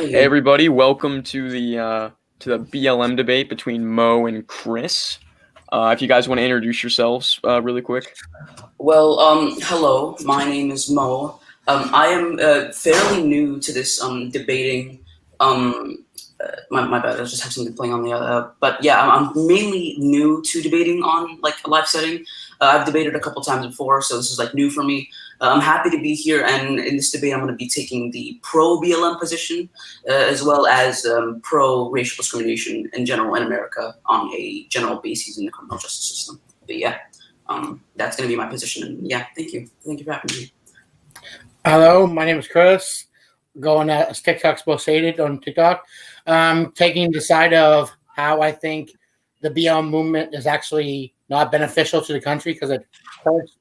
Hey Hey hey. everybody, welcome to the BLM debate between Mo and Chris. If you guys want to introduce yourselves really quick. Well, hello. My name is Mo. I am fairly new to this debating. Um, my bad. I just have something playing on the other. But yeah, I'm mainly new to debating on like a live setting. I've debated a couple times before, so this is like new for me. I'm happy to be here, and in this debate, I'm going to be taking the pro-BLM position, as well as pro-racial discrimination in general in America on a general basis in the criminal justice system. But yeah. That's going to be my position. And yeah, thank you. Thank you for having me. Hello, my name is Chris. Going as TikTok's most hated on TikTok. Taking the side of how I think the BLM movement is actually not beneficial to the country because it hurts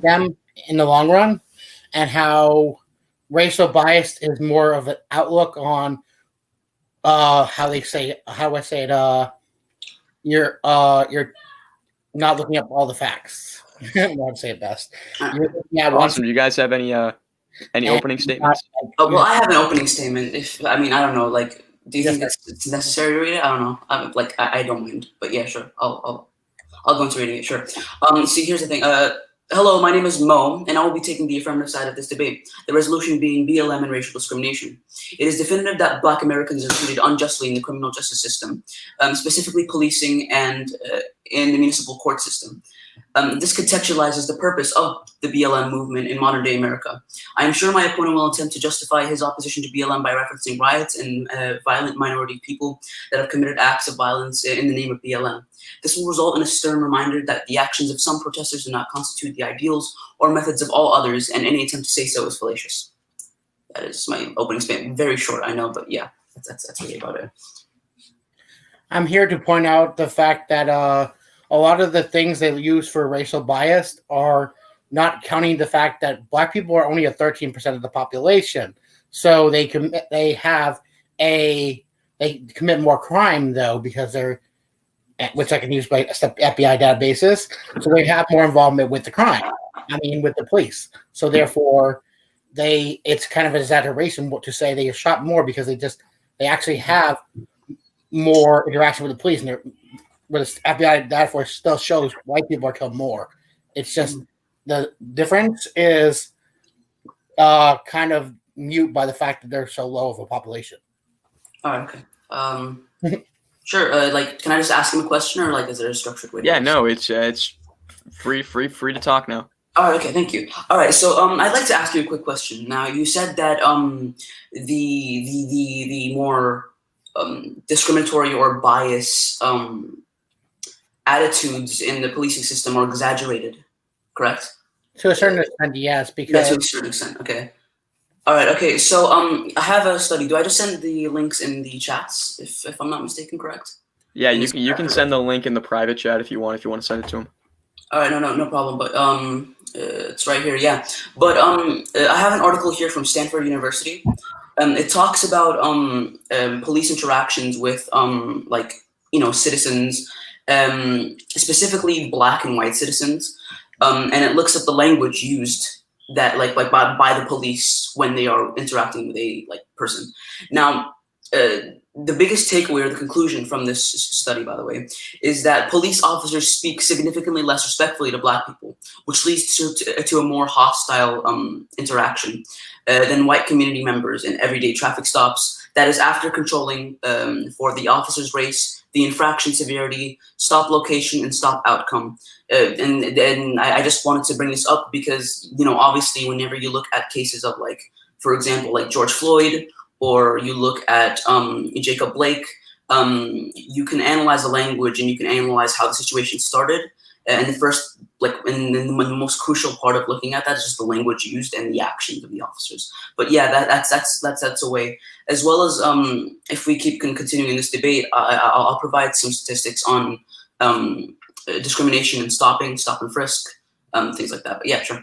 them in the long run, and how racial bias is more of an outlook on how I say it. You're not looking up all the facts. I would say it best. You're looking at Awesome. Do you guys have any opening statements? Well, I have an opening statement. If I mean, I don't know. Like, do you think it's necessary to read it? I don't know. I don't mind. But yeah, sure. I'll go into reading it. Sure. See, here's the thing. Hello, my name is Mo, and I will be taking the affirmative side of this debate. The resolution being BLM and racial discrimination. It is definitive that Black Americans are treated unjustly in the criminal justice system, specifically policing and in the municipal court system. This contextualizes the purpose of the BLM movement in modern day America. I am sure my opponent will attempt to justify his opposition to BLM by referencing riots and violent minority people that have committed acts of violence in the name of BLM. This will result in a stern reminder that the actions of some protesters do not constitute the ideals or methods of all others, and any attempt to say so is fallacious. That is my opening statement. Very short, I know, but yeah, that's really about it. I'm here to point out the fact that a lot of the things they use for racial bias are not counting the fact that Black people are only 13% of the population. So they commit more crime though, because they're, which I can use by FBI databases. So they have more involvement with the crime. I mean, with the police. So therefore, it's kind of an exaggeration to say they shot more because they actually have more interaction with the police, and with the FBI therefore still shows white people are killed more. It's just the difference is kind of mute by the fact that they're so low of a population. Oh, okay. Sure. Like, can I just ask him a question, or like, is there a structured way? Yeah, no, it's free to talk now. All right. Okay. Thank you. All right. So, I'd like to ask you a quick question. Now, you said that the more discriminatory or bias attitudes in the policing system are exaggerated, correct? To a certain extent, yes. Because to a certain extent, okay. All right, okay. So I have a study. Do I just send the links in the chats, if I'm not mistaken, correct? Yeah, you can send the link in the private chat if you want to send it to him. All right, no problem. But it's right here, yeah. But I have an article here from Stanford University. It talks about police interactions with citizens, specifically Black and white citizens, and it looks at the language used that by the police when they are interacting with a person. Now, the biggest takeaway or the conclusion from this study, by the way, is that police officers speak significantly less respectfully to Black people, which leads to a more hostile interaction than white community members in everyday traffic stops. That is after controlling for the officer's race, the infraction severity, stop location, and stop outcome. And then I just wanted to bring this up because, obviously whenever you look at cases of for example, like George Floyd, or you look at Jacob Blake, you can analyze the language and you can analyze how the situation started. And the first, the most crucial part of looking at that is just the language used and the actions of the officers. But yeah, that's a way. As well as if we keep continuing in this debate, I'll provide some statistics on discrimination and stop and frisk, things like that. But yeah, sure.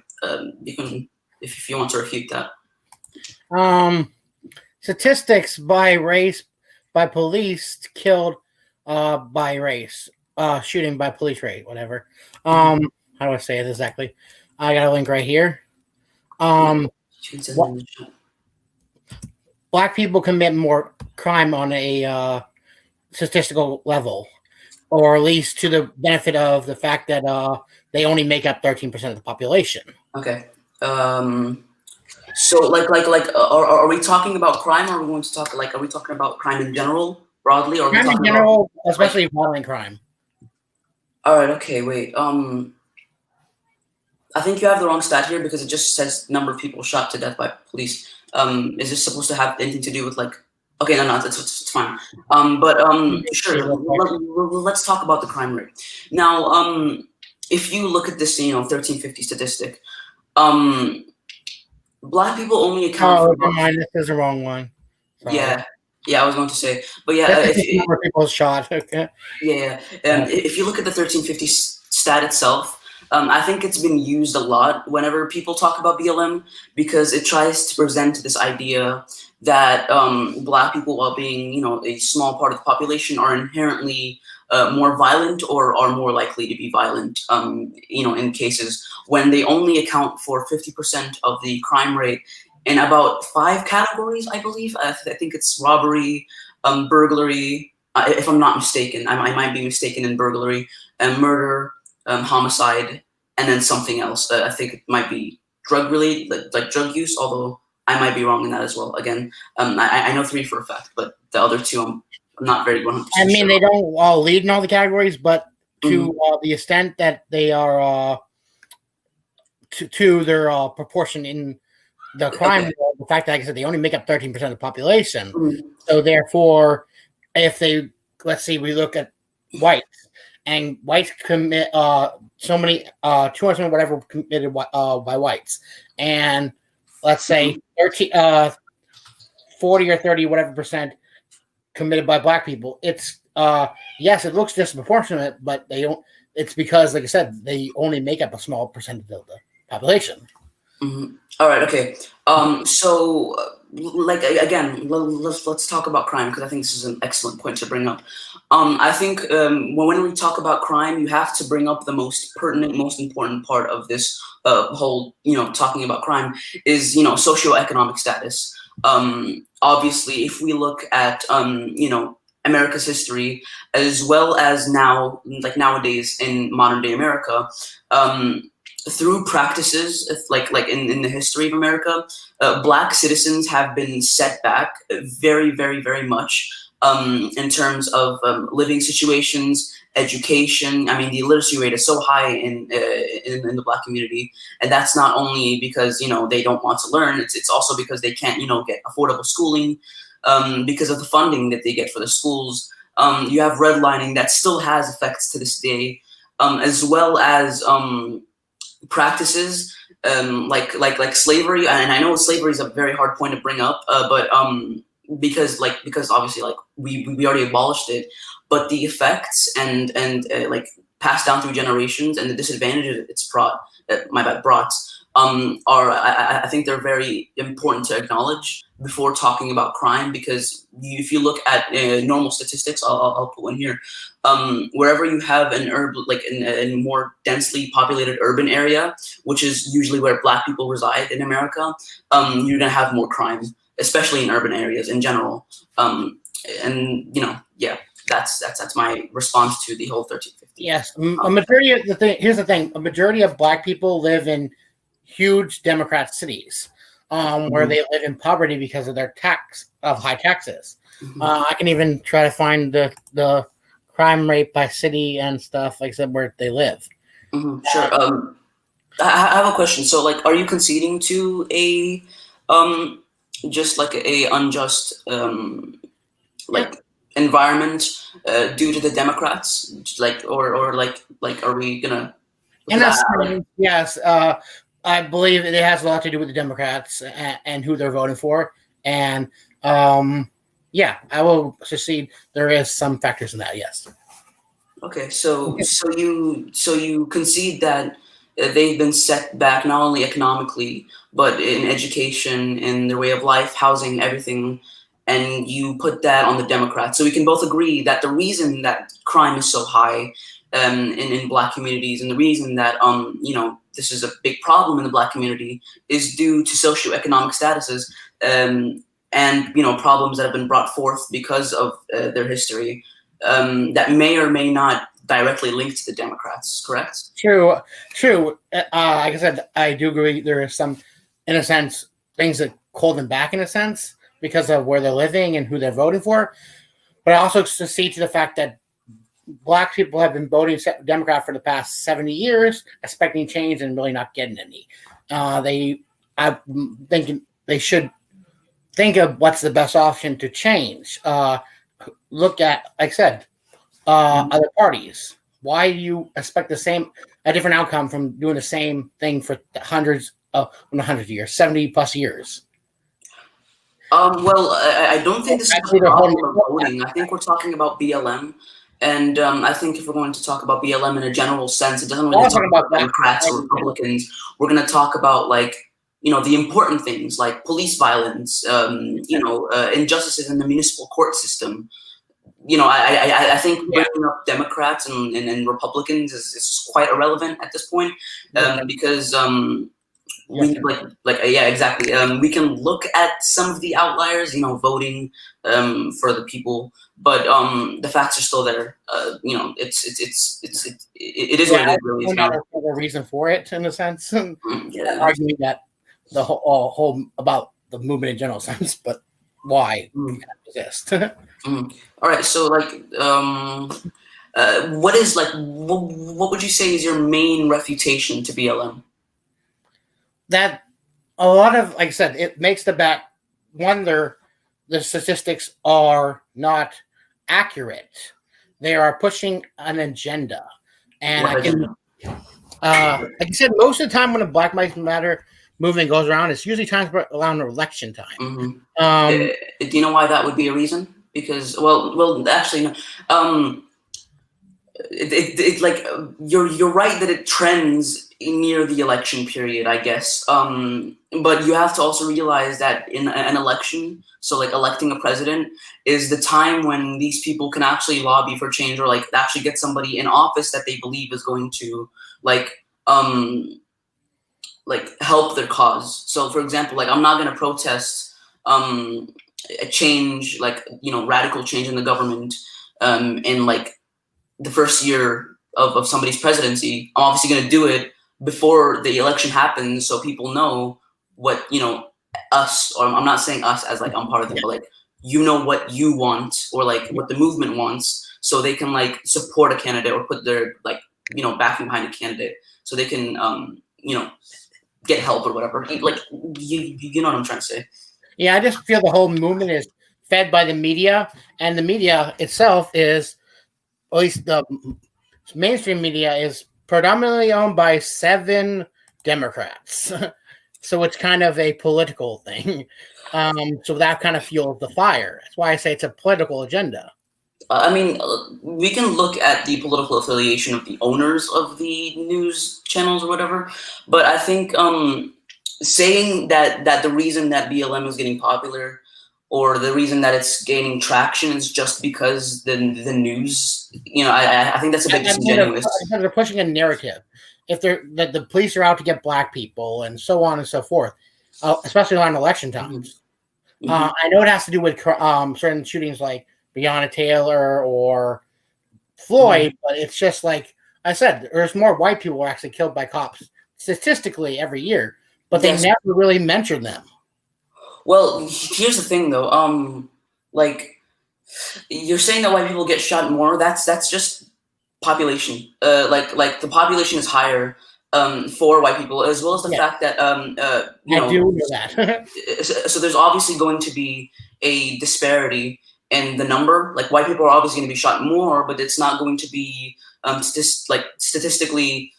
You can, if you want to refute that. Statistics by race, by police killed by race, shooting by police rate, whatever. How do I say it exactly? I got a link right here. black people commit more crime on a statistical level, or at least to the benefit of the fact that they only make up 13% of the population. Okay. So are we talking about crime, or are we going to talk are we talking about crime in general, broadly, or are we Crime in talking general, about especially violent crime. All right. Okay. Wait. I think you have the wrong stat here because it just says number of people shot to death by police. Is this supposed to have anything to do with like? Okay, no, it's fine. Sure. Let's talk about the crime rate now. If you look at this, 1350 statistic, black people only account for. Never mind. This is the wrong one. Sorry. Yeah, I was going to say, but yeah, number of people shot. Okay. Yeah. If you look at the 1350 stat itself. I think it's been used a lot whenever people talk about BLM because it tries to present this idea that black people, while being a small part of the population, are inherently more violent or are more likely to be violent. In cases when they only account for 50% of the crime rate in about 5 categories, I believe. I think it's robbery, burglary. If I'm not mistaken, I might be mistaken in burglary and murder. Homicide, and then something else. I think it might be drug related, like drug use, although I might be wrong in that as well. Again, I know 3 for a fact, but the other 2 I'm not very 100% I mean, sure. they don't all lead in all the categories, but to the extent that they are to their proportion in the crime, the fact that, like I said, they only make up 13% of the population. So therefore, if they, let's see, we look at whites, and whites commit so many 200 whatever committed by whites, and let's say 40 or 30 whatever percent committed by black people. It's yes, it looks disproportionate, but they don't. It's because, like I said, they only make up a small percentage of the population. All right. Okay. So, again, let's talk about crime because I think this is an excellent point to bring up. I think when we talk about crime, you have to bring up the most pertinent, most important part of this whole, talking about crime is, socioeconomic status. Obviously, if we look at, America's history, as well as now, like nowadays in modern day America, through practices like in the history of America, black citizens have been set back very, very, very much in terms of living situations, education. I mean, the literacy rate is so high in the black community, and that's not only because they don't want to learn. It's also because they can't get affordable schooling because of the funding that they get for the schools. You have redlining that still has effects to this day, as well as practices like slavery. And I know slavery is a very hard point to bring up, but because obviously we already abolished it, but the effects and passed down through generations and the disadvantages it's brought are I think they're very important to acknowledge before talking about crime, because if you look at normal statistics, I'll put one here. Wherever you have an urban, in a more densely populated urban area, which is usually where black people reside in America, you're gonna have more crime, especially in urban areas in general. That's my response to the whole 1350. Yes, a majority of the thing. Here's the thing: a majority of black people live in huge Democrat cities, where they live in poverty because of their high taxes. I can even try to find the crime rate by city and stuff, like I said, where they live. Sure. I have a question. So, are you conceding to a just like a unjust environment due to the Democrats? Or are we gonna? In a sense, yes. I believe it has a lot to do with the Democrats and who they're voting for. And yeah, I will secede. There is some factors in that, yes. Okay, so you concede that they've been set back not only economically, but in education, in their way of life, housing, everything, and you put that on the Democrats. So we can both agree that the reason that crime is so high in black communities, and the reason that this is a big problem in the black community, is due to socioeconomic statuses. and problems that have been brought forth because of their history that may or may not directly link to the Democrats. Correct? True. Like I said, I do agree. There are some, in a sense, things that hold them back in a sense because of where they're living and who they're voting for. But I also see to the fact that Black people have been voting Democrat for the past 70 years, expecting change and really not getting any. I'm thinking they should think of what's the best option to change. Look at, like I said, other parties. Why do you expect a different outcome from doing the same thing for hundreds of years, 70 plus years? Well, I don't think this is a problem of voting. I think we're talking about BLM. And I think if we're going to talk about BLM in a general sense, it doesn't really talk about Democrats or Republicans. We're going to talk about, like, the important things like police violence, injustices in the municipal court system. I think bringing up Democrats and Republicans is quite irrelevant at this point because we exactly. We can look at some of the outliers, voting for the people, but the facts are still there. It is what it is. Really, there's not a reason for it in a sense. Arguing that the whole about the movement in general sense, but why it exist? All right, so what would you say is your main refutation to BLM? That a lot of, like I said, it makes the bet the statistics are not accurate. They are pushing an agenda, and like I said, most of the time when a Black Lives Matter movement goes around, it's usually times around election time. Do you know why that would be a reason? Because actually, no. You're right that it trends near the election period, I guess. But you have to also realize that in an election, so like electing a president is the time when these people can actually lobby for change or like actually get somebody in office that they believe is going to help their cause. So for example, I'm not going to protest a change, radical change in the government in the first year of somebody's presidency. I'm obviously going to do it before the election happens so people know what, us, or I'm not saying us as I'm part of them, but what you want or what the movement wants so they can support a candidate or put their backing behind a candidate so they can, get help or whatever. You know what I'm trying to say. Yeah, I just feel the whole movement is fed by the media, and the media itself is, at least the mainstream media, is predominantly owned by 7 Democrats. So it's kind of a political thing. So that kind of fuels the fire. That's why I say it's a political agenda. We can look at the political affiliation of the owners of the news channels or whatever, but I think saying that the reason that BLM is getting popular or the reason that it's gaining traction is just because the news, I think that's a bit disingenuous. They're pushing a narrative. If that the police are out to get Black people and so on and so forth, especially on election times. I know it has to do with certain shootings like Breonna Taylor or Floyd, but it's just like I said, there's more white people who are actually killed by cops statistically every year, but they never really mention them. Well, here's the thing, though. You're saying that white people get shot more. That's just population. The population is higher for white people, as well as the fact that I do know that. So there's obviously going to be a disparity in the number. White people are obviously going to be shot more, but it's not going to be statistically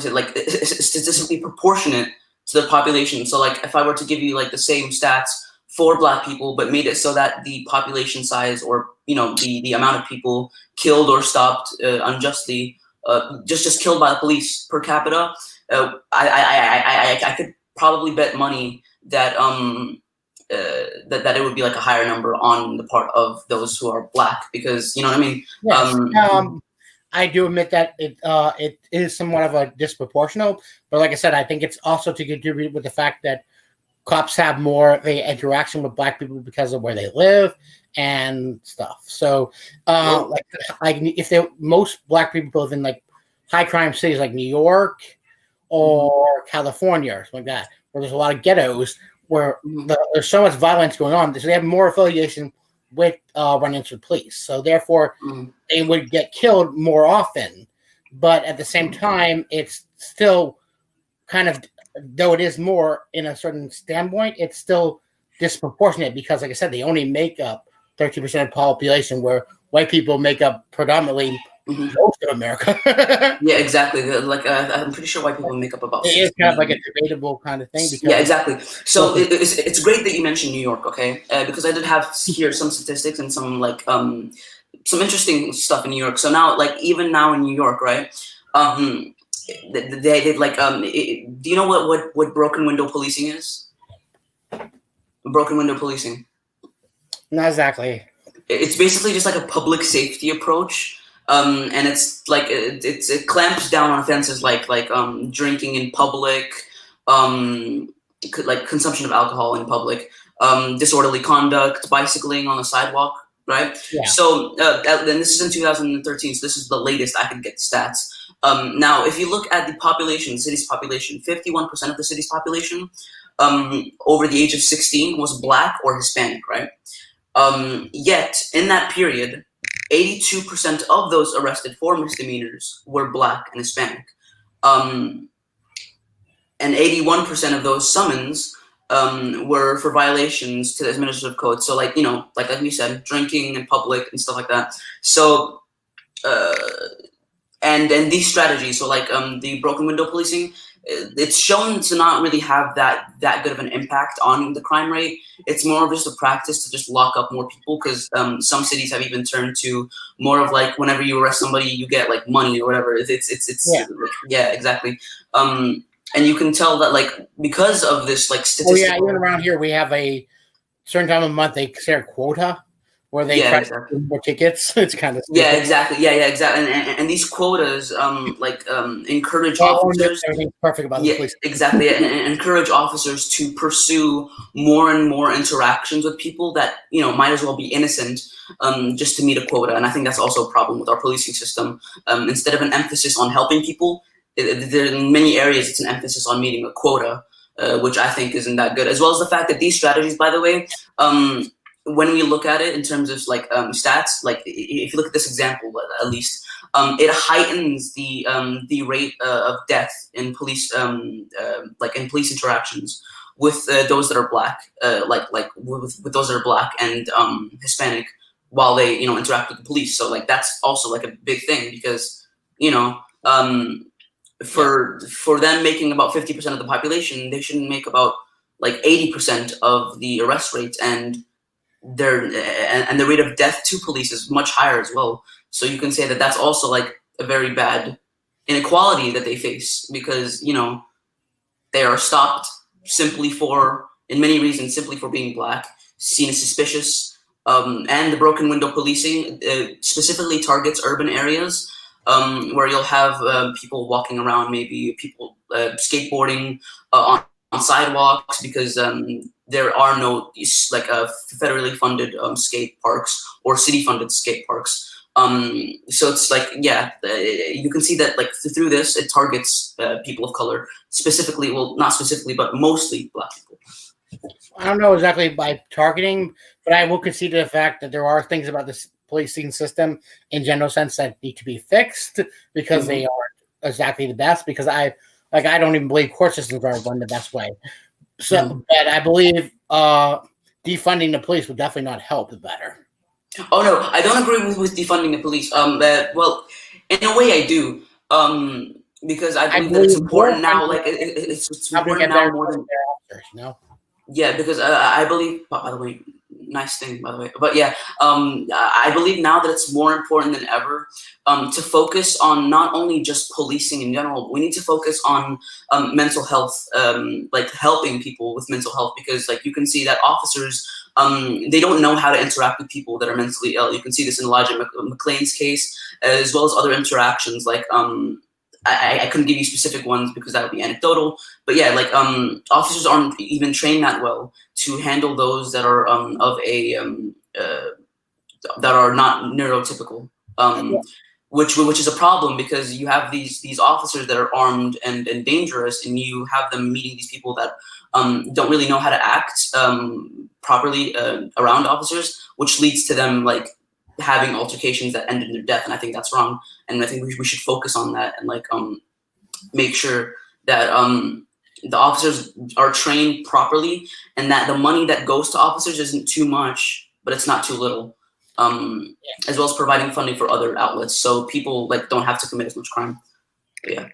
statistically proportionate to the population. So if I were to give you the same stats for Black people, but made it so that the population size or the amount of people killed or stopped unjustly, just killed by the police per capita, I could probably bet money that that it would be a higher number on the part of those who are Black, because you know what I mean. Yes. I do admit that it is somewhat of a disproportional, but like I said, I think it's also to contribute with the fact that cops have more the interaction with black people because of where they live and stuff. So, like if they most black people live in like high crime cities like New York or California or something like that, where there's a lot of ghettos where there's so much violence going on, so they have more affiliation with run-ins with police. So therefore, they would get killed more often. But at the same time, it's still kind of, though it is more in a certain standpoint, it's still disproportionate because, like I said, they only make up 13% of the population, where white people make up predominantly most of America. Yeah, exactly. Like I'm pretty sure white people make up about. It is kind of like a debatable kind of thing. Because yeah, exactly. So it's great that you mentioned New York, okay? Because I did have here some statistics and some like some interesting stuff in New York. So now, like even now in New York, right? They did like do you know what broken window policing is? Broken window policing. Not exactly. It's basically just like a public safety approach. And it's like it clamps down on offenses like drinking in public, like consumption of alcohol in public, disorderly conduct, bicycling on the sidewalk, right? Yeah. So then this is in 2013. So this is the latest I could get stats. Now, if you look at the population, the city's population, 51% of the city's population over the age of 16 was Black or Hispanic, right? Yet in that period, 82% of those arrested for misdemeanors were Black and Hispanic. And 81% of those summons were for violations to the administrative code. So like, you know, like we said, drinking in public and stuff like that. So, and these strategies, so like the broken window policing, it's shown to not really have that good of an impact on the crime rate. It's more of just a practice to just lock up more people, because some cities have even turned to more of like whenever you arrest somebody, you get like money or whatever. It's yeah. Like, yeah, exactly. And you can tell that like because of this like statistical. Oh yeah, even around here we have a certain time of the month they say a quota, where they try to do more tickets. It's kind of stupid. Yeah, exactly. Yeah, exactly. And these quotas, encourage officers. Everything's perfect about the police. Exactly, and encourage officers to pursue more and more interactions with people that might as well be innocent, just to meet a quota. And I think that's also a problem with our policing system. Instead of an emphasis on helping people, in many areas it's an emphasis on meeting a quota, which I think isn't that good. As well as the fact that these strategies, by the way, when we look at it in terms of like stats, like if you look at this example, at least it heightens the rate of death in police, like in police interactions with those that are Black, with those that are Black and Hispanic, while they interact with the police. So like that's also like a big thing, because for them making about 50% of the population, they shouldn't make about like 80% of the arrest rates, and the rate of death to police is much higher as well. So you can say that that's also like a very bad inequality that they face, because they are stopped simply for, in many reasons, simply for being Black, seen as suspicious. And the broken window policing specifically targets urban areas, where you'll have people walking around, maybe people skateboarding on sidewalks, because there are no like federally funded skate parks or city funded skate parks. So it's like, yeah, you can see that like through this, it targets people of color, specifically, well, not specifically, but mostly Black people. I don't know exactly by targeting, but I will concede to the fact that there are things about this policing system in general sense that need to be fixed, because they aren't exactly the best. Because I don't even believe court systems are run the best way. So, but I believe defunding the police would definitely not help the better. Oh no, I don't agree with defunding the police. Well, in a way, I do. Because I believe that it's important now. Like it's important now more than their officers. No. Yeah, because I believe. By the way, nice thing, by the way. But yeah, I believe now that it's more important than ever to focus on not only just policing in general, but we need to focus on mental health, like helping people with mental health, because like you can see that officers, they don't know how to interact with people that are mentally ill. You can see this in Elijah McClain's case, as well as other interactions, like I couldn't give you specific ones because that would be anecdotal. But yeah, like officers aren't even trained that well to handle those that are that are not neurotypical. Which is a problem because you have these officers that are armed and dangerous, and you have them meeting these people that don't really know how to act properly around officers, which leads to them like having altercations that end in their death. And I think that's wrong. And I think we should focus on that and like make sure that the officers are trained properly, and that the money that goes to officers isn't too much, but it's not too little. As well as providing funding for other outlets, so people like don't have to commit as much crime. But yeah,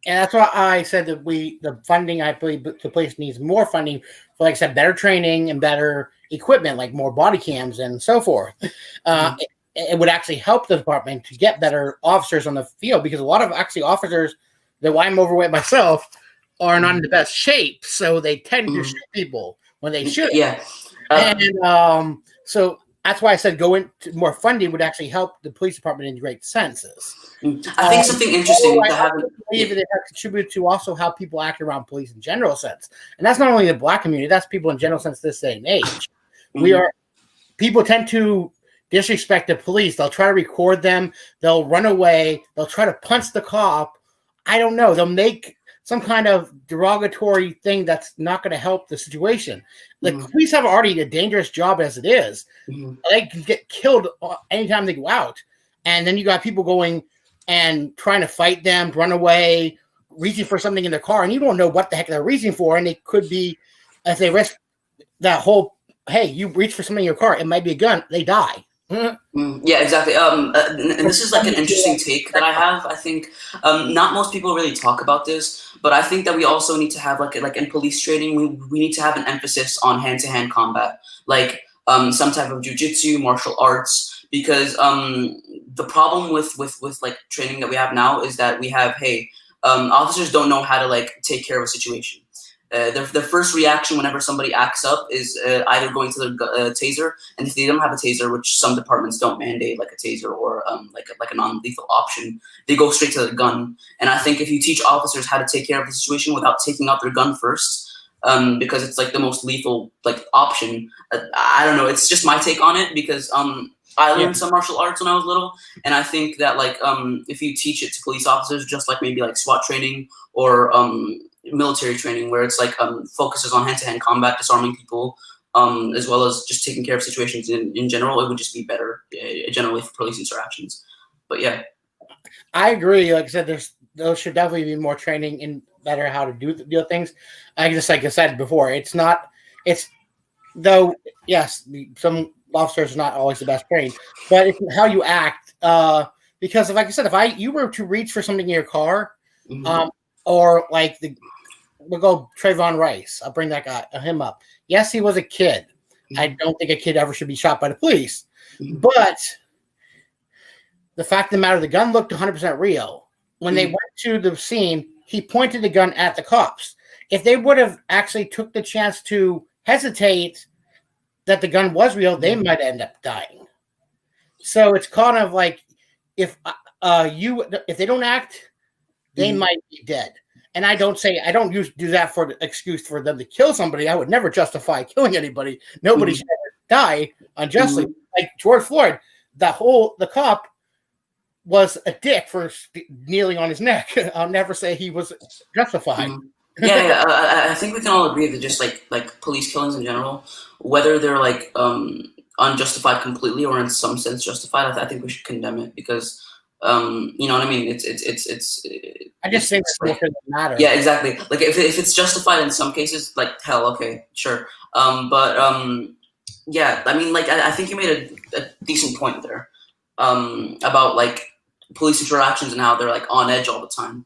and that's why I said that the funding, I believe the police needs more funding for, like I said, better training and better equipment, like more body cams and so forth. It would actually help the department to get better officers on the field, because a lot of actually officers, though I'm overweight myself, are not in the best shape, so they tend to shoot people when they should. Yeah, and so. That's why I said go into more funding would actually help the police department in great senses. I think something interesting to have. Believe it has contributed to also how people act around police in general sense, and that's not only the Black community. That's people in general sense this day and age. People tend to disrespect the police. They'll try to record them. They'll run away. They'll try to punch the cop. I don't know. They'll make some kind of derogatory thing that's not going to help the situation. Like police have already a dangerous job as it is. They can get killed anytime they go out. And then you got people going and trying to fight them, run away, reaching for something in their car, and you don't know what the heck they're reaching for. And it could be, if they risk that whole, hey, you reach for something in your car, it might be a gun, they die. Yeah, exactly. And this is like an interesting take that I have. I think not most people really talk about this, but I think that we also need to have like in police training, we need to have an emphasis on hand-to-hand combat, like some type of jujitsu, martial arts, because the problem with like training that we have now is that we have, officers don't know how to like take care of a situation. Their first reaction whenever somebody acts up is either going to the taser, and if they don't have a taser, which some departments don't mandate like a taser or like a non-lethal option, they go straight to the gun. And I think if you teach officers how to take care of the situation without taking out their gun first, because it's like the most lethal like option. I don't know. It's just my take on it, because I learned some martial arts when I was little, and I think that like if you teach it to police officers, just like maybe like SWAT training or military training, where it's like focuses on hand-to-hand combat, disarming people, as well as just taking care of situations in general, it would just be better generally for police interactions. But yeah, I agree. Like I said, there should definitely be more training in better how to do things. Like I said before, though yes, some officers are not always the best trained, but it's how you act. Because like I said, if you were to reach for something in your car, or like we'll go Trayvon Rice. I'll bring him up. Yes, he was a kid. I don't think a kid ever should be shot by the police. But the fact of the matter, the gun looked 100% real. When they went to the scene, he pointed the gun at the cops. If they would have actually took the chance to hesitate that the gun was real, they might end up dying. So it's kind of like if they don't act, they might be dead. And I don't do that for the excuse for them to kill somebody. I would never justify killing anybody. Nobody should ever die unjustly. Like George Floyd, the cop was a dick for kneeling on his neck. I'll never say he was justified. I think we can all agree that just like police killings in general, whether they're like unjustified completely or in some sense justified, I think we should condemn it, because you know what I mean? I just think it's like, matter. Yeah, exactly. Like if it's justified in some cases, like hell, okay, sure. Yeah, I mean, like I think you made a decent point there about like police interactions and how they're like on edge all the time.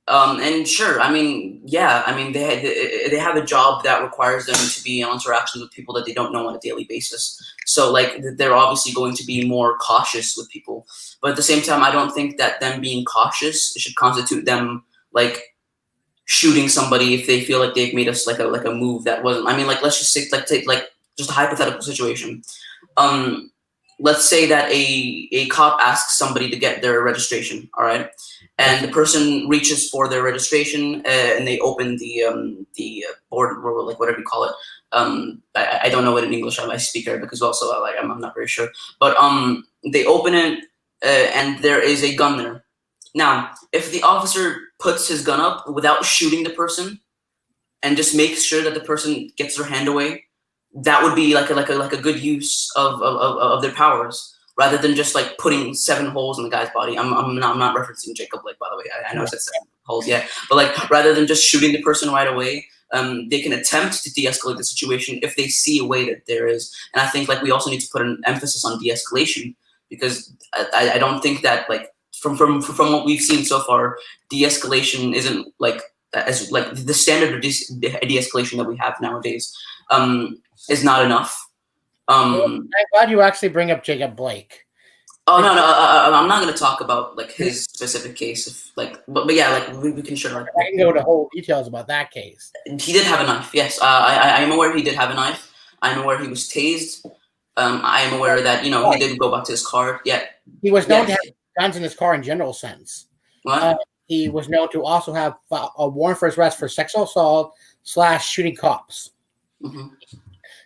And sure, I mean, yeah, I mean they have a job that requires them to be in interactions with people that they don't know on a daily basis. So like they're obviously going to be more cautious with people. But at the same time, I don't think that them being cautious should constitute them like shooting somebody if they feel like they've made us like a move that wasn't. I mean, like let's just say take just a hypothetical situation. Let's say that a cop asks somebody to get their registration, all right, and the person reaches for their registration, and they open the board, or like whatever you call it. I don't know what in English I speak Arabic as well, so I'm not very sure. But they open it, and there is a gun there. Now, if the officer puts his gun up without shooting the person, and just makes sure that the person gets their hand away, that would be like a good use of their powers, rather than just like putting 7 holes in the guy's body. I'm not referencing Jacob Blake, by the way. I know I said 7 holes, yeah, but like rather than just shooting the person right away, they can attempt to de-escalate the situation if they see a way that there is. And I think like we also need to put an emphasis on de-escalation, because I don't think that like from what we've seen so far, de-escalation isn't like as like the standard of de-escalation that we have nowadays is not enough. I'm glad you actually bring up Jacob Blake. Oh no, I'm not going to talk about like his specific case. If like, but yeah, like we can sure. Like, I can go into whole details about that case. He did have a knife. Yes, I am aware he did have a knife. I'm aware he was tased. I am aware that he didn't go back to his car. Yeah, he was known to have guns in his car in general sense. What? He was known to also have a warrant for his arrest for sexual assault / shooting cops. Mm-hmm.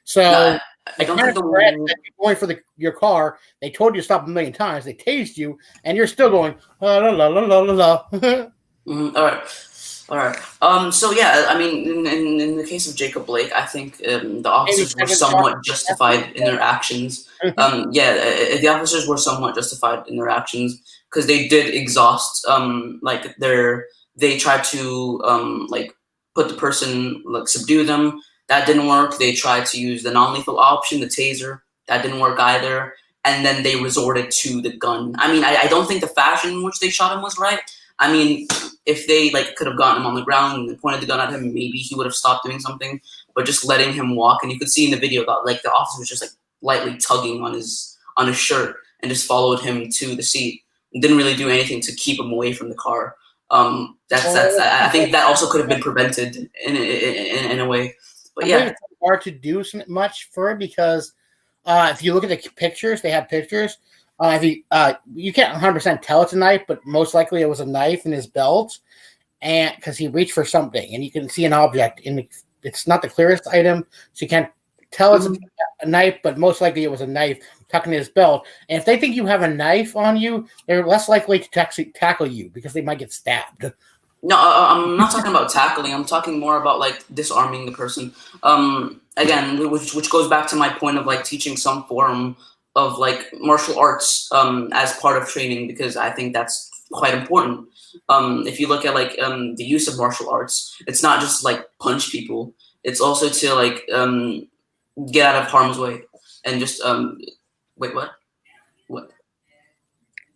So no, I don't think you're going for your car. They told you to stop a million times. They tased you, and you're still going la la la la la la. Mm-hmm. All right. So yeah, I mean, in the case of Jacob Blake, I think the officers were somewhat justified in their actions. The officers were somewhat justified in their actions because they did exhaust. They tried to like put the person, like subdue them. That didn't work. They tried to use the non-lethal option, the taser. That didn't work either. And then they resorted to the gun. I mean, I don't think the fashion in which they shot him was right. I mean, if they like could have gotten him on the ground and pointed the gun at him, maybe he would have stopped doing something. But just letting him walk, and you could see in the video that like the officer was just like lightly tugging on his shirt and just followed him to the seat and didn't really do anything to keep him away from the car. I think that also could have been prevented in a way. But yeah, it's hard to do much for it because if you look at the pictures, they have pictures. You can't 100% tell it's a knife, but most likely it was a knife in his belt, and because he reached for something, and you can see an object it's not the clearest item, so you can't tell it's a knife, but most likely it was a knife tucked in his belt. And if they think you have a knife on you, they're less likely to tackle you because they might get stabbed. No, I'm not talking about tackling. I'm talking more about like disarming the person. Again, which goes back to my point of like teaching some form of like martial arts as part of training, because I think that's quite important. If you look at like the use of martial arts, it's not just like punch people. It's also to like get out of harm's way and just wait, what?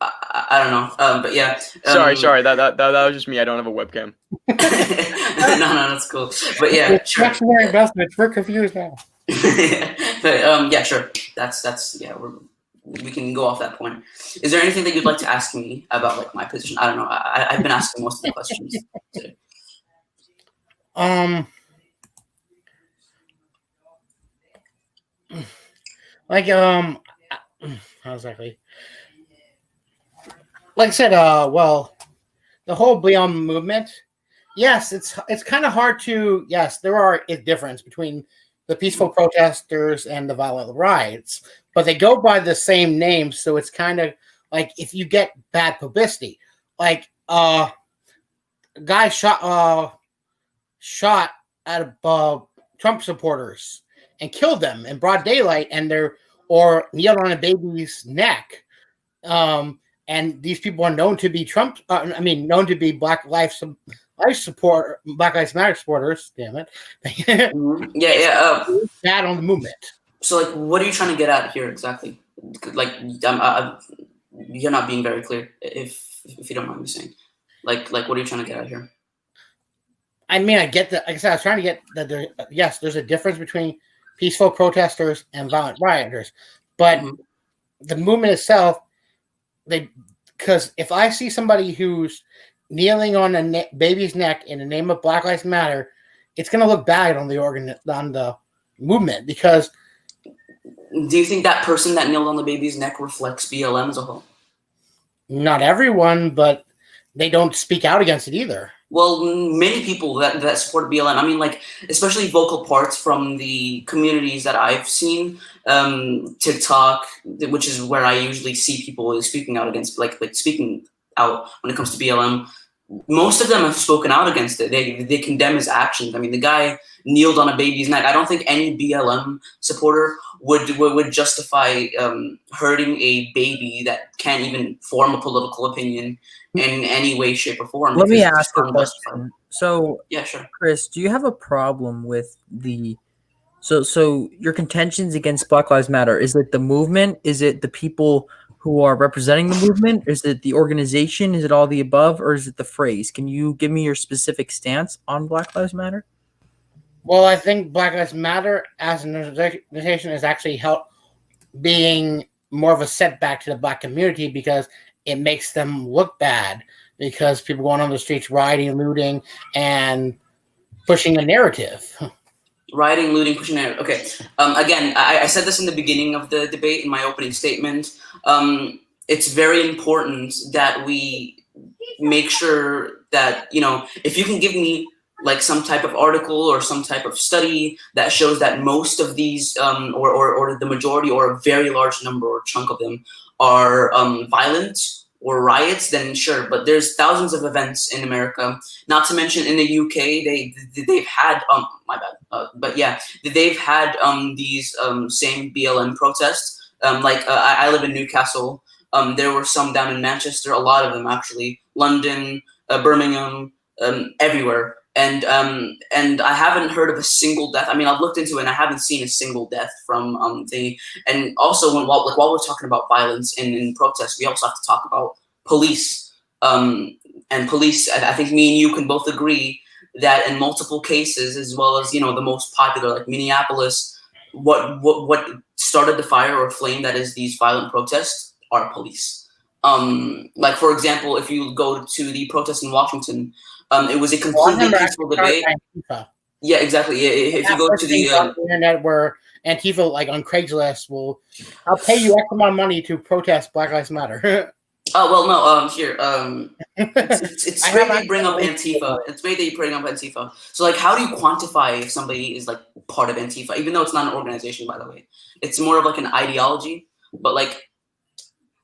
I don't know, but yeah. Sorry. That was just me. I don't have a webcam. no, that's cool. But yeah, sure. We're confused now. But yeah, sure. That's yeah. We can go off that point. Is there anything that you'd like to ask me about like my position? I don't know. I've been asking most of the questions today. How exactly? Like I said, well, the whole BLM movement, yes, it's kind of hard to, yes, there are a difference between the peaceful protesters and the violent riots, but they go by the same name, so it's kind of like if you get bad publicity, like a guy shot at Trump supporters and killed them in broad daylight, and or kneeled on a baby's neck. And these people are known to be known to be Black Lives Matter supporters. Damn it! Yeah. Bad on the movement. So, like, what are you trying to get at here exactly? Like, you're not being very clear. If you don't mind me saying, like, what are you trying to get at here? I mean, I get that. Like I said, I was trying to get that. Yes, there's a difference between peaceful protesters and violent rioters, but the movement itself. Because if I see somebody who's kneeling on a baby's neck in the name of Black Lives Matter, it's going to look bad on the movement. Because do you think that person that kneeled on the baby's neck reflects BLM as a whole? Not everyone, but they don't speak out against it either. Well, many people that support BLM, I mean, like, especially vocal parts from the communities that I've seen, TikTok, which is where I usually see people speaking out against, like speaking out when it comes to BLM. Most of them have spoken out against it. They condemn his actions. I mean, the guy kneeled on a baby's neck. I don't think any BLM supporter would justify hurting a baby that can't even form a political opinion in any way, shape, or form. Let me ask a question. So, yeah, sure. Chris, do you have a problem with so your contentions against Black Lives Matter? Is it the movement? Is it the people who are representing the movement? Is it the organization? Is it all the above? Or is it the phrase? Can you give me your specific stance on Black Lives Matter? Well, I think Black Lives Matter as an organization is actually being more of a setback to the Black community because it makes them look bad, because people going on the streets rioting, looting, and pushing a narrative. Rioting, looting, pushing a narrative. Okay. Again, I said this in the beginning of the debate in my opening statement. It's very important that we make sure that, if you can give me like some type of article or some type of study that shows that most of these or the majority or a very large number or chunk of them are violent or riots, then sure. But there's thousands of events in America, not to mention in the UK, they've had my bad, but yeah, they've had these same BLM protests. I live in Newcastle. There were some down in Manchester, a lot of them actually, London, Birmingham, everywhere. And I haven't heard of a single death. I mean, I've looked into it and I haven't seen a single death from and also while we're talking about violence in protests, we also have to talk about police. And police, I think me and you can both agree that in multiple cases, as well as, the most popular, like Minneapolis, what started the fire or flame that is these violent protests are police. Like, for example, if you go to the protest in Washington, it was a completely peaceful debate. Yeah, exactly. If you go to the internet where Antifa, like on Craigslist, I'll pay you X amount of money to protest Black Lives Matter. Oh well, no. Here, it's great that you bring up Antifa. It's great that you bring up Antifa. So, like, how do you quantify if somebody is like part of Antifa, even though it's not an organization, by the way? It's more of like an ideology. But like,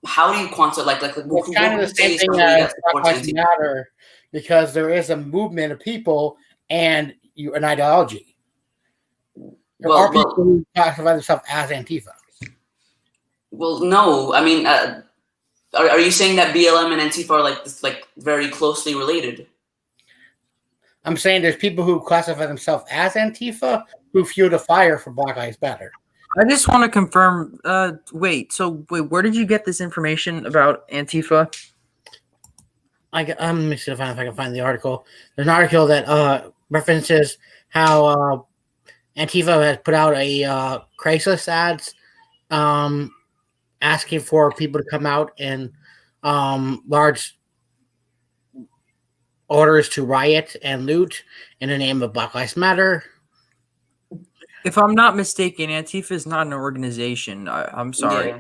how do you quantify? Like, it's kind of the same thing as Black Lives Matter, because there is a movement of people and an ideology. There are people who classify themselves as Antifa. Well, no. I mean, are you saying that BLM and Antifa are like very closely related? I'm saying there's people who classify themselves as Antifa who fueled a fire for Black Lives Matter. I just want to confirm. Wait, where did you get this information about Antifa? Let me see if I can find the article. There's an article that references how Antifa has put out a Craigslist ads asking for people to come out in large orders to riot and loot in the name of Black Lives Matter. If I'm not mistaken, Antifa is not an organization. I'm sorry. Yeah.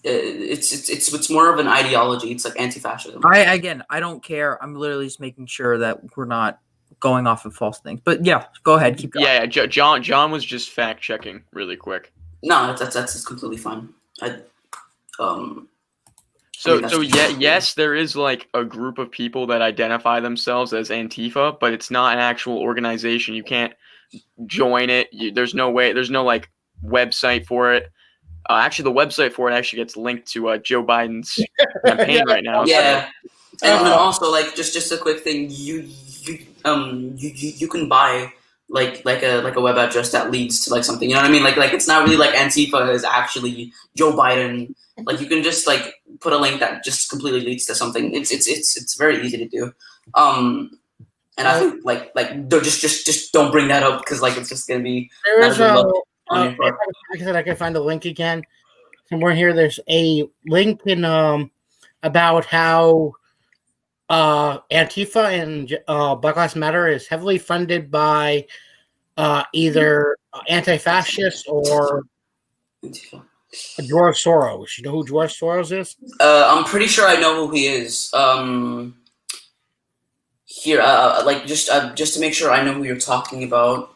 It's more of an ideology. It's like anti-fascism. I don't care. I'm literally just making sure that we're not going off of false things. But yeah, go ahead. Keep going. Yeah. John was just fact checking really quick. No, that's completely fine. Yes, there is like a group of people that identify themselves as Antifa, but it's not an actual organization. You can't join it. There's no way. There's no like website for it. Actually, the website for it actually gets linked to Joe Biden's campaign right now. Yeah, so. And also like just a quick thing. You can buy like a web address that leads to like something. You know what I mean? Like it's not really like Antifa is actually Joe Biden. Like you can just like put a link that just completely leads to something. It's very easy to do. And I think like just don't bring that up because like it's just gonna be. There is like I said, I can find the link again somewhere here. There's a link in about how Antifa and Black Lives Matter is heavily funded by either anti-fascists or George Soros. You know who George Soros is? I'm pretty sure I know who he is. here, like just to make sure I know who you're talking about.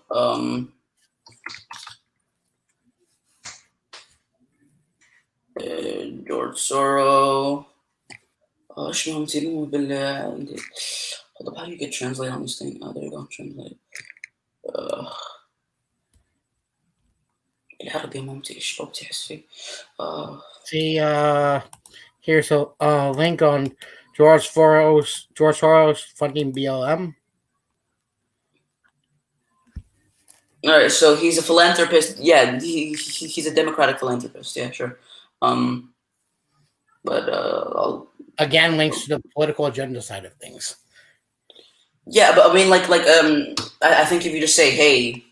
George Soros. شو هم تسيبوه hold up, how do you get translate on this thing? Oh, there you go, translate. العربي ممتع ايش بتحس فيه. See, here's a link on George Soros funding BLM. All right, so he's a philanthropist. Yeah, he's a democratic philanthropist. Yeah, sure. But again, links to the political agenda side of things. Yeah, but I mean, I think if you just say, hey,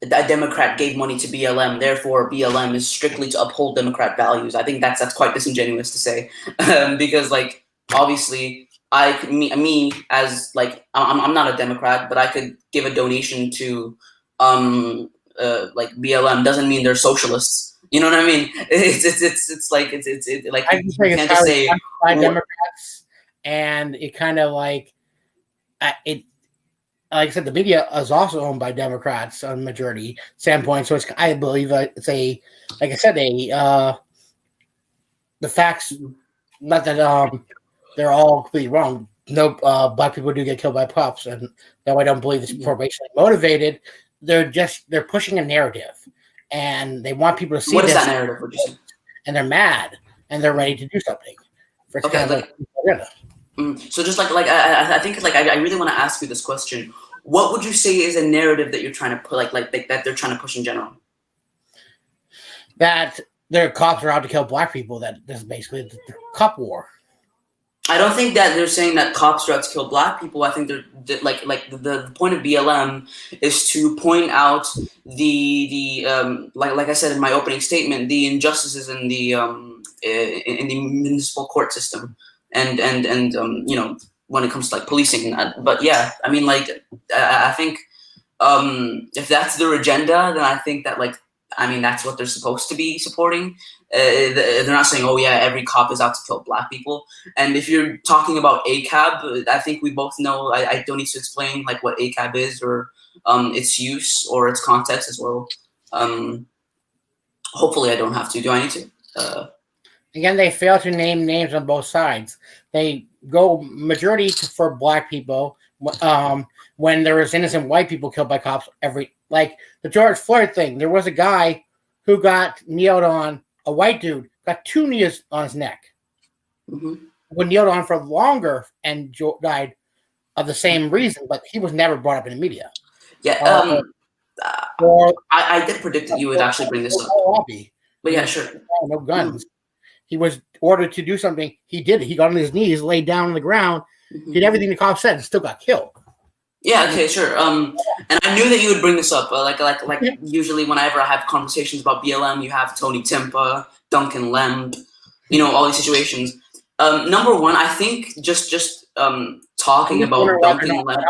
a Democrat gave money to BLM, therefore BLM is strictly to uphold Democrat values. I think that's quite disingenuous to say, because like obviously me as like I'm not a Democrat, but I could give a donation to like BLM doesn't mean they're socialists. You know what I mean? It's like I you think can't just say by Democrats, and it kind of like it. Like I said, the media is also owned by Democrats on majority standpoint. So I believe it's a, like I said, the facts, not that they're all completely wrong. No, black people do get killed by cops, and though I don't believe it's racially motivated, they're pushing a narrative, and they want people to see what is this, that narrative? Would you say? and they're mad, and they're ready to do something. Okay, so just I think I really want to ask you this question. What would you say is a narrative that you're trying to put like that they're trying to push in general? That their cops are out to kill black people. That this is basically the cop war. I don't think that they're saying that cops are out to kill black people. I think they're the point of BLM is to point out the like I said in my opening statement, the injustices in the municipal court system and you know, when it comes to like policing. But yeah, I mean, like I think if that's their agenda, then I think that that's what they're supposed to be supporting. They're not saying, oh yeah, every cop is out to kill black people. And if you're talking about ACAB, I think we both know, I don't need to explain like what ACAB is or its use or its context as well. Hopefully I don't have to. Do I need to? Again, they fail to name names on both sides. They go majority for black people when there was innocent white people killed by cops. Like the George Floyd thing, there was a guy who got kneeled on, a white dude got 2 knees on his neck. Mm-hmm. Was kneeled on for longer and died of the same reason, but he was never brought up in the media. Yeah, I did predict that you would actually bring this up. But yeah, sure. No guns. He was ordered to do something. He did it. He got on his knees, laid down on the ground, did everything the cops said, and still got killed. Yeah. Okay. Sure. And I knew that you would bring this up. Usually, whenever I have conversations about BLM, you have Tony Timpa, Duncan Lemp, you know, all these situations. Number one, I think just talking about Duncan Lemp,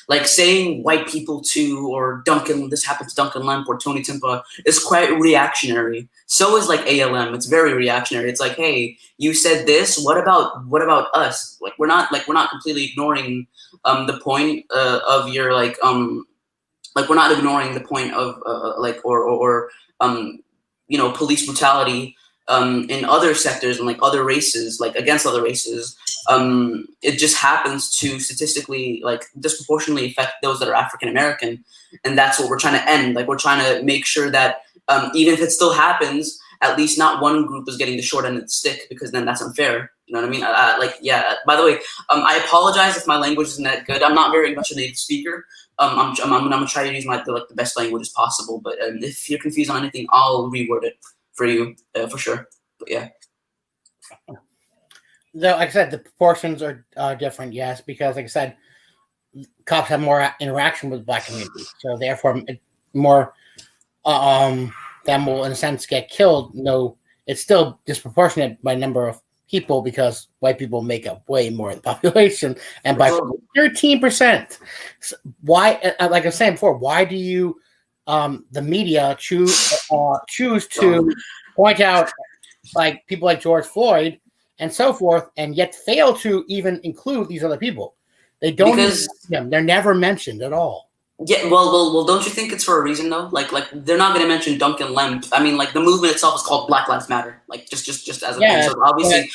like saying white people too, or Duncan, this happened to Duncan Lemp or Tony Timpa, is quite reactionary. So is like ALM. It's very reactionary. It's like, hey, you said this. What about us? Like we're not completely ignoring the point of your like we're not ignoring the point of you know, police brutality in other sectors and like other races, like against other races. It just happens to statistically like disproportionately affect those that are African American, and that's what we're trying to end. Like we're trying to make sure that even if it still happens, at least not one group is getting the short end of the stick, because then that's unfair. You know what I mean? Yeah. By the way, I apologize if my language isn't that good. I'm not very much a native speaker. I'm gonna try to use the best language as possible. But if you're confused on anything, I'll reword it for you for sure. But yeah. Though, like I said, the proportions are different. Yes, because like I said, cops have more interaction with black communities, so therefore more them will in a sense get killed. No, it's still disproportionate by number of people because white people make up way more of the population, and by 13%. Why? Like I was saying before, why do you the media choose to point out like people like George Floyd and so forth, and yet fail to even include these other people? They don't Because them. They're never mentioned at all. yeah, well, don't you think it's for a reason though? Like they're not going to mention Duncan Lemp. I mean, like the movement itself is called Black Lives Matter. Like just as a thing. So obviously,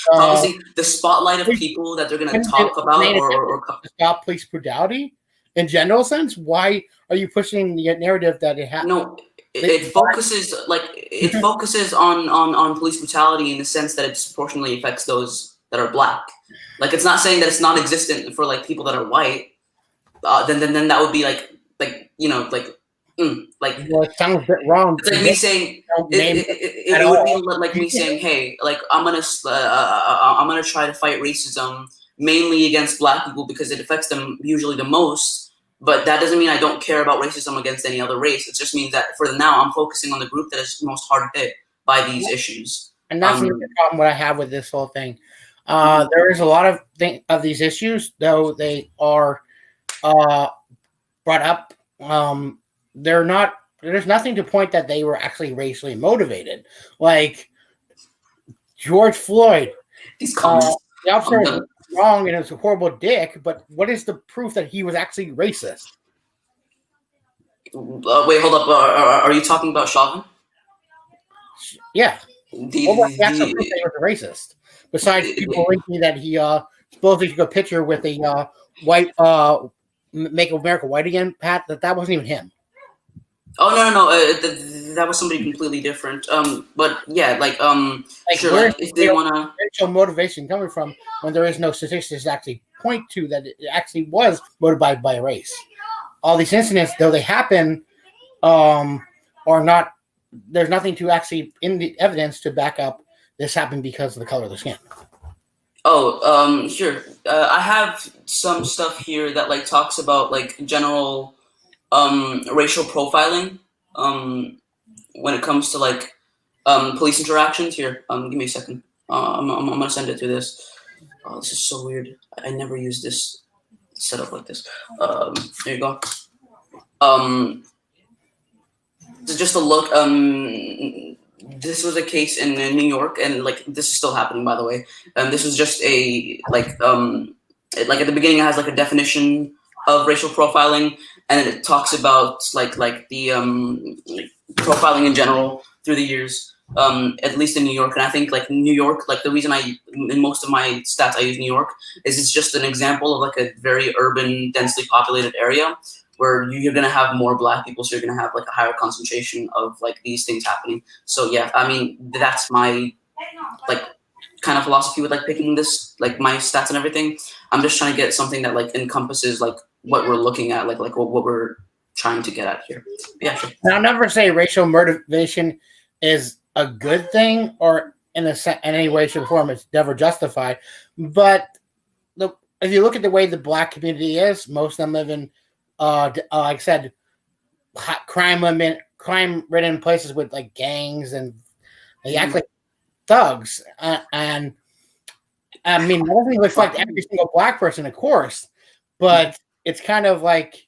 the spotlight of people that they're going to talk about or to stop police brutality in general sense. Why are you pushing the narrative that it has? No, it focuses on police brutality in the sense that it disproportionately affects those that are Black. Like it's not saying that it's non-existent for like people that are white. Then that would be like well, it sounds a bit wrong. It's like me saying it would be like me saying, hey, like I'm gonna try to fight racism mainly against Black people because it affects them usually the most. But that doesn't mean I don't care about racism against any other race. It just means that for now I'm focusing on the group that is most hard hit by these issues. And that's the problem what I have with this whole thing. There is a lot of these issues, though they are brought up. There's nothing to point that they were actually racially motivated. Like George Floyd, these comments. The officer was wrong and it was a horrible dick, but what is the proof that he was actually racist? Wait, hold up. Are you talking about Chauvin? Yeah. The actual proof that he was a racist. Besides people linking that he supposedly took a picture with a white Make America White Again, Pat, that wasn't even him. Oh no, that was somebody completely different. But yeah, sure, like if they wanna racial motivation coming from when there is no statistics to actually point to that it actually was motivated by race. All these incidents, though they happen, are not. There's nothing to actually in the evidence to back up this happened because of the color of the skin. Oh, sure. I have some stuff here that like talks about like general racial profiling when it comes to like police interactions. Here, give me a second. I'm gonna send it to this. Oh, this is so weird. I never use this setup like this. There you go. Just a look. This was a case in New York, and like this is still happening, by the way. This was just a like at the beginning it has like a definition of racial profiling, and then it talks about like the profiling in general through the years, at least in New York. And I think like New York, like the reason in most of my stats I use New York is it's just an example of like a very urban, densely populated area where you're going to have more Black people, so you're going to have like a higher concentration of like these things happening. So yeah, I mean, that's my like kind of philosophy with like picking this, like my stats and everything. I'm just trying to get something that like encompasses like what we're looking at, like what we're trying to get at here. Yeah, sure. And I'll never say racial motivation is a good thing or in any way, shape, or form it's never justified. But if you look at the way the Black community is, most of them live in like I said, crime-ridden places with like gangs, and they act like thugs. And I mean, that doesn't reflect every single Black person, of course, but it's kind of like.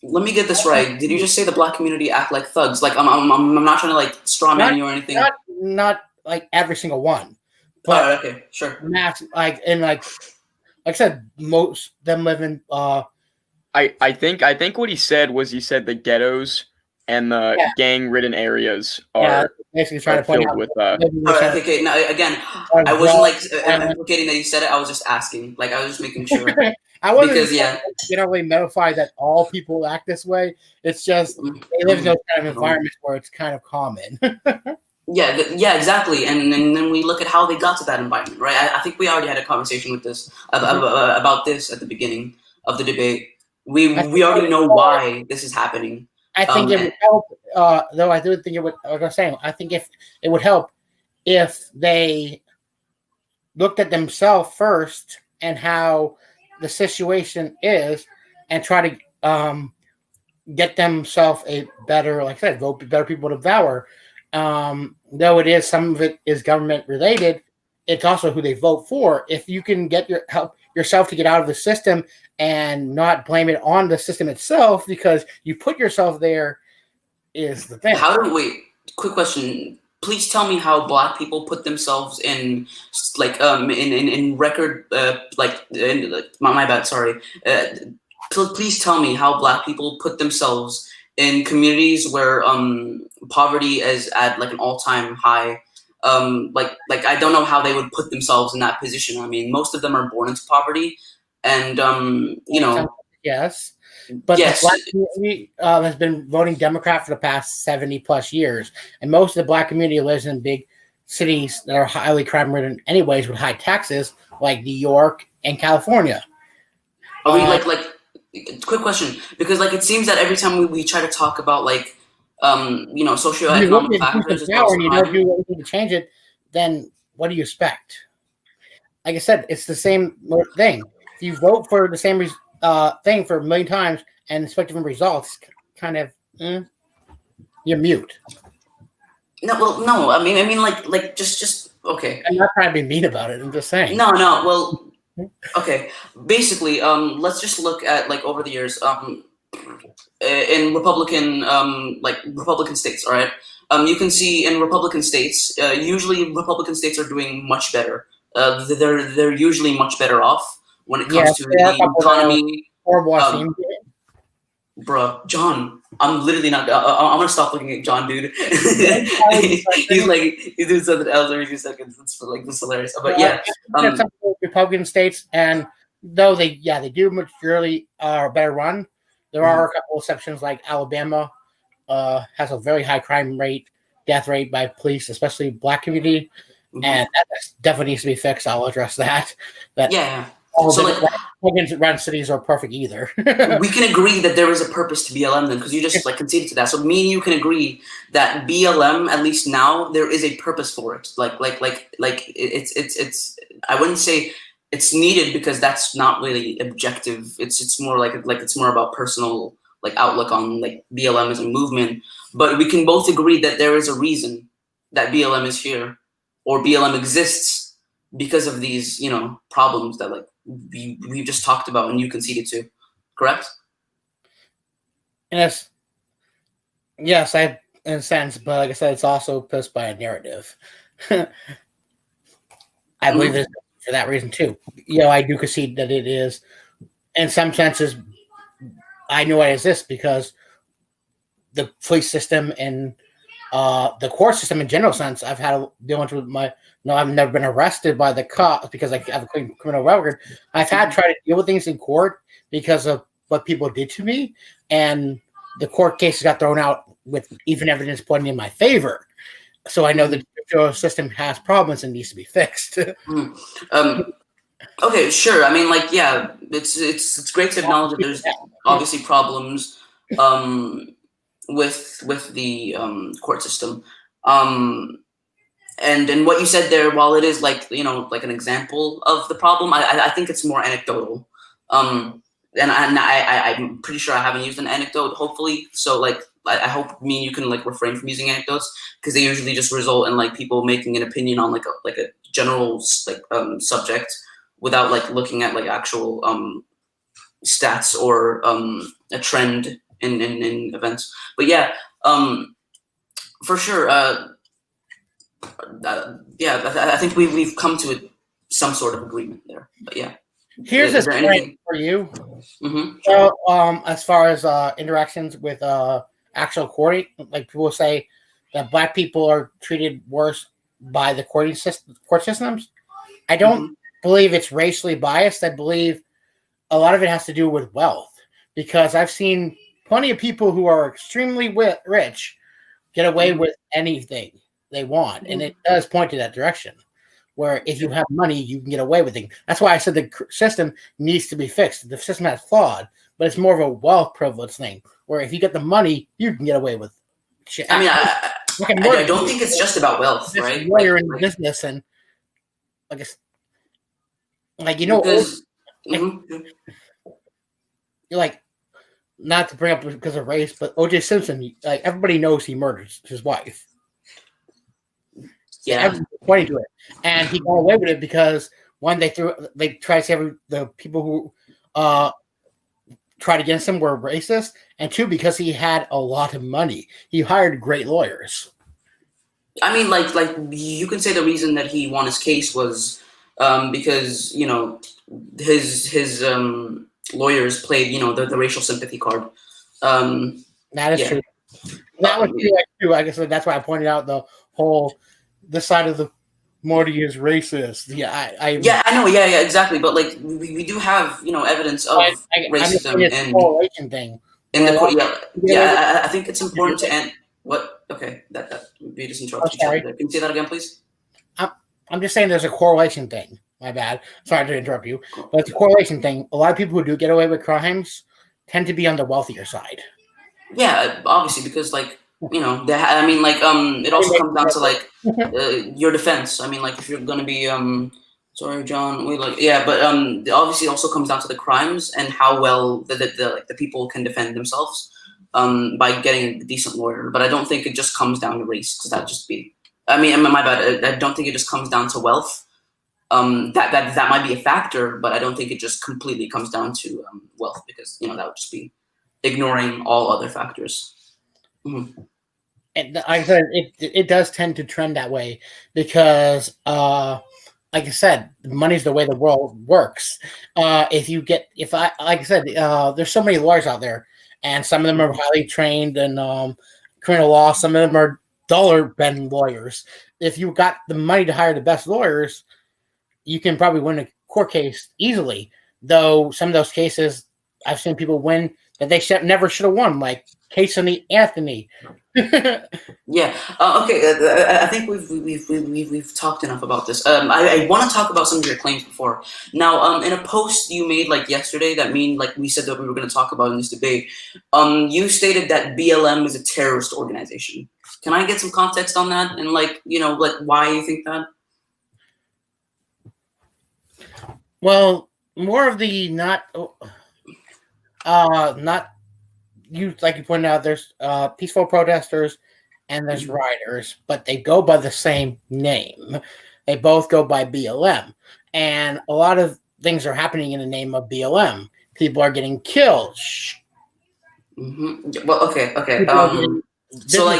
Let me get this right. Did you just say the Black community act like thugs? Like I'm not trying to like strawman you or anything. Not like every single one. But okay, sure. Like I said, most of them live in. I think what he said the ghettos and the gang-ridden areas are basically trying to point out with. Okay. Now again, I wasn't like implicating that you said it. I was just asking. Like I was just making sure. I wasn't generally notified that all people act this way. It's just they live in those kind of environments where it's kind of common. Yeah, exactly. And then we look at how they got to that environment, right? I think we already had a conversation with this about this at the beginning of the debate. We already know why this is happening. I think it would help, though. I do think it would. Like I was saying, I think if it would help if they looked at themselves first and how the situation is, and try to get themselves a better, like I said, vote better people to devour. Though it is some of it is government related, it's also who they vote for. If you can help yourself to get out of the system and not blame it on the system itself because you put yourself there, is the thing. Quick question, please tell me how Black people put themselves in like in record my bad, sorry. Please tell me how Black people put themselves in communities where poverty is at like an all-time high. Like I don't know how they would put themselves in that position. I mean, most of them are born into poverty, and yes, but yes, the Black community has been voting Democrat for the past 70+ years, and most of the Black community lives in big cities that are highly crime-ridden, anyways, with high taxes, like New York and California. are we like quick question, because like it seems that every time we try to talk about like socioeconomic factors as well as and you don't do anything to change it, then what do you expect? Like I said, it's the same thing. If you vote for the same thing for a million times and expect different results, kind of you're mute. No. I mean, like just okay. I'm not trying to be mean about it. I'm just saying. No. Well, okay. Basically, let's just look at like over the years, in Republican states. All right. You can see in Republican states, usually Republican states are doing much better. They're usually much better off when it comes to the economy. Bruh, John, I'm literally not. I'm gonna stop looking at John, dude. He's doing something else every few seconds. It's like this hilarious. But yeah, Republican states, and though they do majority better run, there are a couple exceptions like Alabama has a very high crime rate, death rate by police, especially Black community, and that definitely needs to be fixed. I'll address that. Yeah. So run cities are perfect either. We can agree that there is a purpose to BLM then, because you just like conceded to that. So me and you can agree that BLM, at least now, there is a purpose for it. Like it's I wouldn't say it's needed, because that's not really objective. It's more like it's more about personal like outlook on like BLM as a movement. But we can both agree that there is a reason that BLM is here, or BLM exists, because of these problems that like we just talked about and you conceded to, correct? Yes, I in a sense, but like I said, it's also pushed by a narrative. I believe it's for that reason too. I do concede that it is, in some senses, I know it exists because the police system and the court system in general sense, I've had to deal with I've never been arrested by the cops because I have a clean criminal record. I've had to try to deal with things in court because of what people did to me, and the court cases got thrown out with even evidence pointing in my favor. So I know the judicial system has problems and needs to be fixed. Okay, sure. I mean, like, yeah, it's great to acknowledge that there's obviously problems with the court system. And what you said there, while it is like like an example of the problem, I think it's more anecdotal. And I'm pretty sure I haven't used an anecdote. Hopefully, so like I hope me and you can like refrain from using anecdotes, because they usually just result in like people making an opinion on like a general subject without like looking at like actual stats or a trend in events. But yeah, for sure. I think we've come to some sort of agreement there. But yeah, here's a point for you. So, as far as interactions with actual courting, like people say that Black people are treated worse by the court systems. I don't believe it's racially biased. I believe a lot of it has to do with wealth, because I've seen plenty of people who are extremely rich get away with anything they want, and it does point to that direction, where if you have money, you can get away with things. That's why I said the system needs to be fixed. The system has flawed, but it's more of a wealth privilege thing, where if you get the money, you can get away with shit. I mean, I don't think it's just about wealth, right? You're in business, and because you're like, not to bring up because of race, but O.J. Simpson, like everybody knows he murdered his wife. Yeah, everyone's pointing to it, and he got away with it because one, they tried to say the people who tried against him were racist, and two, because he had a lot of money. He hired great lawyers. I mean, like you can say the reason that he won his case was because his lawyers played the racial sympathy card. That is Yeah. true. That was true. Like I said, that's why I pointed out the side of the Morty is racist. Yeah, Yeah, I know. Yeah, exactly. But like we do have evidence of I'm just saying racism it's a correlation thing. in the Where court. Yeah, I think it's important to end. What? Okay, that we just interrupted each sorry. other. Can you say that again, please? I'm just saying there's a correlation thing. My bad. Sorry to interrupt you, but it's a correlation thing. A lot of people who do get away with crimes tend to be on the wealthier side. Yeah, obviously, because like I mean, like it also comes down to like your defense. I mean, like if you're gonna be sorry, John, but obviously it also comes down to the crimes and how well the people can defend themselves by getting a decent lawyer. But I don't think it just comes down to race, because that'd just be. I mean, my bad. I don't think it just comes down to wealth. That might be a factor, but I don't think it just completely comes down to wealth, because that would just be ignoring all other factors. Mm-hmm. And like I said, it does tend to trend that way because, like I said, money's the way the world works. Like I said, there's so many lawyers out there, and some of them are highly trained in criminal law. Some of them are dollar-bend lawyers. If you got the money to hire the best lawyers, you can probably win a court case easily. Though some of those cases, I've seen people win that they never should have won, like Case Anthony. Yeah. Okay. I think we've talked enough about this. I want to talk about some of your claims before. Now, in a post you made like yesterday, we said that we were going to talk about in this debate. You stated that BLM is a terrorist organization. Can I get some context on that, and why you think that? Well, more of the not you, like you pointed out, there's peaceful protesters and there's rioters, but they go by the same name. They both go by BLM, and a lot of things are happening in the name of BLM. People are getting killed. Mm-hmm. Well, okay. So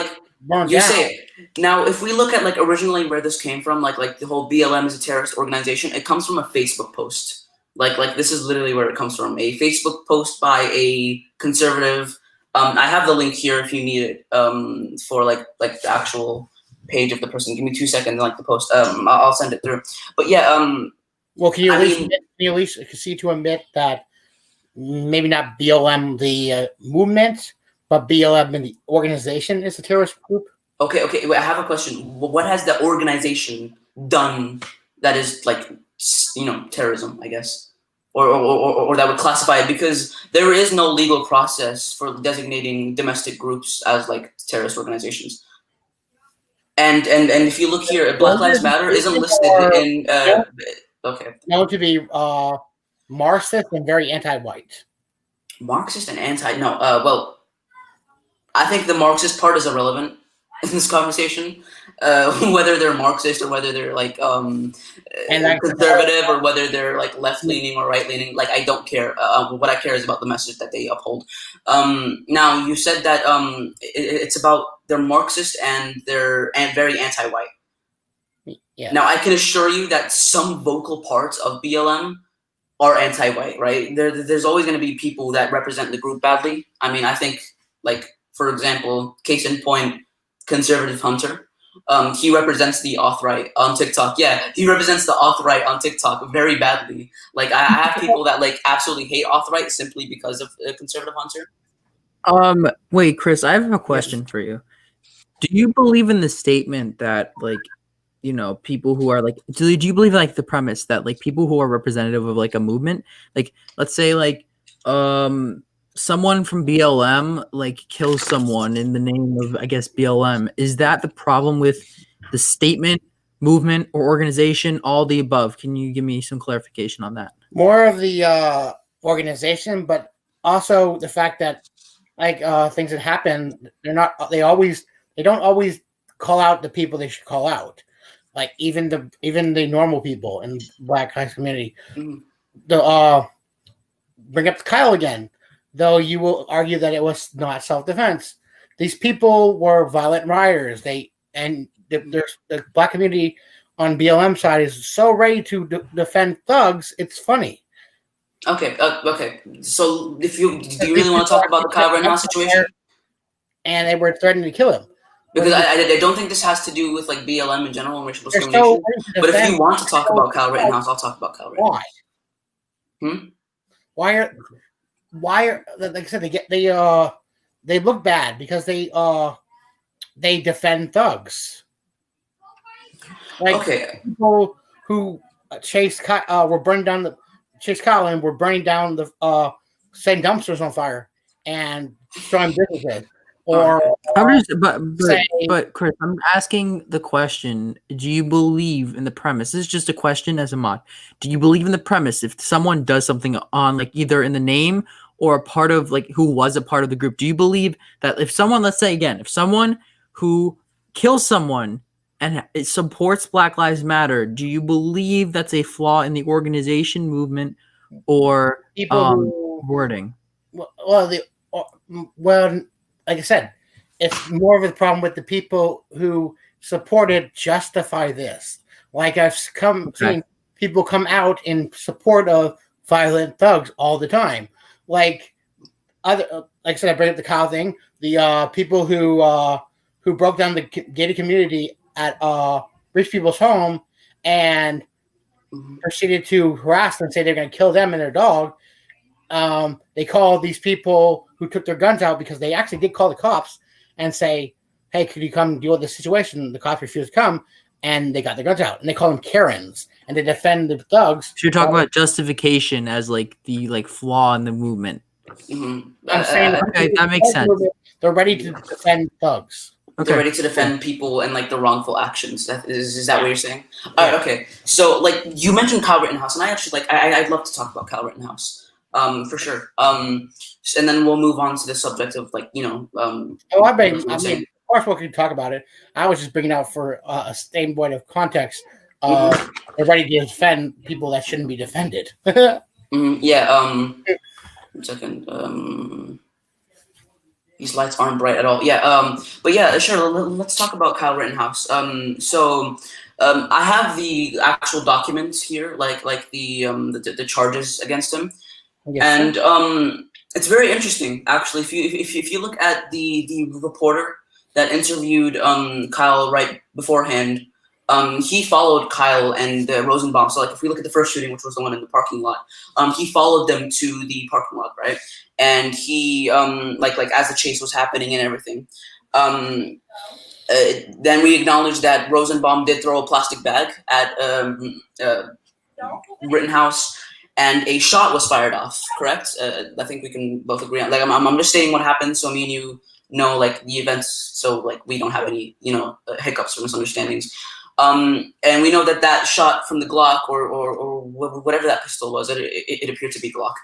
you say now, if we look at like originally where this came from, like the whole BLM is a terrorist organization, it comes from a Facebook post. Like this is literally where it comes from. A Facebook post by a conservative. I have the link here if you need it for like the actual page of the person. Give me 2 seconds, like the post. I'll send it through. But yeah. Well, can you at least see to admit that maybe not BLM the movement, but BLM the organization is a terrorist group? Okay. Wait, I have a question. What has the organization done that is like terrorism, I guess, or that would classify it, because there is no legal process for designating domestic groups as like terrorist organizations. And if you look here, Black Lives Matter isn't listed in. Okay. Known to be Marxist and very anti-white. Marxist and anti? No. Well, I think the Marxist part is irrelevant in this conversation. Whether they're Marxist or whether they're like conservative or whether they're like left-leaning or right-leaning, like I don't care. What I care is about the message that they uphold. Now you said that it's about they're Marxist and they're very anti-white. Yeah. Now I can assure you that some vocal parts of BLM are anti-white, right? There's always going to be people that represent the group badly. I mean, I think, like, for example, case in point, Conservative Hunter. He represents the auth-right on TikTok. Yeah, he represents the auth-right on TikTok very badly. Like, I have people that, like, absolutely hate auth-right simply because of Conservative Hunter. Wait, Chris, I have a question for you. Do you believe in the statement that, like, people who are like, do you believe in, like, the premise that, like, people who are representative of, like, a movement, like, let's say, like, someone from BLM, like, kills someone in the name of, I guess, BLM, is that the problem with the statement, movement, or organization, all the above? Can you give me some clarification on that? More of the organization, but also the fact that, like, things that happen, they don't always call out the people they should call out. Like even the normal people in Black Lives community. Mm-hmm. Bring up Kyle again, though you will argue that it was not self-defense. These people were violent rioters. the black community on BLM side is so ready to defend thugs. It's funny. Okay. Okay. So do you really want to talk about the Kyle Rittenhouse situation? And they were threatening to kill him. Because I don't think this has to do with like BLM in general and racial discrimination. But if you want to talk about Kyle Rittenhouse, I'll talk about Kyle Rittenhouse. Why? Why are like I said they look bad because they defend thugs. Like people who chase were burning down the chase Kyle and were burning down the setting dumpsters on fire and destroying businesses. Or but Chris, I'm asking the question: do you believe in the premise? This is just a question as a mod. Do you believe in the premise if someone does something on like either in the name or a part of like who was a part of the group? Do you believe that if someone, let's say again, if someone who kills someone and it supports Black Lives Matter, do you believe that's a flaw in the organization, movement, or wording? Well, like I said, it's more of a problem with the people who supported justify this. Like I've seen people come out in support of violent thugs all the time. Like like I said, I bring up the Kyle thing. The people who broke down the gated community at rich people's home and proceeded to harass them and say they're going to kill them and their dog. They called these people who took their guns out because they actually did call the cops and say, hey, could you come deal with this situation? The cops refused to come, and they got their guns out. And they call them Karens, and they defend the thugs. So you're talking about justification as like the flaw in the movement. I'm saying that makes sense. They're ready to defend thugs. Okay. They're ready to defend people and like the wrongful actions. Is that what you're saying? All right, okay. So like you mentioned Kyle Rittenhouse, and I actually I'd love to talk about Kyle Rittenhouse. For sure. And then we'll move on to the subject of like, of course we can talk about it. I was just bringing out for a standpoint of context. They're ready to defend people that shouldn't be defended. Yeah. 1 second. These lights aren't bright at all. Yeah. But yeah, sure. Let's talk about Kyle Rittenhouse. I have the actual documents here, like the charges against him. Yes, and it's very interesting, actually. If you look at the reporter that interviewed Kyle right beforehand, he followed Kyle and Rosenbaum. So like if we look at the first shooting, which was the one in the parking lot, he followed them to the parking lot, right? And he like as the chase was happening and everything. Then we acknowledge that Rosenbaum did throw a plastic bag at Rittenhouse. And a shot was fired off, correct? I think we can both agree on. Like, I'm just stating what happened, so me and you know, like the events, so like we don't have any, hiccups or misunderstandings. And we know that shot from the Glock or whatever that pistol was, it appeared to be Glock,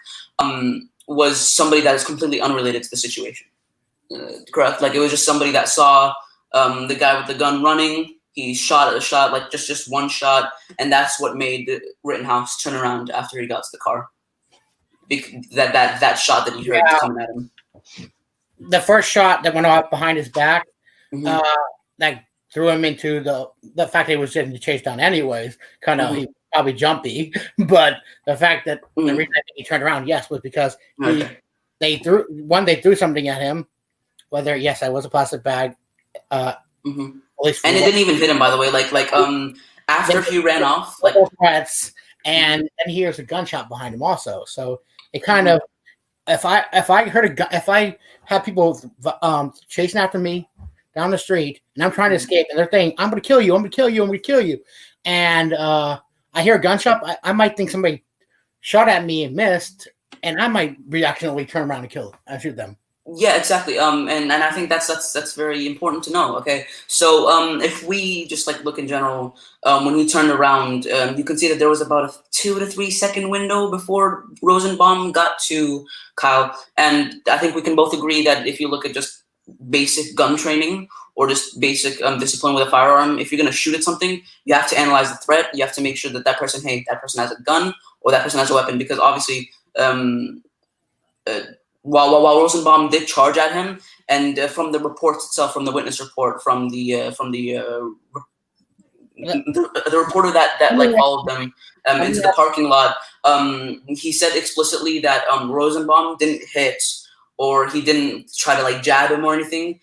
was somebody that is completely unrelated to the situation, correct? Like it was just somebody that saw the guy with the gun running. He shot a shot, like just one shot, and that's what made Rittenhouse turn around after he got to the car. That shot that he heard coming at him. The first shot that went off behind his back, that threw him into the fact that he was getting chased down anyways. Kind of, he probably jumpy, but the fact that the reason I think he turned around, yes, was because they threw something at him. Whether that was a plastic bag. And it didn't even hit him, by the way. Like after he ran off, like threats, and he hears a gunshot behind him also. So it kind of, if I heard if I had people chasing after me down the street, and I'm trying to escape, and they're saying, "I'm going to kill you, I'm going to kill you, I'm going to kill you," and I hear a gunshot, I might think somebody shot at me and missed, and I might reactionally turn around and shoot them. Yeah, exactly. And I think that's very important to know. Okay, so if we just like look in general, when he turned around, you can see that there was about a 2 to 3 second window before Rosenbaum got to Kyle, and I think we can both agree that if you look at just basic gun training or just basic discipline with a firearm, if you're gonna shoot at something, you have to analyze the threat. You have to make sure that person has a gun or that person has a weapon, because obviously. while Rosenbaum did charge at him, and from the reports itself, from the witness report, from the reporter that like followed them into the parking lot, he said explicitly that Rosenbaum didn't hit, or he didn't try to like jab him or anything.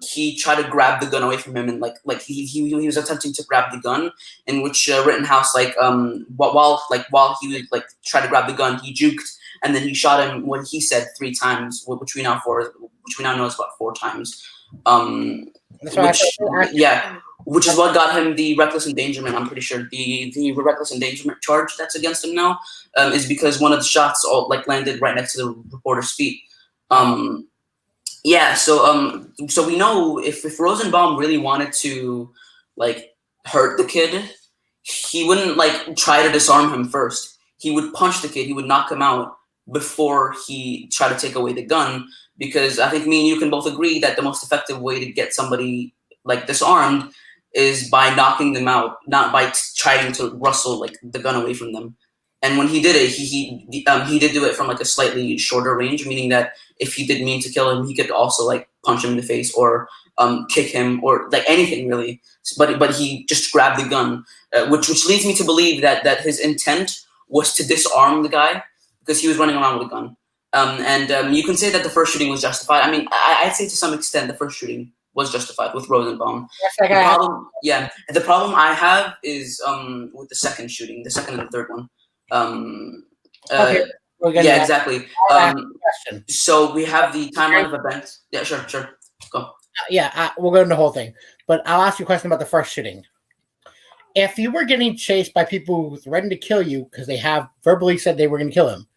He tried to grab the gun away from him, and like he was attempting to grab the gun, in which Rittenhouse while he would like try to grab the gun, he juked, and then he shot him what he said 3 times, which we now know is about 4 times. Which is what got him the reckless endangerment. I'm pretty sure the reckless endangerment charge that's against him now is because one of the shots landed right next to the reporter's feet. So we know if Rosenbaum really wanted to like hurt the kid, he wouldn't like try to disarm him first. He would punch the kid. He would knock him out before he tried to take away the gun, because I think me and you can both agree that the most effective way to get somebody like disarmed is by knocking them out, not by trying to wrestle like the gun away from them. And when he did it, he did do it from like a slightly shorter range, meaning that if he did mean to kill him, he could also like punch him in the face or kick him or like anything really. But he just grabbed the gun, which leads me to believe that his intent was to disarm the guy because he was running around with a gun. You can say that the first shooting was justified. I mean, I'd say to some extent the first shooting was justified with Rosenbaum. The problem I have is with the second shooting, the second and the third one. Exactly. So we have the timeline of events. Yeah, sure. Go. We'll go into the whole thing, but I'll ask you a question about the first shooting. If you were getting chased by people who threatened to kill you because they have verbally said they were going to kill him,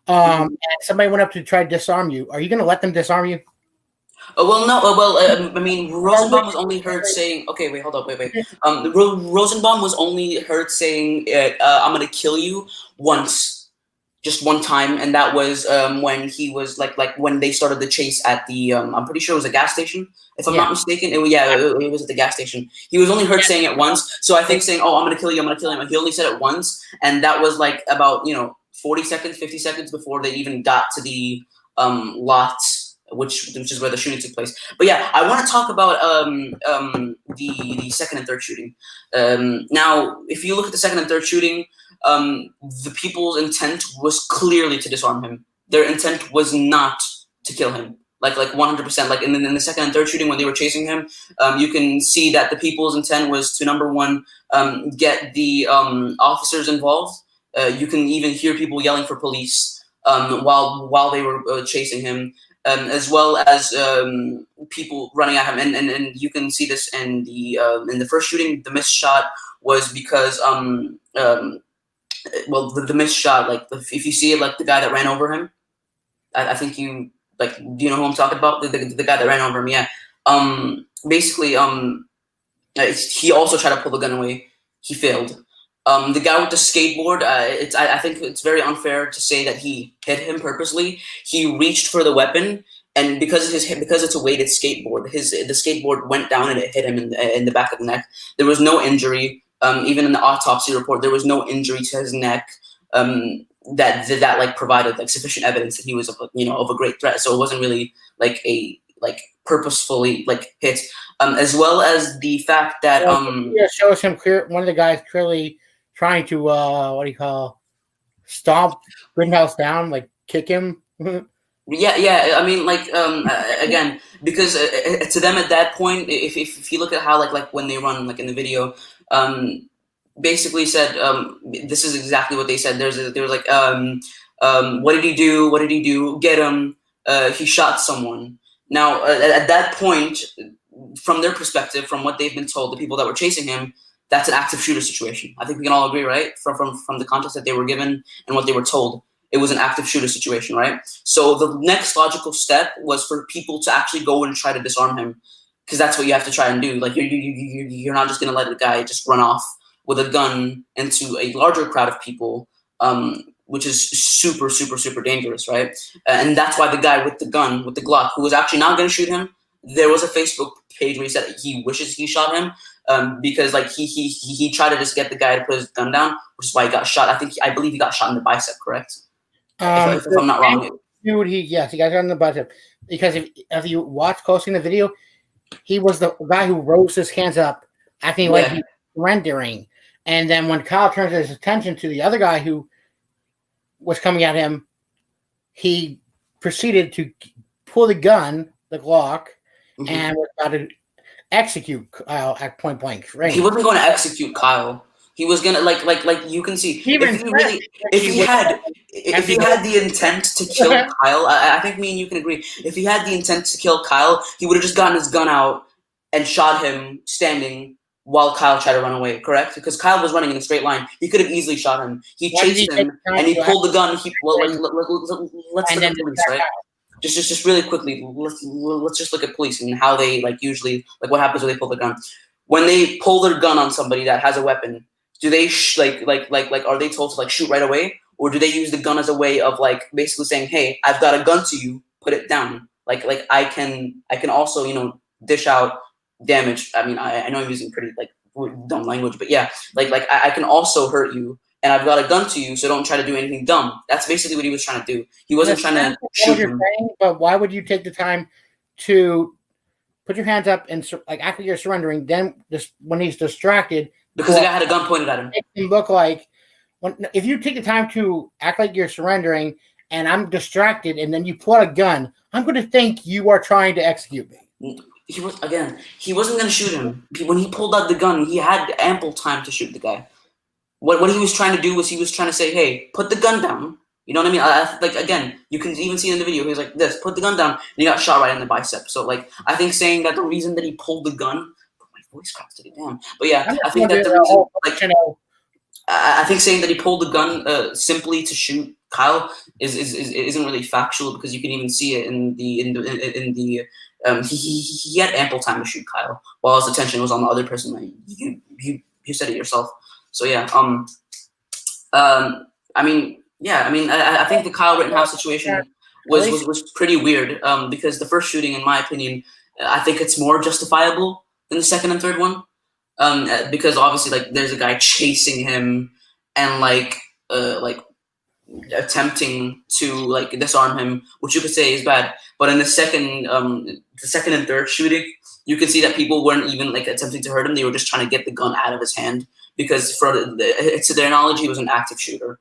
and somebody went up to try to disarm you, are you going to let them disarm you? I mean, Rosenbaum was only heard saying, okay, wait, hold up, wait. Rosenbaum was only heard saying, I'm going to kill you once, just one time, and that was when he was, like when they started the chase at the, I'm pretty sure it was a gas station, if I'm not mistaken. It was at the gas station. He was only heard saying it once, so I think saying, oh, I'm going to kill you, he only said it once, and that was, like, about, 40 seconds, 50 seconds before they even got to the lot, which is where the shooting took place. But yeah, I want to talk about the second and third shooting. Now, if you look at the second and third shooting, the people's intent was clearly to disarm him. Their intent was not to kill him, like 100%. Like in the second and third shooting when they were chasing him, you can see that the people's intent was to, number one, get the officers involved. You can even hear people yelling for police while they were chasing him. As well as people running at him, and you can see this in the first shooting. The missed shot was because the missed shot, like if you see it, like the guy that ran over him, I think you like. Do you know who I'm talking about? The guy that ran over him. Yeah. Basically, he also tried to pull the gun away. He failed. The guy with the skateboard, I think it's very unfair to say that he hit him purposely. He reached for the weapon, and because it's a weighted skateboard, the skateboard went down and it hit him in the back of the neck. There was no injury. Even in the autopsy report, there was no injury to his neck. That like provided like sufficient evidence that he was of a great threat. So it wasn't really like a purposefully like hit. As well as the fact that shows him clear. One of the guys clearly trying to stomp Rittenhouse down, like kick him. Yeah. I mean, like again, because to them at that point, if you look at how like when they run like in the video, basically said this is exactly what they said. There was like what did he do? What did he do? Get him! He shot someone. Now at that point, from their perspective, from what they've been told, the people that were chasing him, that's an active shooter situation. I think we can all agree, right? From the context that they were given and what they were told, it was an active shooter situation, right? So the next logical step was for people to actually go and try to disarm him, because that's what you have to try and do. Like you're not just gonna let a guy just run off with a gun into a larger crowd of people, which is super, super, super dangerous, right? And that's why the guy with the gun, with the Glock, who was actually not gonna shoot him, there was a Facebook page where he said he wishes he shot him. Because like he tried to just get the guy to put his gun down, which is why he got shot. I believe he got shot in the bicep, correct? If I'm not wrong. dude, he got on the bicep because if you watch closely in the video, he was the guy who rose his hands up, acting like he was surrendering. And then when Kyle turns his attention to the other guy who was coming at him, he proceeded to pull the gun, the Glock, and was about to execute Kyle at point blank range. He wasn't going to execute Kyle. He was gonna like you can see if he had the intent to kill Kyle, I think me and you can agree. If he had the intent to kill Kyle, he would have just gotten his gun out and shot him standing while Kyle tried to run away. Correct? Because Kyle was running in a straight line. He could have easily shot him. He chased him and he pulled the gun. Let's look at police, right? Just really quickly. Let's just look at police and how they usually what happens when they pull the gun. When they pull their gun on somebody that has a weapon. Do they are they told to shoot right away, or do they use the gun as a way of basically saying, "Hey, I've got a gun to you, put it down." I can also dish out damage. I mean, I know I'm using pretty dumb language, but yeah, I can also hurt you, and I've got a gun to you, so don't try to do anything dumb. That's basically what he was trying to do. He wasn't trying to shoot him. But why would you take the time to put your hands up and act like you're surrendering? Then when he's distracted. Because the guy had a gun pointed at him. It can look like if you take the time to act like you're surrendering and I'm distracted and then you pull out a gun, I'm going to think you are trying to execute me. He wasn't going to shoot him. When he pulled out the gun, he had ample time to shoot the guy. What he was trying to do was he was trying to say, "Hey, put the gun down." You know what I mean? Again, you can even see in the video, he was like this, put the gun down, and he got shot right in the bicep. So I think saying that the reason that he pulled the gun, voice cracks today, damn. But yeah, I think that the reason, I think saying that he pulled the gun simply to shoot Kyle isn't really factual, because you can even see it in the he had ample time to shoot Kyle while his attention was on the other person. You said it yourself. So yeah, I think the Kyle Rittenhouse situation was pretty weird, because the first shooting, in my opinion, I think it's more justifiable than the second and third one, because obviously there's a guy chasing him and attempting to disarm him, which you could say is bad. But in the second and third shooting, you can see that people weren't even attempting to hurt him. They were just trying to get the gun out of his hand, because to their knowledge, he was an active shooter.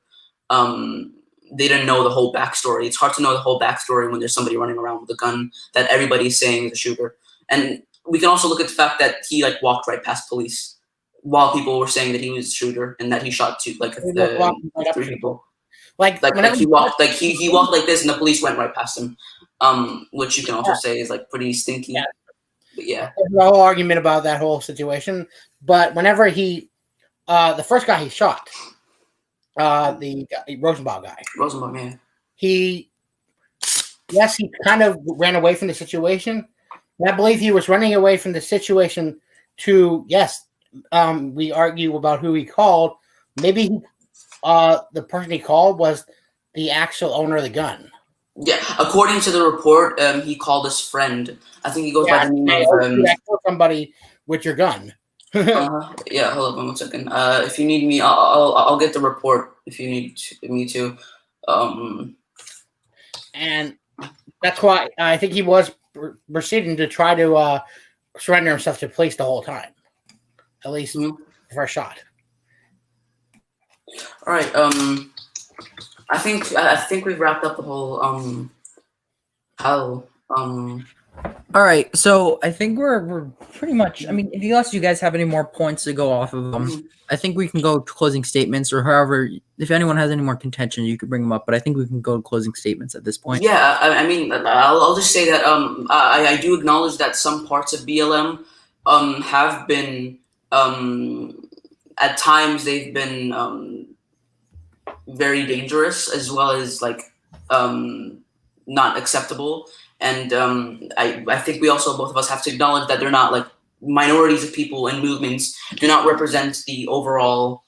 They didn't know the whole backstory. It's hard to know the whole backstory when there's somebody running around with a gun that everybody's saying is a shooter. And we can also look at the fact that he walked right past police while people were saying that he was a shooter and that he shot three people. He walked like this and the police went right past him, which you can also say is pretty stinky. Yeah. But yeah, there's no whole argument about that whole situation. But whenever the first guy he shot, the Rosenbaum guy. Rosenbaum, yeah. He kind of ran away from the situation. And I believe he was running away from the situation to, we argue about who he called. Maybe the person he called was the actual owner of the gun. Yeah, according to the report, he called his friend. I think he goes by the name of... I killed somebody with your gun. Yeah, hold on 1 second. If you need me, I'll get the report if you need me to. And that's why I think he was proceeding to try to surrender himself to police the whole time, at least the first shot. All right. I think we've wrapped up the whole how. All right, so I think we're pretty much. I mean, unless you guys have any more points to go off of, I think we can go to closing statements, or however. If anyone has any more contention, you could bring them up. But I think we can go to closing statements at this point. Yeah, I mean, I'll just say that I do acknowledge that some parts of BLM have been at times they've been very dangerous, as well as not acceptable. And I think we also, both of us, have to acknowledge that they're not minorities of people and movements do not represent the overall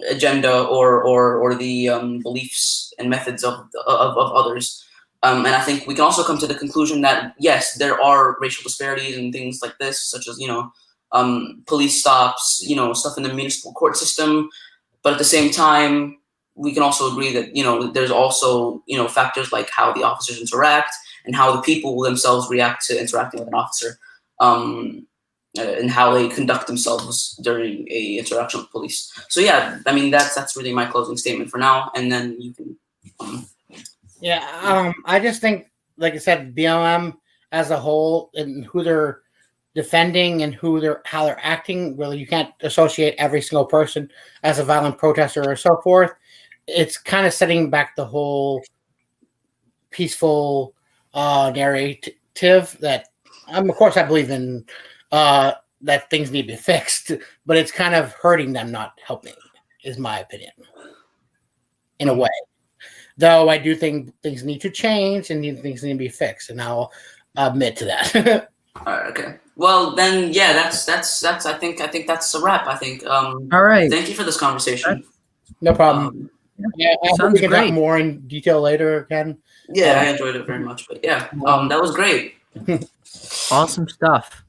agenda or the beliefs and methods of others. And I think we can also come to the conclusion that yes, there are racial disparities and things like this, such as police stops, stuff in the municipal court system. But at the same time, we can also agree that, there's also, factors like how the officers interact and how the people themselves react to interacting with an officer, and how they conduct themselves during a interaction with police. So yeah, I mean, that's really my closing statement for now, and then you can. I just think, like I said, BLM as a whole and who they're defending and how they're acting, really, you can't associate every single person as a violent protester or so forth. It's kind of setting back the whole peaceful narrative that, of course, I believe in that things need to be fixed, but it's kind of hurting them, not helping, is my opinion, in a way. Though I do think things need to change and things need to be fixed, and I'll admit to that. All right. Okay. Well, then, yeah, that's. I think that's a wrap. I think. All right. Thank you for this conversation. No problem. I hope we can talk great. more in detail later, Ken. Yeah, I enjoyed it very much. But yeah, that was great. Awesome stuff.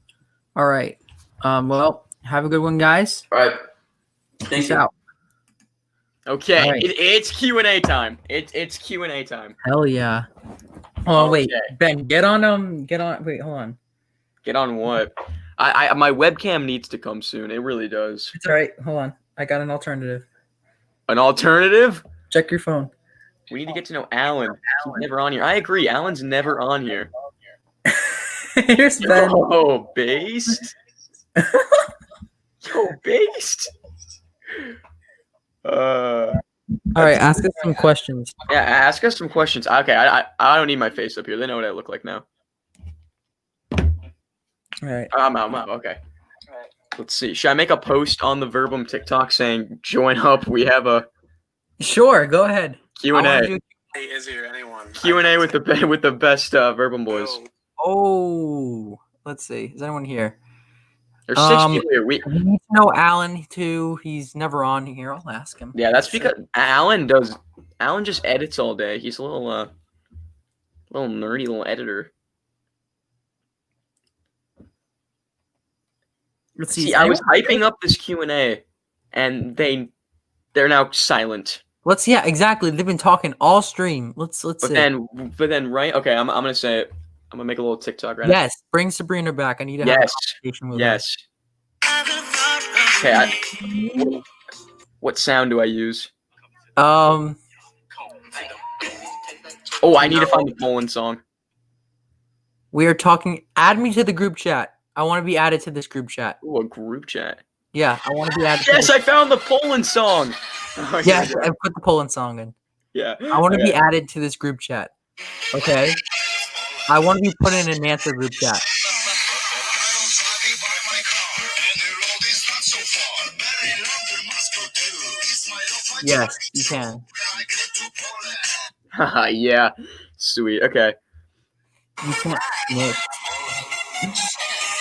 All right. Well, have a good one, guys. All right. Thank Peace you. out. Okay, All right. it's Q&A time. It's Q&A time. Hell yeah. Oh wait, Okay. Ben, get on. Wait, hold on. Get on what? I my webcam needs to come soon. It really does. It's all right. Hold on. I got an alternative. An alternative? Check your phone. We need to get to know Alan. He's never on here. I agree. Alan's never on here. Here's Ben. Oh, based. Yo, based. All right, ask us some questions. Yeah, ask us some questions. Okay, I don't need my face up here. They know what I look like now. All right. I'm out. Okay. Let's see. Should I make a post on the Verbum TikTok saying join up? We have a Sure, go ahead. Q&A. Hey, is there anyone? Q&A with the best Verbum boys. Oh, let's see. Is anyone here? There's 6 people here. We need to know Alan too. He's never on here. I'll ask him. Yeah, that's because Alan just edits all day. He's a little nerdy little editor. Let's see. See, I was hyping up this Q&A, and they're now silent. Yeah, exactly. They've been talking all stream. Let's But see. then, right? Okay, I'm gonna say it. I'm gonna make a little TikTok right now. Yes, bring Sabrina back. I need to have a conversation with her. Yes. Okay. What sound do I use? Oh, I need to find the Poland song. We are talking. Add me to the group chat. I want to be added to this group chat. Ooh, a group chat. Yeah, I want to be added. Yes, I found the Poland song. Oh, yes, I put the Poland song in. Yeah. I want to be added to this group chat. Okay. I want to be put in an answer group chat. Yes, you can. Yeah. Sweet. Okay. You can. Yes.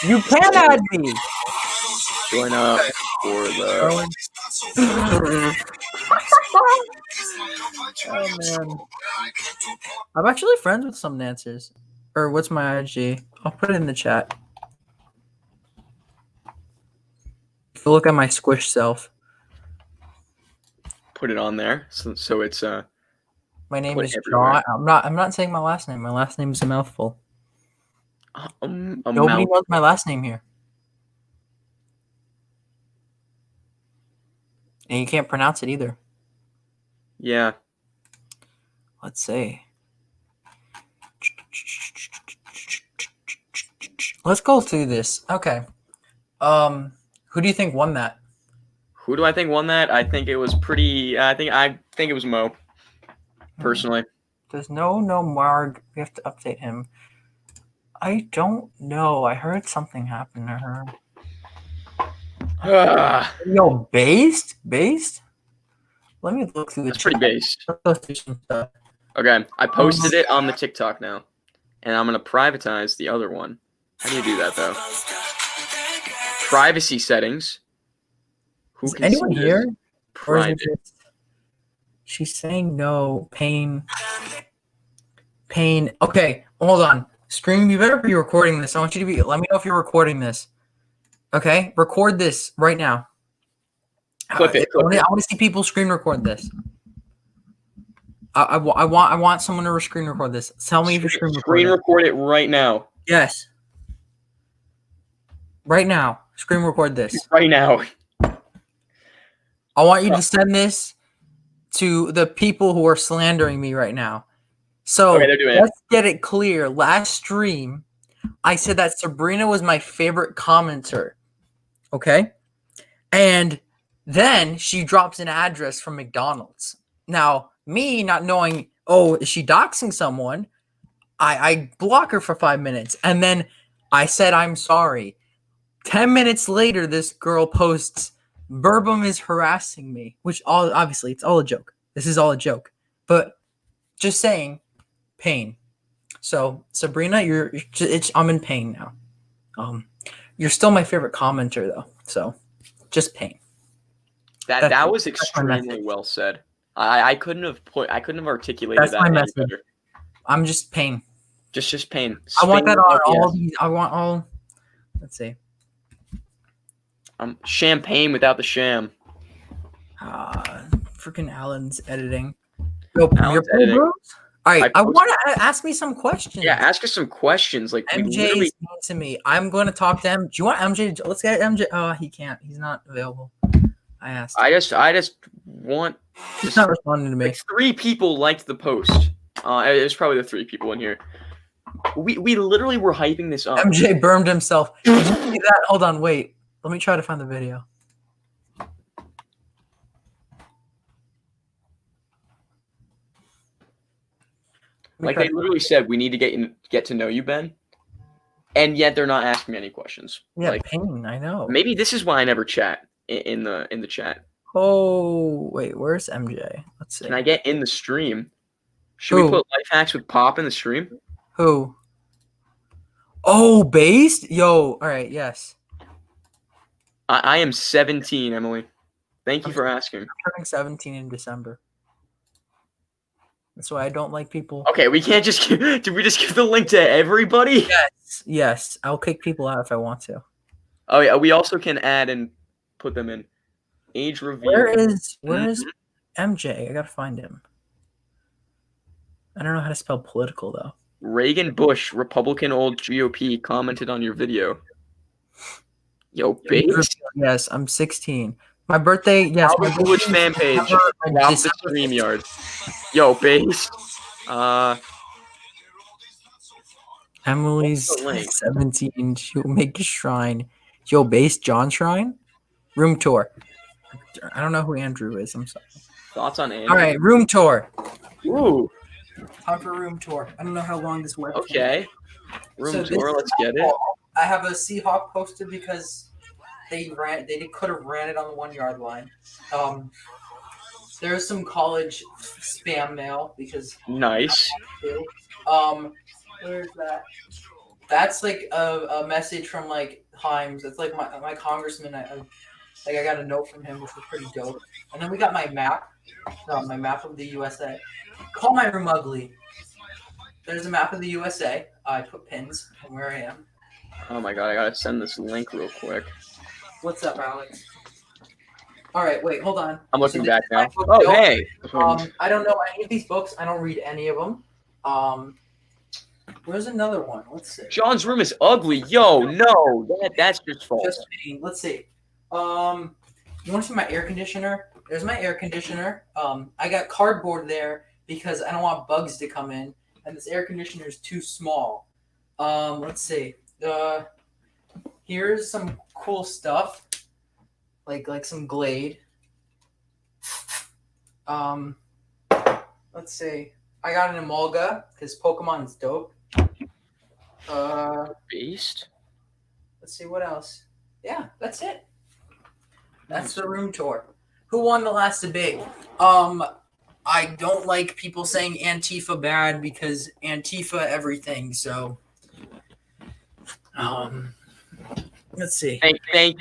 You can add me. Join up for the. Oh man. I'm actually friends with some dancers. Or what's my IG? I'll put it in the chat. If you look at my squish self. Put it on there. So it's My name put is everywhere. John. I'm not saying my last name. My last name is a mouthful. Nobody knows my last name here. And you can't pronounce it either. Yeah. Let's see. Let's go through this. Okay. Who do you think won that? Who do I think won that? I think it was pretty. I think it was Mo. Personally. There's no Marg. We have to update him. I don't know. I heard something happen to her. Yo, based? Let me look through the That's pretty based. Let's go through some stuff. Okay, I posted it on the TikTok now, and I'm gonna privatize the other one. How do you do that though? Privacy settings. Who Is can anyone see here? this? Or is it Private. just... She's saying no. Pain. Okay, hold on. Scream, you better be recording this. I want you to be. Let me know if you're recording this. Okay, record this right now. Clip it. I want to see people screen record this. I want someone to screen record this. Tell me if you're screen Screen recording. record it right now. Yes. Right now. Screen record this. Right now. I want you to send this to the people who are slandering me right now. So Okay, they're doing it. let's get it clear. Last stream, I said that Sabrina was my favorite commenter. Okay? And then she drops an address from McDonald's. Now, me not knowing, oh, is she doxing someone? I block her for 5 minutes. And then I said, I'm sorry. 10 minutes later, this girl posts, Verbum is harassing me, which obviously it's all a joke. This is all a joke. But just saying, pain. So Sabrina, I'm in pain now. You're still my favorite commenter though. So just pain. That was my extremely message. well said. I couldn't have articulated That's that my any message. better. I'm just pain. Just pain. I want that on Spain, all these. I want all. Let's see. Champagne without the sham. Freaking Alan's editing. Yo, Alan's your editing. bros? All right, I posted- want to ask me some questions. Yeah, ask us some questions. Like we MJ literally. is mean to me. I'm going to talk to him. Do you want MJ? Let's get MJ. Oh, he can't. He's not available. I asked. I just want. He's not responding to me. Like 3 people liked the post. It was probably the 3 people in here. We literally were hyping this up. MJ burned himself. Did you see that? Hold on, wait. Let me try to find the video. Like they literally said, we need to get to know you, Ben. And yet they're not asking me any questions. Yeah, Like pain. I know. maybe this is why I never chat in the chat. Oh, wait. Where's MJ? Let's see. Can I get in the stream? Should we Who? put life hacks with Pop in the stream? Who? Oh, based? Yo, all right, yes. I am 17, Emily. Thank you for asking. I'm turning 17 in December. That's why I don't like people. Okay, we can't just did we just give the link to everybody? Yes, I'll kick people out if I want to. Oh yeah, we also can add and put them in age review. Where is MJ? I gotta find him. I don't know how to spell political though. Reagan Bush, Republican old GOP, commented on your video. Yo, base. Yes, I'm 16. My birthday, yes. Albert Bush fan page. Drop the StreamYard. Yo, base. Emily's What's the link? 17. She'll make a shrine. Yo, base John Shrine? Room tour. I don't know who Andrew is. I'm sorry. Thoughts on Andrew? All right, room tour. Ooh, Time for room tour. I don't know how long this webcam. okay. Room So this tour, is let's my get it. wall. I have a Seahawk posted because they could have ran it on the 1 yard line. There's some college spam mail because Nice. where's that? That's like a message from like Himes. It's like my congressman. I got a note from him, which was pretty dope. And then we got my map. My map of the USA. Call my room ugly. There's a map of the USA. I put pins from where I am. Oh my god, I gotta send this link real quick. What's up, Alex? All right, wait, hold on. I'm looking this back is my now. book Oh, note. hey. I don't know any of these books. I don't read any of them. Where's another one? Let's see. John's room is ugly. Yo, no, that's just false. Just kidding. Let's see. You want to see my air conditioner? There's my air conditioner. I got cardboard there because I don't want bugs to come in, and this air conditioner is too small. Let's see. Here's some cool stuff, like some Glade. Let's see. I got an Emolga because Pokemon is dope. Beast. Let's see what else. Yeah, that's it. That's the room tour. Who won the last debate? I don't like people saying Antifa bad because Antifa everything. So, let's see. Thank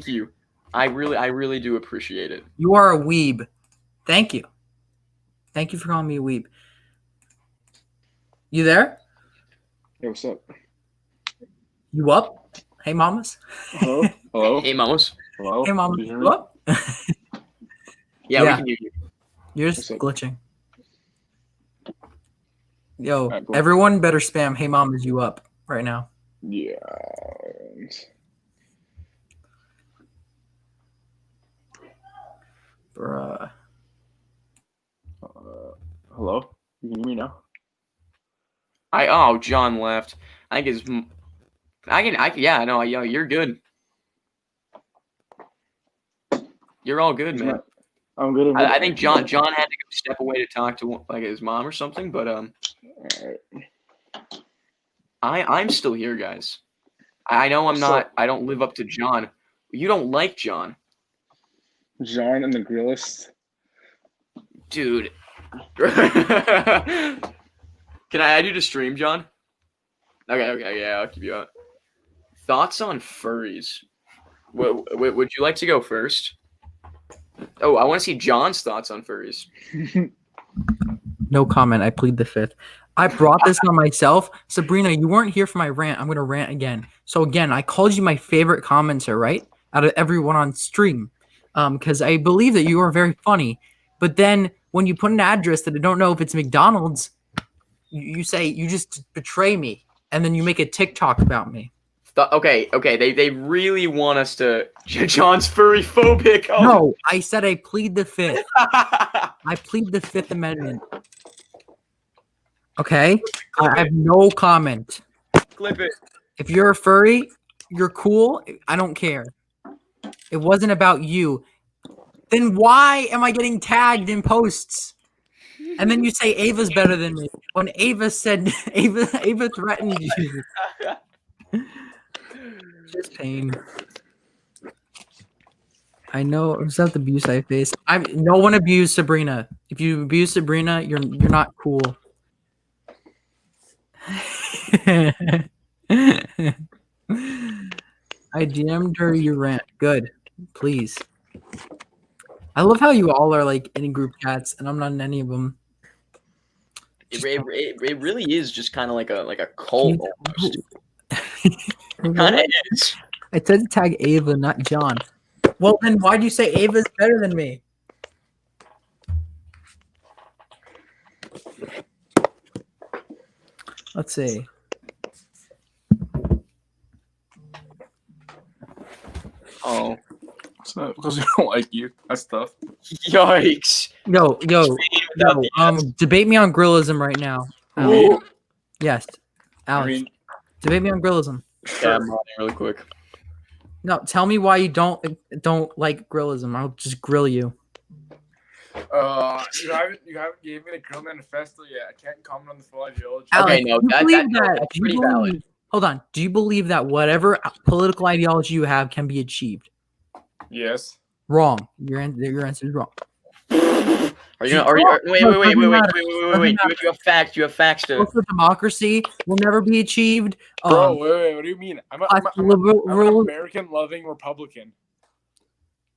you. I really do appreciate it. You are a weeb. Thank you. Thank you for calling me a weeb. You there? Hey, what's up? You up? Hey, mamas. Hello? Hello? Hey, Mamos. Hello? Hey, mamas. Can you hear You me? up? Yeah, we Yeah. can hear you. You're just What's up? glitching. Yo, Alright, cool. everyone better spam "Hey mom, is you up" right now. Yeah. Bruh. Hello? You can hear me now? Oh, John left. I think it's. Yeah, no, you're good. You're all good, man. I'm good. I think John had to go step away to talk to like his mom or something, but I'm still here, guys. I know I'm not. I don't live up to John. You don't like John, John and the Grillist. dude. Can I add you to stream, John? Okay, yeah, I'll keep you out. Thoughts on furries? Would you like to go first? Oh, I want to see John's thoughts on furries. No comment. I plead the fifth. I brought this on myself. Sabrina, you weren't here for my rant. I'm going to rant again. So again, I called you my favorite commenter, right? Out of everyone on stream. Because I believe that you are very funny. But then when you put an address that I don't know if it's McDonald's, you say you just betray me. And then you make a TikTok about me. Okay. They really want us to. John's furry phobic. Oh. No, I said I plead the fifth. I plead the Fifth Amendment. Okay? I have no comment. Clip it. If you're a furry, you're cool. I don't care. It wasn't about you. Then why am I getting tagged in posts? And then you say Ava's better than me. When Ava said Ava threatened you. Just pain. I know it's not the abuse I face. No one abused Sabrina. If you abuse Sabrina, you're not cool. I DM'd her your rant. Good. Please. I love how you all are like in group chats and I'm not in any of them. It really is just kind of like a cult almost. Kind of is. I said to tag Ava, not John. Well, then why'd you say Ava's better than me? Let's see. Oh. It's not because we don't like you. That's tough. Yikes. Yo. Debate me on grillism right now. Yes. Alex. Debate me on grillism. Yeah, I'm running really quick. No, tell me why you don't like grillism. I'll just grill you. You haven't gave me the grill manifesto yet. I can't comment on the full ideology. Okay, no, that's pretty valid. Hold on. Do you believe that whatever political ideology you have can be achieved? Yes. Wrong. Your answer is wrong. Wait. You have facts. You have facts to. Also, democracy will never be achieved. Bro, wait. What do you mean? I'm an American-loving Republican.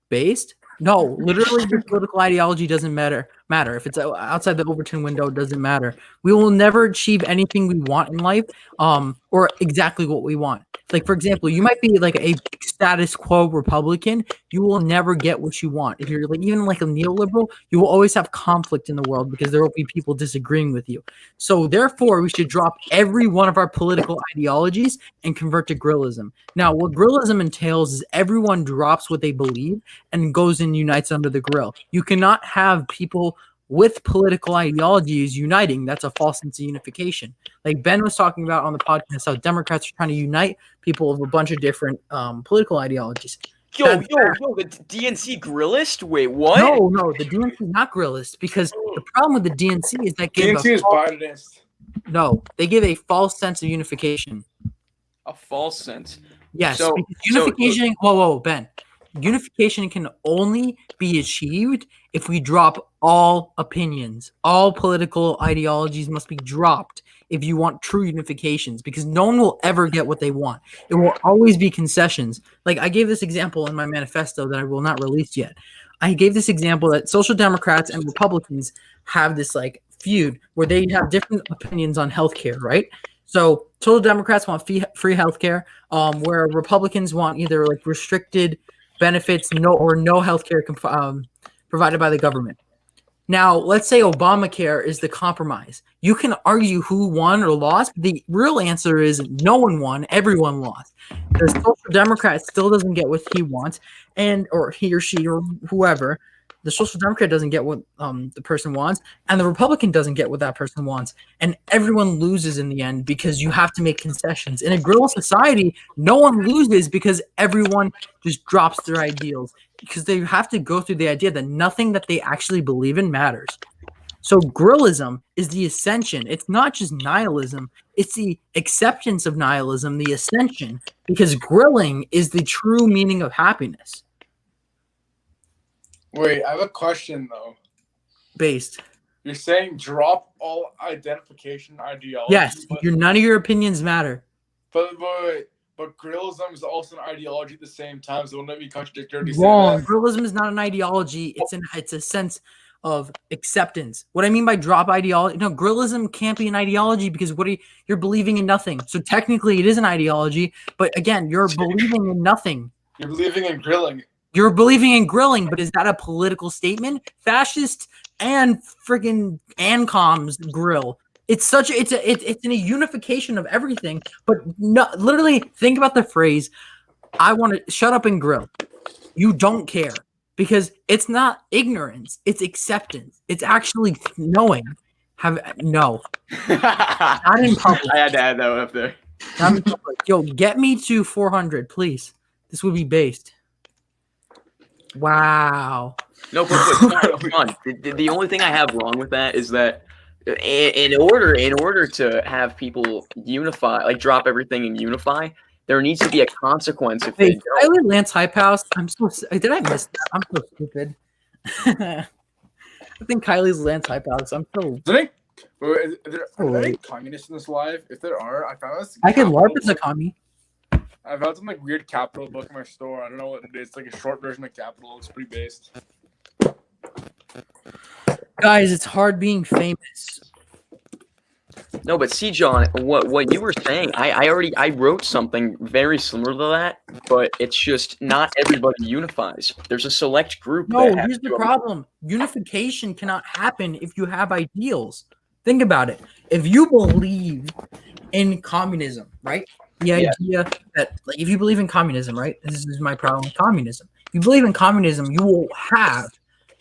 Based? No, literally, the political ideology doesn't matter. If it's outside the Overton window, it doesn't matter. We will never achieve anything we want in life, or exactly what we want. Like, for example, you might be like a status quo Republican. You will never get what you want. If you're like even like a neoliberal, you will always have conflict in the world because there will be people disagreeing with you. So therefore, we should drop every one of our political ideologies and convert to grillism. Now, what grillism entails is everyone drops what they believe and goes and unites under the grill. You cannot have people with political ideologies uniting. That's a false sense of unification. Like Ben was talking about on the podcast, how Democrats are trying to unite people of a bunch of different political ideologies. Yo, the DNC grillist? Wait, what? No, the DNC is not grillist because the problem with the DNC is that DNC is biased. No, they give a false sense of unification. A false sense. Yes, unification. Whoa, Ben. Unification can only be achieved if we drop all opinions. All political ideologies must be dropped if you want true unifications, because no one will ever get what they want. It will always be concessions. Like I gave this example in my manifesto that I will not release yet. I gave this example that Social Democrats and Republicans have this like feud where they have different opinions on healthcare, right? So Social Democrats want free healthcare, where Republicans want either like restricted benefits, no healthcare provided by the government. Now, let's say Obamacare is the compromise. You can argue who won or lost. But the real answer is no one won. Everyone lost. The Social Democrat still doesn't get what he wants, or he or she or whoever. The Social Democrat doesn't get what the person wants, and the Republican doesn't get what that person wants. And everyone loses in the end because you have to make concessions. In a guerrilla society, no one loses because everyone just drops their ideals because they have to go through the idea that nothing that they actually believe in matters. So guerrillism is the ascension. It's not just nihilism. It's the acceptance of nihilism, the ascension, because grilling is the true meaning of happiness. Wait, I have a question though. Based. You're saying drop all identification ideology. Yes, none of your opinions matter. But grillism is also an ideology at the same time, so wouldn't it be contradictory? Wrong. Grillism is not an ideology. It's a sense of acceptance. What I mean by drop ideology, no, grillism can't be an ideology because you're believing in nothing. So technically, it is an ideology, but again, you're believing in nothing. You're believing in grilling. You're believing in grilling, but is that a political statement? Fascist and friggin' ANCOM's grill. It's a unification of everything. But no, literally, think about the phrase, I want to shut up and grill. You don't care. Because it's not ignorance, it's acceptance. It's actually knowing. No. Not in public. I had to add that one up there. Not in public. Yo, get me to 400, please. This would be based. Wow. No, but the only thing I have wrong with that is that in order to have people unify, like drop everything and unify, there needs to be a consequence if they don't. Kylie Lance Hypehouse. Did I miss that? I'm so stupid. I think Kylie's Lance Hypehouse. I'm so. Are there any communists in this live? If there are, I found this. I can LARP as a commie. I found some like weird Capital book in my store. I don't know what it is. It's like a short version of Capital. It's pretty based. Guys, it's hard being famous. No, but see, John, what you were saying, I wrote something very similar to that, but it's just not everybody unifies. There's a select group. No, here's the problem. Unification cannot happen if you have ideals. Think about it. If you believe in communism, right? The idea that, like, if you believe in communism, right? This is my problem with communism. If you believe in communism, you will have.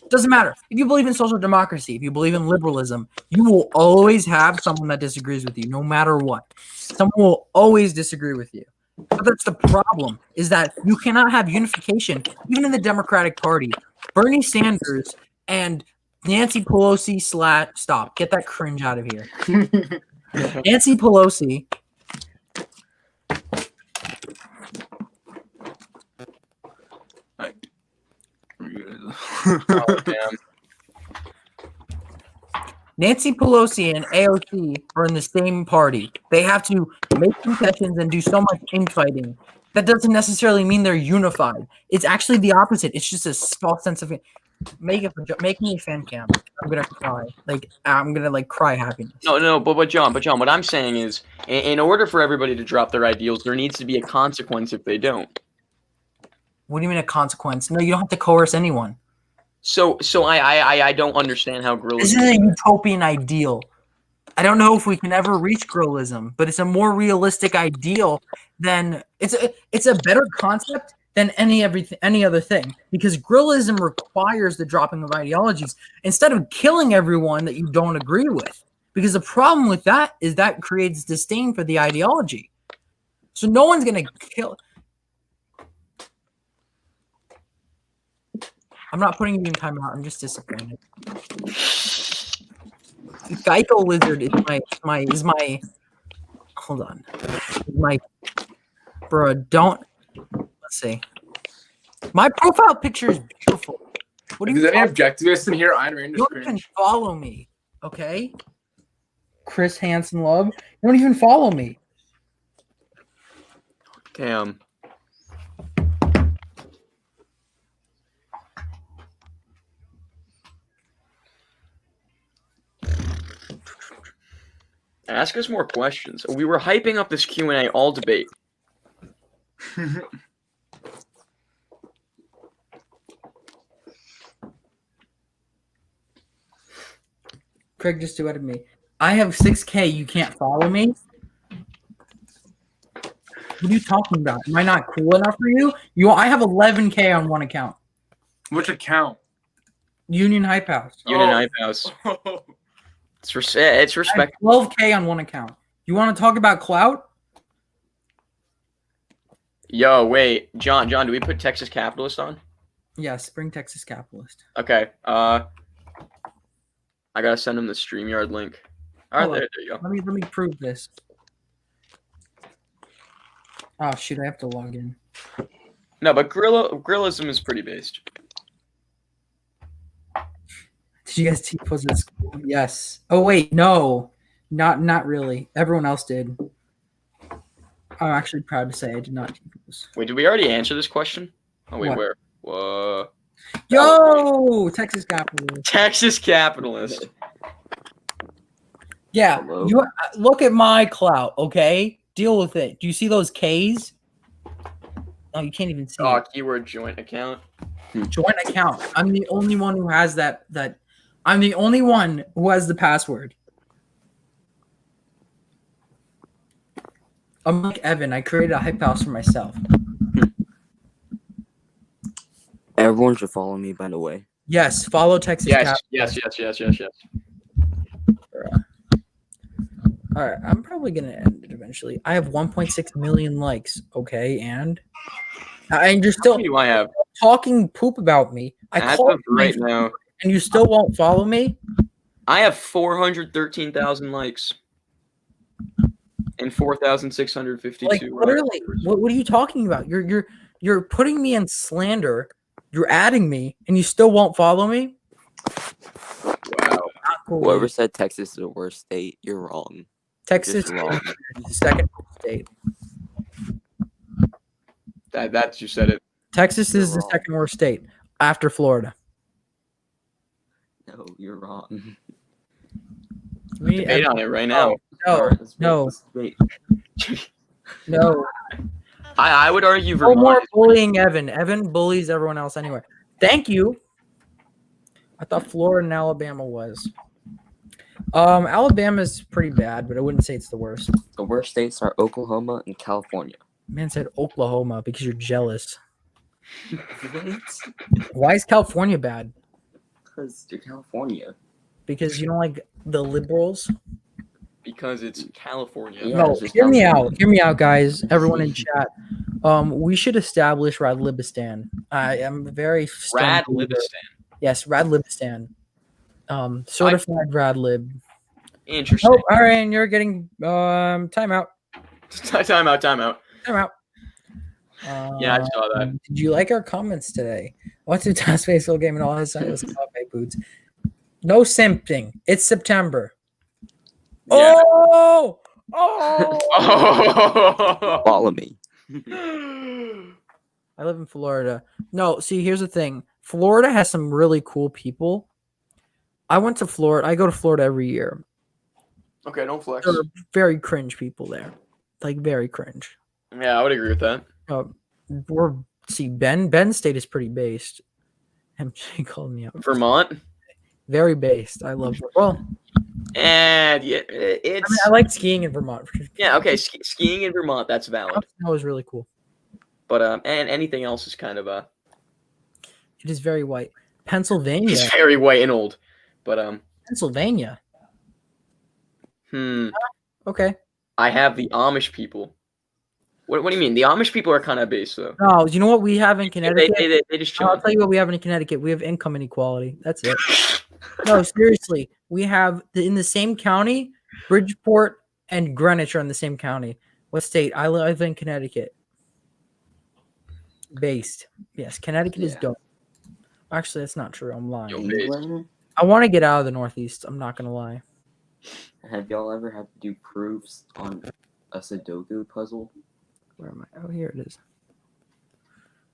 Doesn't matter. If you believe in social democracy, if you believe in liberalism, you will always have someone that disagrees with you, no matter what. Someone will always disagree with you. But that's the problem, is that you cannot have unification, even in the Democratic Party. Bernie Sanders and Nancy Pelosi stop. Get that cringe out of here. Nancy Pelosi. Oh, damn. Nancy Pelosi and AOC are in the same party. They have to make concessions and do so much infighting. That doesn't necessarily mean they're unified. It's actually the opposite. It's just a false sense of make me a fan cam. I'm gonna cry. I'm gonna cry happiness. No, but John, what I'm saying is, in order for everybody to drop their ideals, there needs to be a consequence if they don't. What do you mean a consequence? No, you don't have to coerce anyone. So I don't understand how grillism. This is a utopian ideal. I don't know if we can ever reach grillism, but it's a more realistic ideal than it's a better concept than any other thing, because grillism requires the dropping of ideologies instead of killing everyone that you don't agree with. Because the problem with that is that creates disdain for the ideology. So no one's gonna kill. I'm not putting you in timeout. I'm just disappointed. Geico Lizard is my hold on. My bro, don't let's see. My profile picture is beautiful. What do you Is there any objectivists in here? Ayn Rand is You don't even follow me, okay? Chris Hansen Love. You don't even follow me. Damn. Ask us more questions. We were hyping up this Q&A all debate. Craig just duetted me. I have 6K. You can't follow me. What are you talking about? Am I not cool enough for you? I have 11K on one account. Which account? Union Hype House. Union Hype House. It's respectable. 12K on one account. You want to talk about clout? Yo, wait, John, do we put Texas Capitalist on? Yes, bring Texas Capitalist. Okay. I gotta send him the StreamYard link. All right, there you go. Let me prove this. Oh shoot, I have to log in. No, but Grillism is pretty based. Did you guys T-pose at school? Yes. Oh wait, no, not really. Everyone else did. I'm actually proud to say I did not T-pose. Wait, did we already answer this question? Oh wait, What? where? Whoa. Yo, Texas Capitalist. Texas Capitalist. Yeah, Hello? you look at my clout, okay? Deal with it. Do you see those K's? Oh, you can't even see Oh, it. keyword joint account. Joint account. I'm the only one who has that. I'm the only one who has the password. I'm like Evan. I created a hype house for myself. Everyone should follow me, by the way. Yes, follow Texas Capitalist. Yes. All right, I'm probably gonna end it eventually. I have 1.6 million likes. Okay, and you're How still many do I have? talking poop about me. I As called of right now, and you still won't follow me. I have 413,000 likes and 4,652. Like literally, what are you talking about? You're putting me in slander. You're adding me, and you still won't follow me. Wow. Not cool. Whoever said Texas is the worst state, you're wrong. Texas Just wrong. is the second state. That you said it. Texas is the wrong. second worst state after Florida. No, you're wrong. Debate on it right now. No, no, Let's wait. no. I would argue No Vermont. more is- bullying Evan. Evan bullies everyone else anyway. Thank you. I thought Florida and Alabama was. Alabama's pretty bad, but I wouldn't say it's the worst. The worst states are Oklahoma and California. Man said Oklahoma because you're jealous. What? Why is California bad? Because you're California. Because you don't like the liberals? Because it's California. Yeah, No, it's just hear me California. out. Hear me out, guys. Everyone in chat. We should establish Radlibistan. I am very Rad stunned believer. Libistan. Yes, Radlibistan. Certified Radlib. Interesting. Oh, all right, and you're getting timeout. Time out. Timeout. Yeah, I saw that. Did you like our comments today? What's your task baseball game and all his coffee boots? No simping. It's September. Yeah. Oh! Follow me. I live in Florida. No, see, here's the thing. Florida has some really cool people. I went to Florida. I go to Florida every year. Okay, don't flex. There are very cringe people there. Like, very cringe. Yeah, I would agree with that. Ben's state is pretty based. MJ called me out. Vermont. Very based. I love it. Well, And yeah, it's I like skiing in Vermont. yeah, okay. Skiing in Vermont, that's valid. That was really cool. But and anything else is kind of It is very white. Pennsylvania. it's very white and old. But Pennsylvania. Okay. I have the Amish people. What do you mean? The Amish people are kind of based though. No, you know what we have in Connecticut? They just I'll chill. tell you what we have in Connecticut. We have income inequality. That's it. No, seriously. We have in the same county, Bridgeport and Greenwich are in the same county. What state? I live in Connecticut. Based. Yes, Connecticut is Yeah. dope. Actually, that's not true. I'm lying. Yo, based. England? I want to get out of the Northeast. I'm not going to lie. Have y'all ever had to do proofs on a Sudoku puzzle? Where am I? Oh, here it is.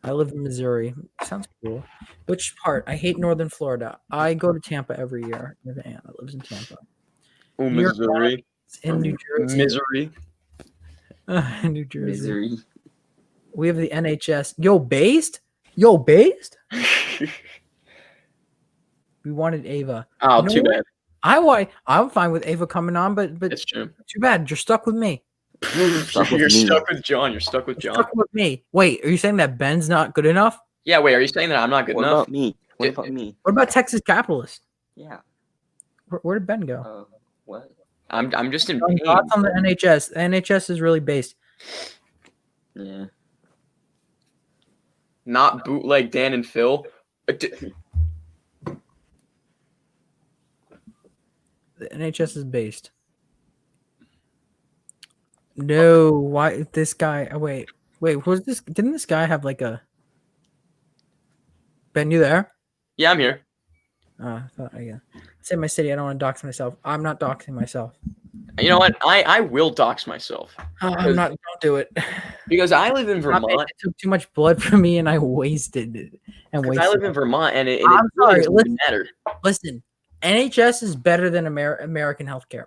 I live in Missouri. Sounds cool. Which part? I hate Northern Florida. I go to Tampa every year. I have an aunt that lives in Tampa. Oh, New York Missouri. In New Jersey. Misery. New Jersey. Misery. We have the NHS. Yo, based? Yo, based? We wanted Ava. Oh, You know too what? bad. I'm fine with Ava coming on, but It's true. too bad you're stuck with me. Stuck with You're me. stuck with John. You're stuck with You're John. stuck with me. Wait, are you saying that Ben's not good enough? Yeah, wait, are you saying that I'm not good What enough? about me? What Did- about me? What about Texas Capitalist? Yeah. Where did Ben go? What? I'm just in Your pain. thoughts on the NHS? The NHS is really based. Yeah. Not bootleg Dan and Phil. The NHS is based. No, why this guy? Oh, wait, was this? Didn't this guy have like a? Ben, you there? Yeah, I'm here. I thought, yeah. Say my city. I don't want to dox myself. I'm not doxing myself. You know what? I will dox myself I'm not. Don't do it. because I live in Not Vermont. it took too much blood from me, and I wasted it. And Because I live in Vermont, and it I'm really sorry, doesn't listen. matter. Listen, NHS is better than American healthcare.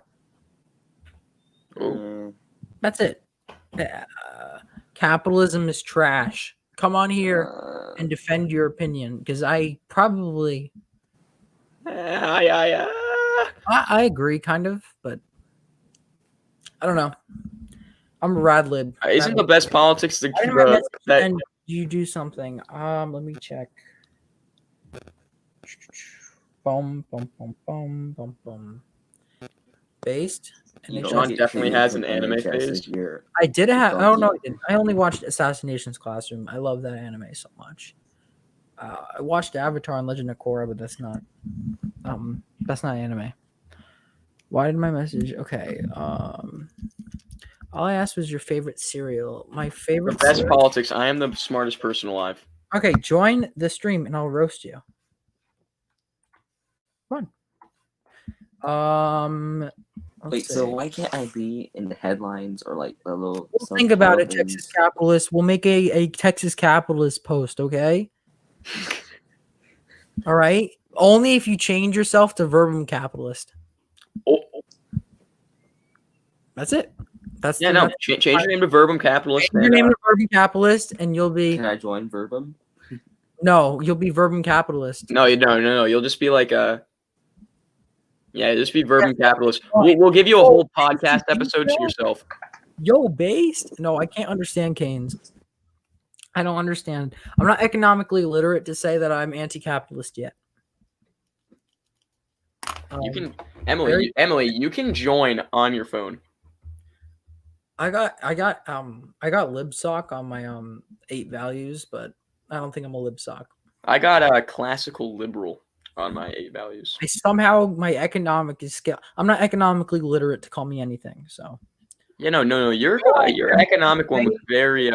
Mm, That's it. Capitalism is trash. Come on here and defend your opinion, because I probably I agree, kind of, but I don't know. I'm a rad lib. Isn't the best politics Why didn't my message that send you do something? Let me check. Bum bum bum bum bum bum. Based. you NHS. John get definitely treated has with an anime NHS phase. as your- I did have. Don't I don't know. you? I didn't. I only watched Assassinations Classroom. I love that anime so much. I watched Avatar and Legend of Korra, but that's not anime. Why did my message? Okay. All I asked was your favorite cereal. My The favorite best cereal. politics. I am the smartest person alive. Okay, join the stream and I'll roast you. Come on. Let's Wait, so see. why can't I be in the headlines or like the little? We'll think about it, Texas Capitalist. We'll make a Texas Capitalist post, okay? All right. Only if you change yourself to Verbum Capitalist. Oh, That's it. That's yeah, the no. message. Change your name to Verbum Capitalist. Change your name to Verbum Capitalist, and you'll be Can I join Verbum? no. You'll be Verbum Capitalist. No, you'll just be like just be Verbum Capitalist. We'll give you a whole podcast episode to yourself. Yo, based? No, I can't understand Keynes. I don't understand. I'm not economically literate to say that I'm anti-capitalist yet. You can, Emily, you can join on your phone. I got libsoc on my 8 values, but I don't think I'm a libsoc. I got a classical liberal on my 8 values. Somehow my economic is scale. I'm not economically literate to call me anything. So Yeah, no. Your economic one was very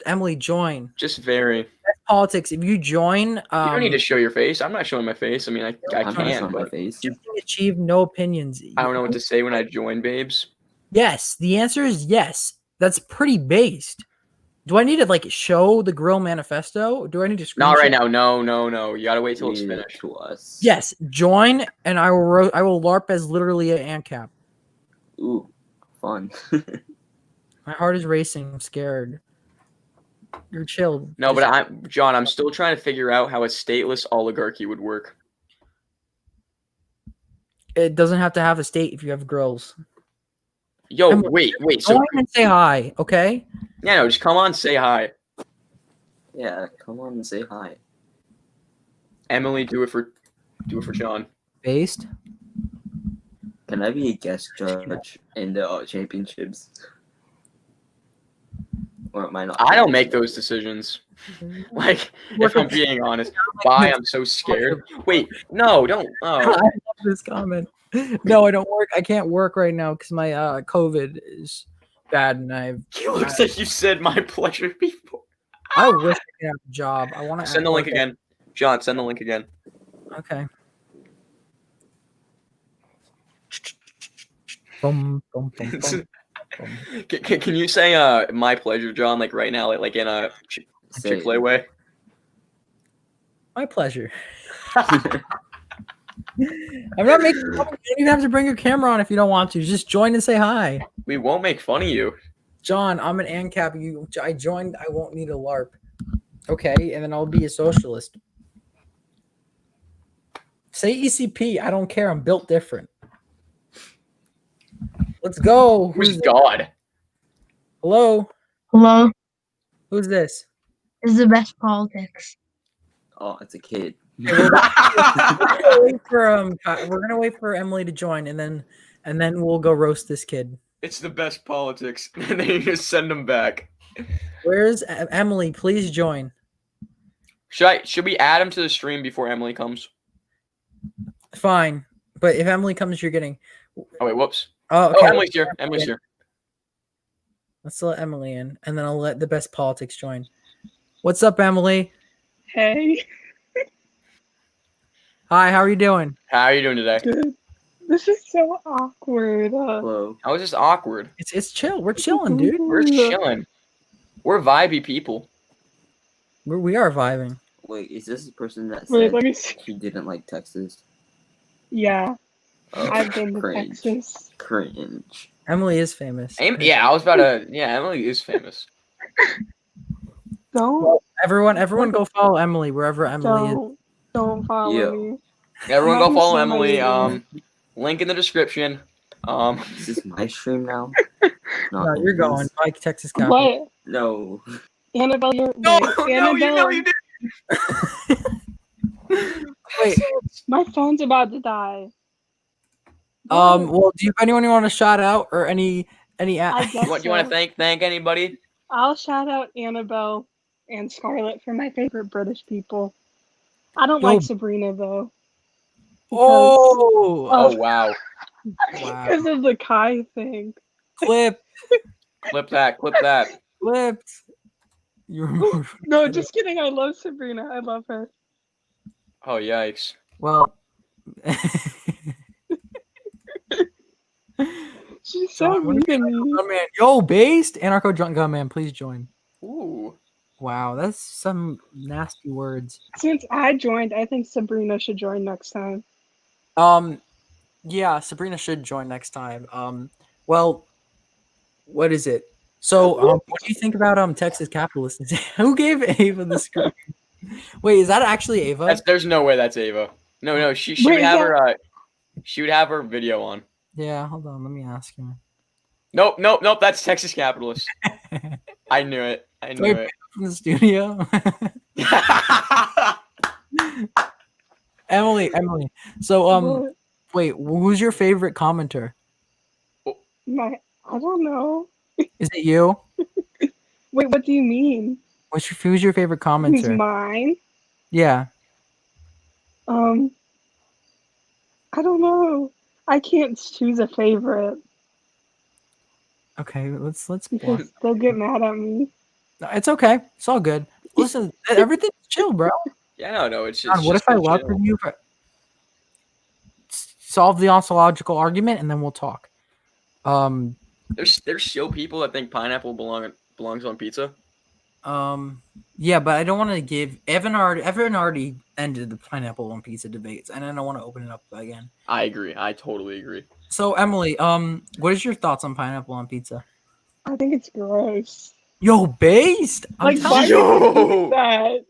Emily, join. just very. That's politics. If you join, You don't need to show your face. I'm not showing my face. I mean, I I'm not can, showing my but face. you can achieve no opinions. I don't know what to say when I join, babes. Yes, the answer is yes. That's pretty based. Do I need to like show the Grill Manifesto? Do I need to screenshot? Not right now. No. You gotta wait till it's Read it finished. to us. Yes, join, and I will LARP as literally an ANCAP. Ooh, fun. My heart is racing. I'm scared. You're chilled. No, but I'm still trying to figure out how a stateless oligarchy would work. It doesn't have to have a state if you have grills. Yo, Emily, wait. So Join and say hi, okay? yeah, no, just come on, say hi. Yeah, come on and say hi. Emily, do it for John. Based. Can I be a guest judge in the championships? Or am I not? I don't make those decisions. Like, if I'm being honest, why I'm so scared. Wait, no, don't. I Oh, love this comment. No, I don't work. I can't work right now because my COVID is bad, and it looks like you said my pleasure before. I wish I could have a job. I want to Send the link again, John. Send the link again. Okay. Boom, boom, boom, boom. Can you say my pleasure, John? Like right now, like in a Chick-fil-A way. My pleasure. I'm not making. You don't even have to bring your camera on if you don't want to. Just join and say hi. We won't make fun of you. John, I'm an ANCAP. I joined. I won't need a LARP. Okay, and then I'll be a socialist. Say ECP. I don't care. I'm built different. Let's go. Who's God? Hello? Hello, Who's this? this is the best politics. Oh, it's a kid. We're gonna wait for Emily to join, and then we'll go roast this kid. It's the best politics, and then you just send them back. Where's Emily? Please join. Should we add him to the stream before Emily comes? Fine, but if Emily comes, you're getting. Oh wait, whoops. Oh, Oh, okay. Emily's here. Emily's here. Let's let Emily in, and then I'll let the best politics join. What's up, Emily? Hey, Hi, how are you doing? How are you doing today? good. This is so awkward. Hello. How is this awkward? It's chill. We're chilling, dude. We're chilling. We're vibey people. We are vibing. Wait, is this the person that Wait, said let me see. he didn't like Texas? Yeah, Oh, I've been to cringe. Texas. Cringe. Emily is famous. Yeah, I was about to. Yeah, Emily is famous. Don't, Everyone, go follow Emily wherever Emily is. don't follow Yeah. me. Everyone go Not follow somebody Emily. new. Link in the description. Is this my stream now? No, you're going. Like Texas Capital. What? No. Annabelle, you're No, wait, no, you Annabelle, know you did. Wait. my phone's about to die. Well, do you anyone want to shout out or any? I guess Do you want so. to thank anybody? I'll shout out Annabelle and Scarlett for my favorite British people. I don't Yo. like Sabrina though. Oh, Oh wow! wow. Because of the Kai thing. Clip, Clip that. Clip that. clipped. You're No, just kidding. I love Sabrina. I love her. Oh yikes! well. She's so John, what mean do to me. Gunman. Yo, based anarcho drunk gunman, please join. Ooh. Wow, that's some nasty words. Since I joined, I think Sabrina should join next time. Yeah, Sabrina should join next time. Well, what is it? So, what do you think about Texas capitalists? Who gave Ava the screen? Wait, is that actually Ava? There's no way that's Ava. No, she Wait, would is have that- her. She would have her video on. Yeah, hold on, let me ask him. Nope. That's Texas capitalist. I knew it. I knew it. From the studio. Emily. So, What? wait, who's your favorite commenter? I don't know. Is it you? Wait, what do you mean? Who's your favorite Who's commenter? mine? Yeah. I don't know. I can't choose a favorite Okay, let's because they'll get mad at me. No, it's okay. It's all good. Listen, everything's chill, bro. Yeah, no, it's John, just. what if I love you? Solve the ontological argument, and then we'll talk. There's still people that think pineapple belongs on pizza. Yeah, but I don't want to give Evan already ended the pineapple on pizza debates, and I don't want to open it up again. I agree. I totally agree. So Emily, what is your thoughts on pineapple on pizza? I think it's gross. Yo, based. I'm Like, telling why you, would you eat that?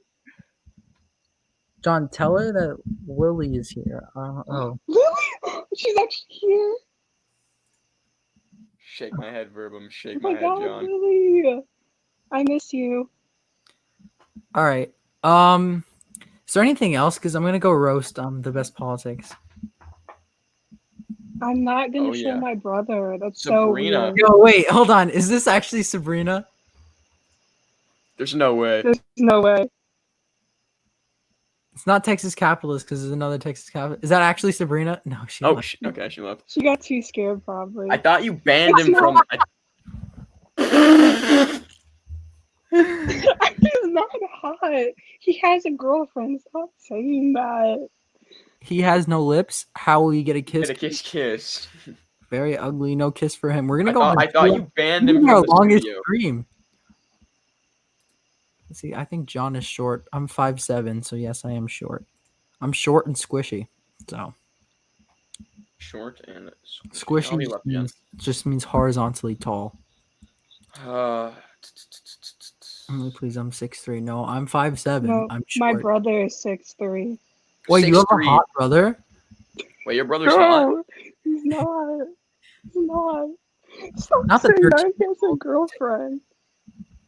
John, tell her that Lily is here. Oh, Lily? She's actually here. Shake my head, Verbum. Oh Shake my my head, god, John. Lily. I miss you. all right. Is there anything else? Because I'm gonna go roast the best politics. I'm not gonna Oh, show yeah. my brother. That's Sabrina. so weird. Yo, wait, hold on. Is this actually Sabrina? There's no way. There's no way. It's not Texas Capitalist because there's another Texas Capitalist. Is that actually Sabrina? No, she. Oh, left. okay, she left. She got too scared, probably. I thought you banned him from. He's not hot. He has a girlfriend. Stop saying that. He has no lips. How will you get a kiss? Get a kiss. Very ugly. No kiss for him. We're I gonna go. thought you banned him our from the longest studio. stream. Let's see. I think John is short. I'm 5'7", so yes, I am short. I'm short and squishy. So Short and squishy Oh, he left again. just means horizontally tall. Uh, Emily, please, I'm 6'3". No, I'm 5'7". No, I'm my short. brother is 6'3". Wait, you have a 6'3". hot brother? Wait, your brother's hot? No, he's not. He's not. Stop Not the saying that. 13 He has a girlfriend.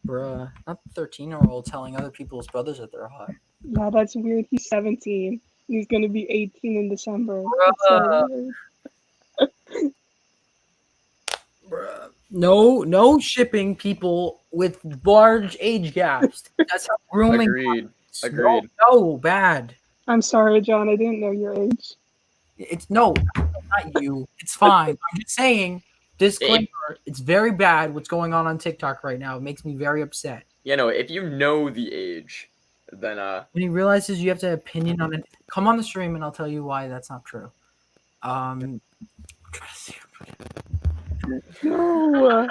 Bruh, not the 13-year-old telling other people's brothers that they're hot. Yeah, that's weird. He's 17. He's gonna be 18 in December. That's Bruh. so weird. Bruh. No shipping people with large age gaps. That's how grooming. Agreed. happens. Agreed. No, bad. I'm sorry, John. I didn't know your age. It's no, not you. It's fine. I'm just saying. Disclaimer: it's very bad what's going on TikTok right now. It makes me very upset. Yeah, no, if you know the age, then When he realizes you have to have opinion on it, come on the stream and I'll tell you why that's not true. I'm trying to see. No.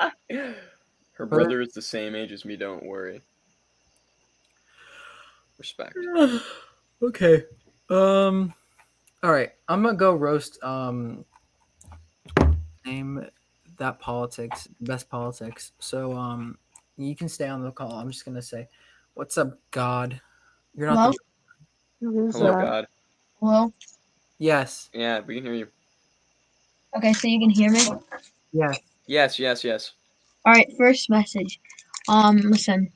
her brother is the same age as me, don't worry. Respect. Okay. All right. I'm gonna go roast name that politics, best politics. So you can stay on the call. I'm just gonna say, what's up, God? You're not Hello? Hello, God. Hello? Yes. Yeah, we can hear you. Okay, so you can hear me? Yes. Yes. Alright, first message. Listen,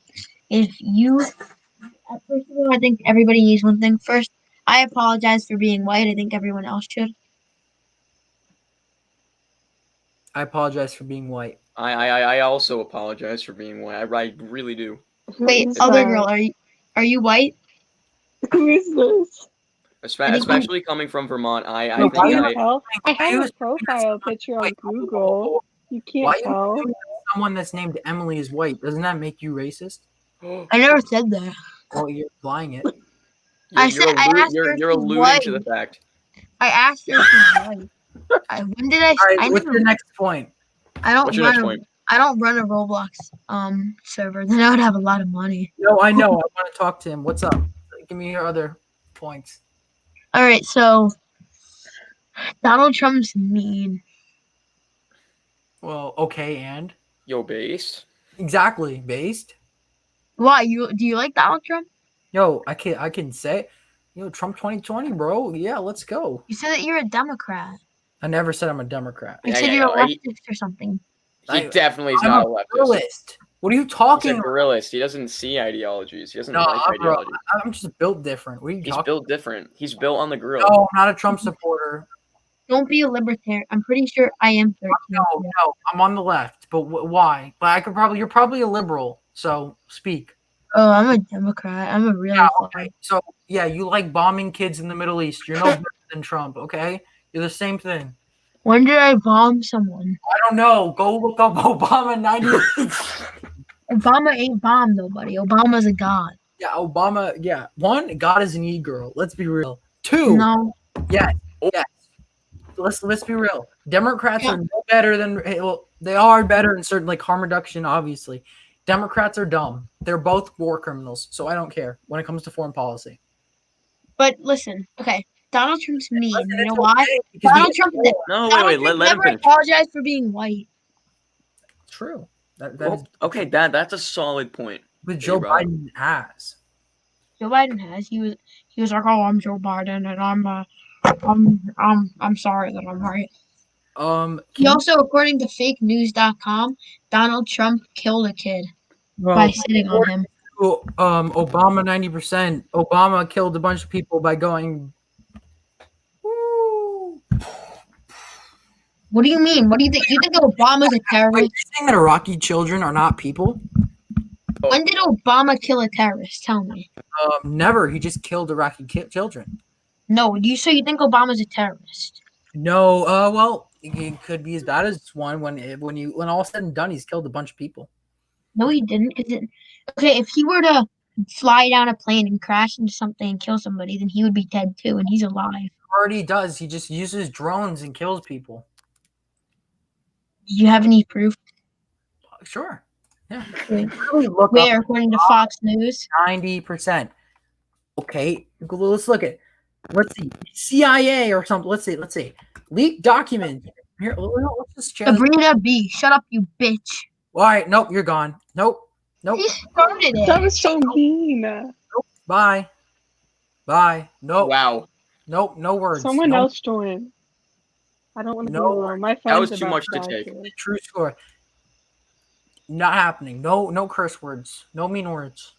if you first of all, I think everybody needs one thing. First, I apologize for being white. I think everyone else should. I apologize for being white. I also apologize for being white. I really do. Wait, Who's other that? girl, are you white? Who is this? Especially coming from Vermont, I No, think why You you- can't tell. I why you have a profile picture on Wait, Google. You Why can't you tell. assuming that someone that's named Emily is white? Doesn't that make you racist? I never said that. Well, you're lying it. I asked her You're if she's alluding white. to the fact. I asked her if she's white. When did I? All right, I what's never. your next point? I don't What's your run next a. point? I don't run a Roblox server. Then I would have a lot of money. No, I know. I want to talk to him. What's up? Give me your other points. All right, so Donald Trump's mean. Well, okay, and Yo, base. exactly based. Why do you like Donald Trump? Yo, I can say, Trump 2020, bro. Yeah, let's go. You said that you're a Democrat. I never said I'm a Democrat. You Yeah, said yeah, you're no, a leftist or something. He definitely is I'm not a a leftist. pluralist. What are you He's talking a about? pluralist. He doesn't see ideologies. He doesn't No, like bro, ideologies. I'm just built different. What are you He's talking built different. He's built on the grill. No, I'm not a Trump supporter. Don't be a libertarian. I'm pretty sure I am 13. No, I'm on the left. But why? But you're probably a liberal. So speak. Oh, I'm a Democrat. I'm a really Okay. So yeah, you like bombing kids in the Middle East. You're no better than Trump. Okay, you're the same thing. When did I bomb someone? I don't know. Go look up Obama 90. Obama ain't bombed nobody. Obama's a god. Yeah, Obama. Yeah, one, God is an e-girl. Let's be real. Two, No. yes. Let's be real. Democrats are no better than. Well, they are better in certain like harm reduction, obviously. Democrats are dumb. They're both war criminals, so I don't care when it comes to foreign policy. But listen, okay. Donald Trump's mean. Listen, You know it's why? okay because Donald Trump. No, Donald wait. Trump Let him never finish. apologized for being white. True. That Oh, is okay, that's a solid point. what Joe brought up. Biden has. Joe Biden has. He was like, "Oh, I'm Joe Biden, and I'm sorry that I'm white." He also, according to fakenews.com, Donald Trump killed a kid by sitting on him. Obama 90%. Obama killed a bunch of people by going. Woo. What do you mean? What do you think? You think Obama's a Wait, terrorist? you're saying that Iraqi children are not people? When did Obama kill a terrorist? Tell me. Never. He just killed Iraqi children. No. You think Obama's a terrorist? No. Well, it could be as bad as one when all said and done, he's killed a bunch of people. No, he didn't. Okay, if he were to fly down a plane and crash into something and kill somebody, then he would be dead too, and he's alive. Already does. He just uses drones and kills people. Do you have any proof? Sure. Yeah. Where, according to Fox News? 90%. Okay. Let's look at. Let's see. CIA or something. Let's see. Leaked documents. Here, let's just check. Sabrina B. Shut up, you bitch. All right. Nope. You're gone. Nope. He started it. That was so mean. Bye. Nope. Wow. Nope, no words. Someone no, else join. I don't want to No be alone. My That friend's was too about much to die take. too. True story. Not happening. No curse words. No mean words.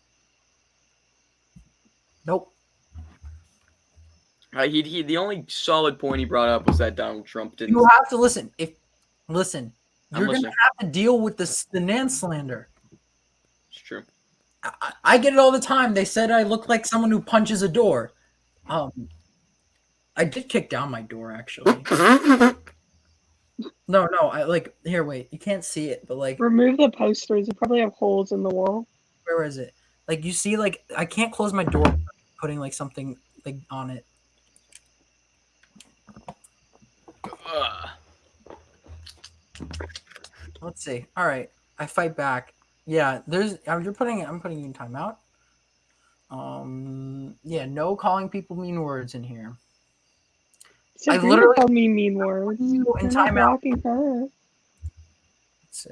Nope. He the only solid point he brought up was that Donald Trump didn't. You have to listen. Listen, you're gonna listening. have to deal with the nan slander. It's true. I get it all the time. They said I look like someone who punches a door. I did kick down my door actually. No, I like here. Wait, you can't see it, but like, Remove the posters. You probably have holes in the wall. where is it? Like you see, like I can't close my door, putting like something like on it. Let's see. All right, I fight back. Yeah, I'm putting you in timeout. Yeah, no calling people mean words in here. So I you literally called me mean words. in You're not timeout. blocking her. Let's see.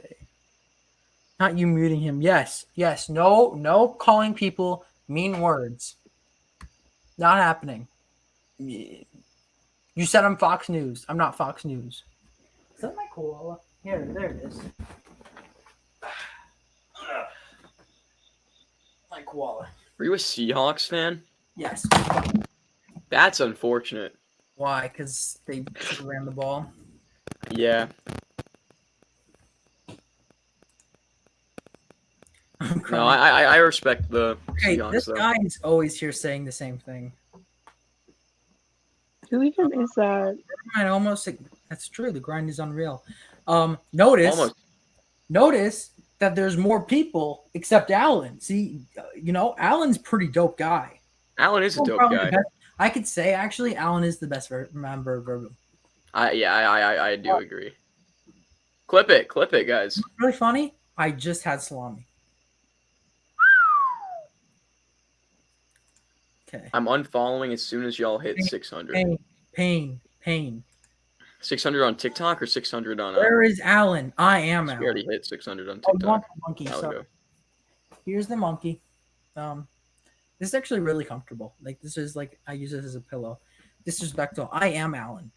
Not you muting him. Yes. No calling people mean words. Not happening. You said I'm Fox News. I'm not Fox News. Is that my koala? Here, there it is. My koala. Were you a Seahawks fan? Yes. That's unfortunate. Why? Because they ran the ball. Yeah. No, I respect the Hey, Seahawks this though. guy is always here saying the same thing. Who even is that? That's true. The grind is unreal. Notice that there's more people except Alan. See, Alan's a pretty dope guy. Alan is a dope guy. I could say actually, Alan is the best member of Verbum. I do agree. Clip it, guys. What's really funny? I just had salami. Okay. I'm unfollowing as soon as y'all hit 600. Pain. 600 on TikTok or 600 on. Where is Alan? I am Alan. We already hit 600 on Oh, TikTok. you want the monkey? So here's the monkey. This is actually really comfortable. Like this is like I use it as a pillow. Disrespectful. I am Alan.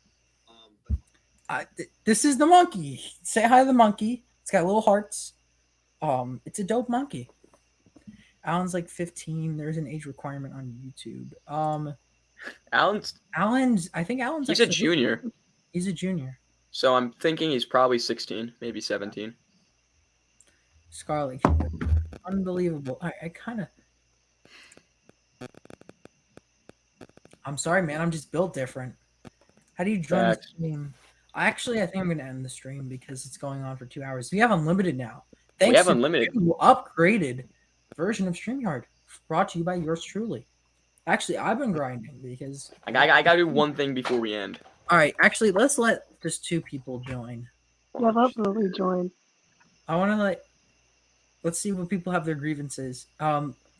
This is the monkey. Say hi to the monkey. It's got little hearts. It's a dope monkey. Alan's like 15. There's an age requirement on YouTube. I think Alan's he's a junior. He's a junior. So I'm thinking he's probably 16, maybe 17. Scarlet. Unbelievable. I kind of. I'm sorry, man. I'm just built different. How do you join the stream? I think I'm going to end the stream because it's going on for 2 hours. We have unlimited now. We have unlimited. Upgraded version of StreamYard brought to you by yours truly. Actually, I've been grinding because I gotta do one thing before we end. All right, actually, let's let just 2 people join. Yeah, let Lily join. I want to let's see what people have their grievances.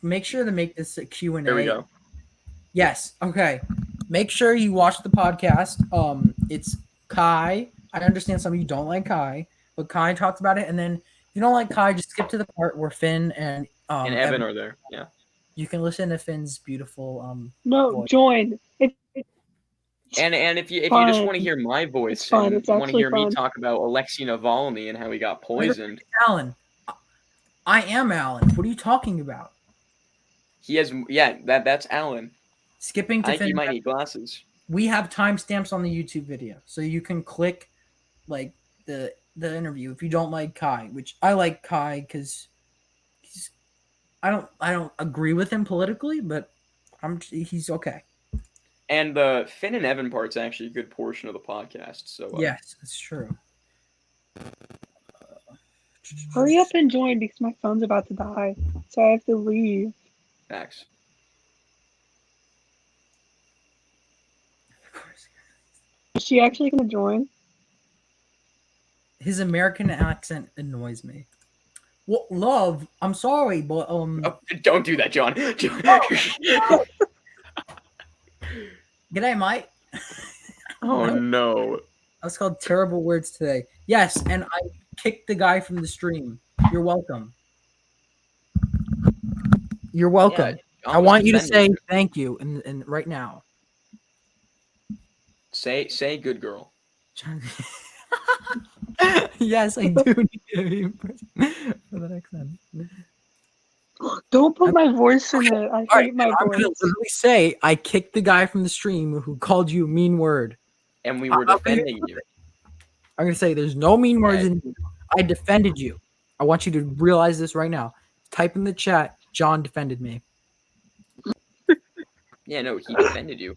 Make sure to make this a Q&A. There we go. Yes. Okay. Make sure you watch the podcast. It's Kai. I understand some of you don't like Kai, but Kai talked about it. And then if you don't like Kai, just skip to the part where Finn and Evan are there. Yeah. You can listen to Finn's beautiful voice. Join. And if you just want to hear my voice and want to hear me talk about Alexei Navalny and how he got poisoned. Alan. I am Alan. What are you talking about? He has that's Alan. Skipping to I think he might need glasses. We have timestamps on the YouTube video, so you can click like the interview if you don't like Kai, which I like Kai because I don't agree with him politically, but he's okay. And the Finn and Evan part's actually a good portion of the podcast. So yes, that's true. Hurry up and join because my phone's about to die, so I have to leave. Facts. Is she actually gonna join? His American accent annoys me. Well, love, I'm sorry, but Oh, don't do that, John. G'day, mate. Oh no. I was called terrible words today. Yes, and I kicked the guy from the stream. You're welcome. You're welcome. Yeah, I want you to say thank you and right now. Say good girl. Yes, I do need a person for the next one. Don't put my voice in it. I hate my I'm gonna voice. literally say I kicked the guy from the stream who called you a mean word. And we were defending you. I'm gonna say there's no mean words Yeah. in here. I defended you. I want you to realize this right now. Type in the chat, John defended me. Yeah, no, he defended you.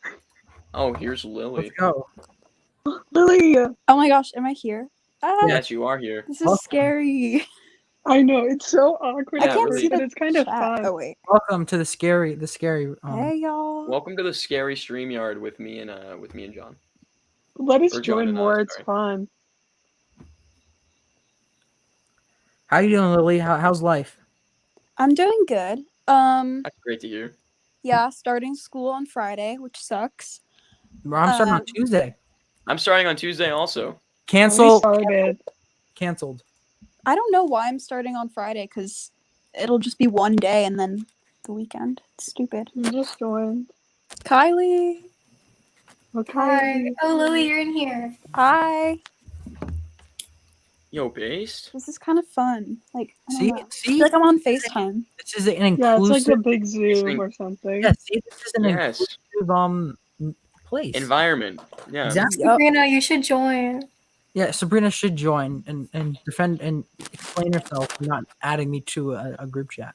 Oh, here's Lily. Let's go. Lily! Oh my gosh, am I here? Yes, you are here. This is scary. I know, it's so awkward Yeah, at can't first, see but the it's kind of chat. fun. Oh wait. Welcome to the scary Hey y'all. Welcome to the scary StreamYard with me and John. Let us Or John join and I, more, it's sorry. fun. How you doing, Lily? How's life? I'm doing good. That's great to hear. Yeah, starting school on Friday, which sucks. I'm starting on Tuesday. I'm starting on Tuesday also. Cancel. Started. Canceled. I don't know why I'm starting on Friday because it'll just be one day and then the weekend. It's stupid. You just joined. Kylie. Okay. Hi. Oh, Lily, you're in here. Hi. Yo, Based? This is kind of fun. Like, I don't know. I See, feel like I'm on FaceTime. this is an Yeah, it's inclusive. like a big Zoom or something. Yeah, see, this is an Yes. inclusive place. Environment. Yeah. Exactly. Sabrina, you should join. Yeah, Sabrina should join and defend and explain herself for not adding me to a group chat.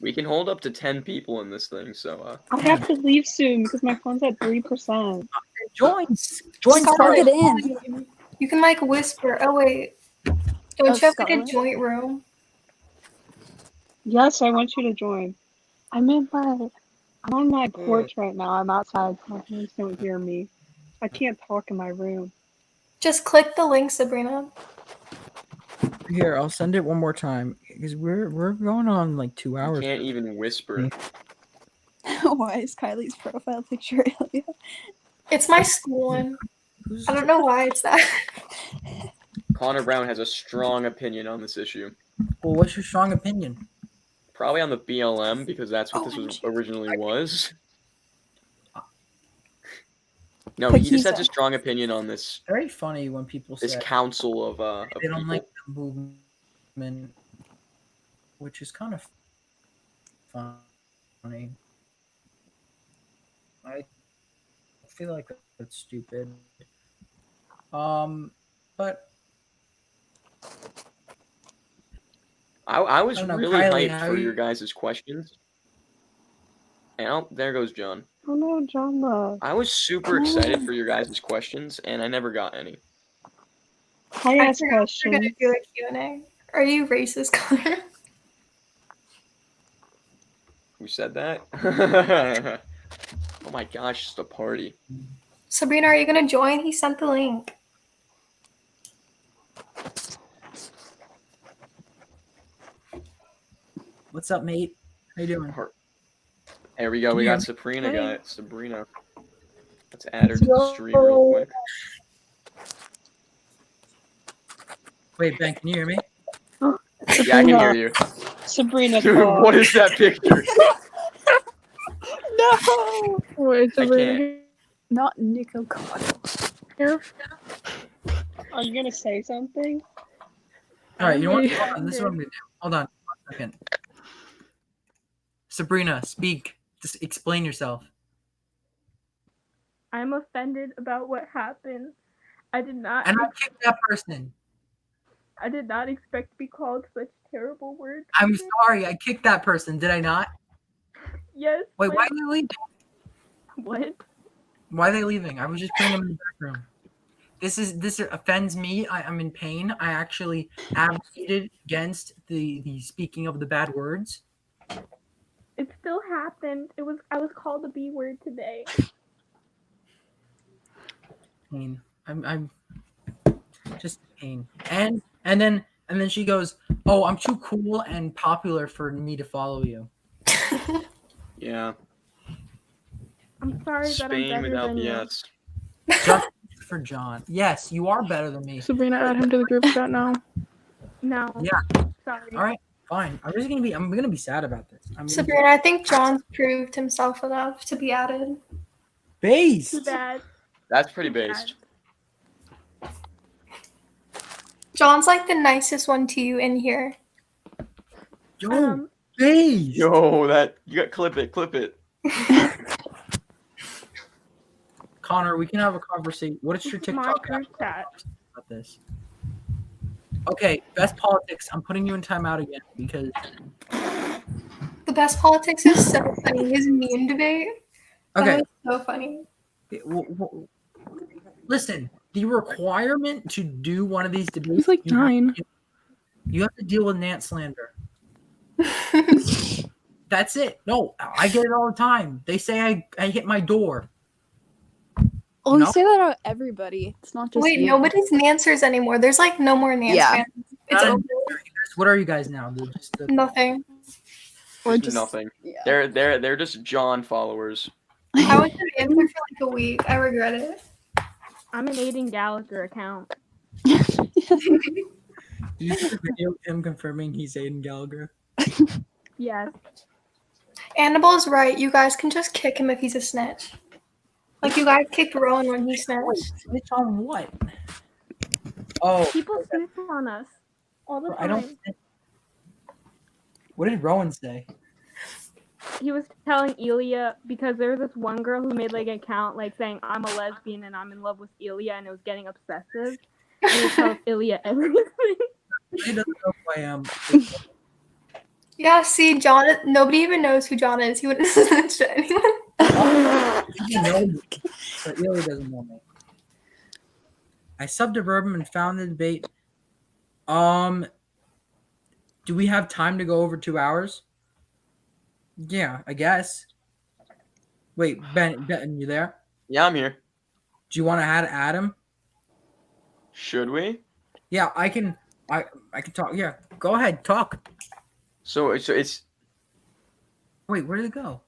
We can hold up to 10 people in this thing, so I have to leave soon because my phone's at 3%. Join. Scarlet, get in. You can like whisper. Oh wait, don't you have like a Scarlet? joint room? Yes, I want you to join. I'm on my porch right now. I'm outside, so my parents don't hear me. I can't talk in my room. Just click the link, Sabrina. Here, I'll send it one more time because we're going on like 2 you hours. can't even whisper. Why is Kylie's profile picture Ilya? It's my school one. I don't know why it's that. Connor Brown has a strong opinion on this issue. Well, what's your strong opinion? Probably on the BLM because that's what this was originally was. No, But he just he's has a strong opinion on this Very funny when people say this council of they don't people. like the movement, which is kind of funny. I feel like that's stupid. But I was I don't know, really Kylie, hyped how for you- your guys' questions. And oh, there goes John. Oh no, John left. I was super excited for your guys' questions, and I never got any. I ask We're gonna questions. do a Q&A. Are you racist, Connor? Who said that? Oh my gosh, it's a party. Sabrina, are you gonna join? He sent the link. what's up, mate? How you doing? There we go. We Can you got hear Sabrina. Let's add her to the stream real quick. Wait, Ben, can you hear me? Yeah, I can hear you. Sabrina, Dude, call. what is that picture? No! Wait, I can't. Not Nico Cotto. Here. Are you gonna say something? All right, you know what? Hold on, this is what I'm gonna do. Hold on, 1 second. Sabrina, speak. Just explain yourself. I'm offended about what happened. I did not. And I kicked that person. I did not expect to be called such terrible words. I'm sorry, I kicked that person. Did I not? Yes. Wait, why are they leaving? What? Why are they leaving? I was just putting them in the back room. This offends me. I'm in pain. I actually advocated against the speaking of the bad words. It still happened. I was called a B word today. Pain. I'm just pain. And then she goes, "Oh, I'm too cool and popular for me to follow you." Yeah. I'm sorry that I'm Spain better without than the you. S. Just for John. Yes, you are better than me. Sabrina, add him to the group chat now. No. Yeah. Sorry. All right. Fine. I'm gonna be sad about this. Sabrina, I think John's proved himself enough to be added. Based. Too bad. That's pretty based. John's like the nicest one to you in here. Yo, based. Yo, that you got clip it. Connor, we can have a conversation. What is your TikTok chat about this? Okay, best politics. I'm putting you in timeout again because The best politics is so funny. His meme debate. Okay. That was so funny. Listen, the requirement to do one of these debates. He's like 9. You have to deal with Nant slander. That's it. No, I get it all the time. They say I hit my door. Well, we say that about everybody. It's not just Wait, you. nobody's Nancers anymore. There's like no more Nance Yeah. fans. It's over. What are you guys now? Nothing. We're just nothing. Yeah. They're just John followers. I was an Nancer for like a week. I regret it. I'm an Aiden Gallagher account. Did you see the video of him confirming he's Aiden Gallagher? Yes. Annabelle's right. You guys can just kick him if he's a snitch. Like you guys kicked Rowan when he snitched. Snitch on what? Oh, People snitch on us all the time. I don't. What did Rowan say? He was telling Elia because there was this one girl who made like an account like saying I'm a lesbian and I'm in love with Elia and it was getting obsessive. And he tells Elia everything. He doesn't know who I am. Yeah, see, John. Nobody even knows who John is. He wouldn't snitch to anyone. He knows me, but Elia doesn't know me. I subbed to Verbum and found the debate. Do we have time to go over 2 hours? Yeah, I guess. Wait, Ben, you there? Yeah, I'm here. Do you want to add Adam? Should we? Yeah, I can talk. Yeah, go ahead, talk. So it's. Wait, where did it go?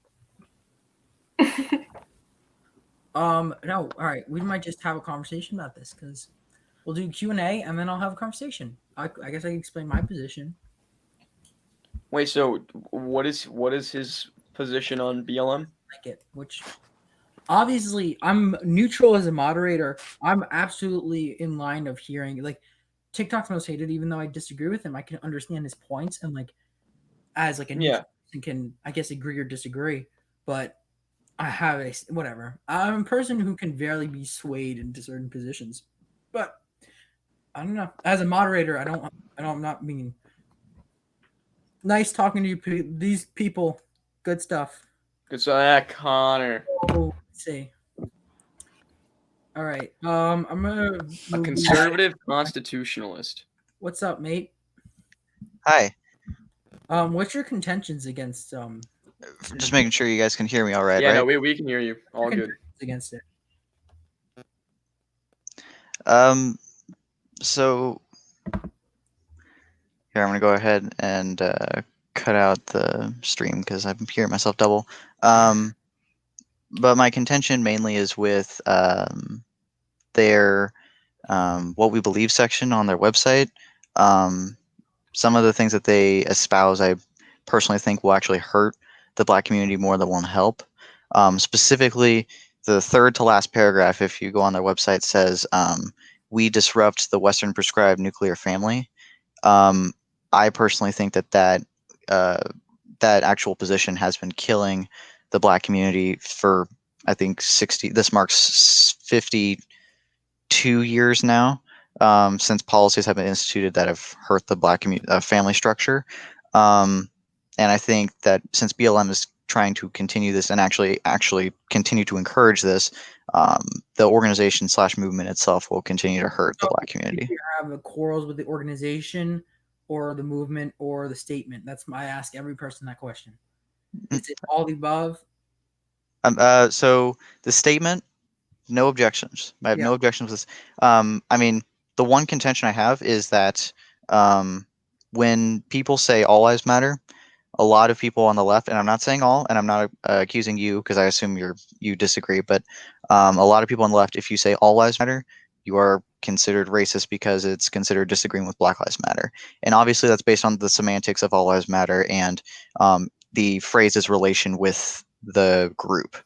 No, all right. We might just have a conversation about this because we'll do Q&A and then I'll have a conversation. I guess I can explain my position. Wait, so what is his position on BLM? Like it, which obviously I'm neutral as a moderator. I'm absolutely in line of hearing like TikTok's most hated, even though I disagree with him. I can understand his points and like as like a neutral person can I guess agree or disagree, but I have a whatever. I'm a person who can barely be swayed into certain positions, but I don't know. As a moderator, I'm not being nice talking to you. These people, good stuff. Good stuff, Connor. Oh, let's see. All right. I'm gonna a conservative constitutionalist. What's up, mate? Hi. What's your contentions against Just making sure you guys can hear me all right, yeah, right? no, we can hear you. All good. Against it. So here I'm gonna go ahead and cut out the stream because I'm hearing myself double. But my contention mainly is with their what we believe section on their website. Some of the things that they espouse, I personally think will actually hurt the Black community more than will help. Specifically, the third to last paragraph, if you go on their website, says, we disrupt the Western prescribed nuclear family. I personally think that actual position has been killing the Black community for, I think, this marks 52 years now, since policies have been instituted that have hurt the Black family structure. And I think that since BLM is trying to continue this and actually continue to encourage this, the organization / movement itself will continue to hurt the Black community. Do you have quarrels with the organization or the movement or the statement? I ask every person that question. Is it all the above? So the statement, no objections. I have no objections with this. I mean, the one contention I have is that when people say all lives matter, a lot of people on the left, and I'm not saying all, and I'm not accusing you because I assume you disagree, but a lot of people on the left, if you say all lives matter, you are considered racist because it's considered disagreeing with Black Lives Matter. And obviously that's based on the semantics of all lives matter and the phrase's relation with the group.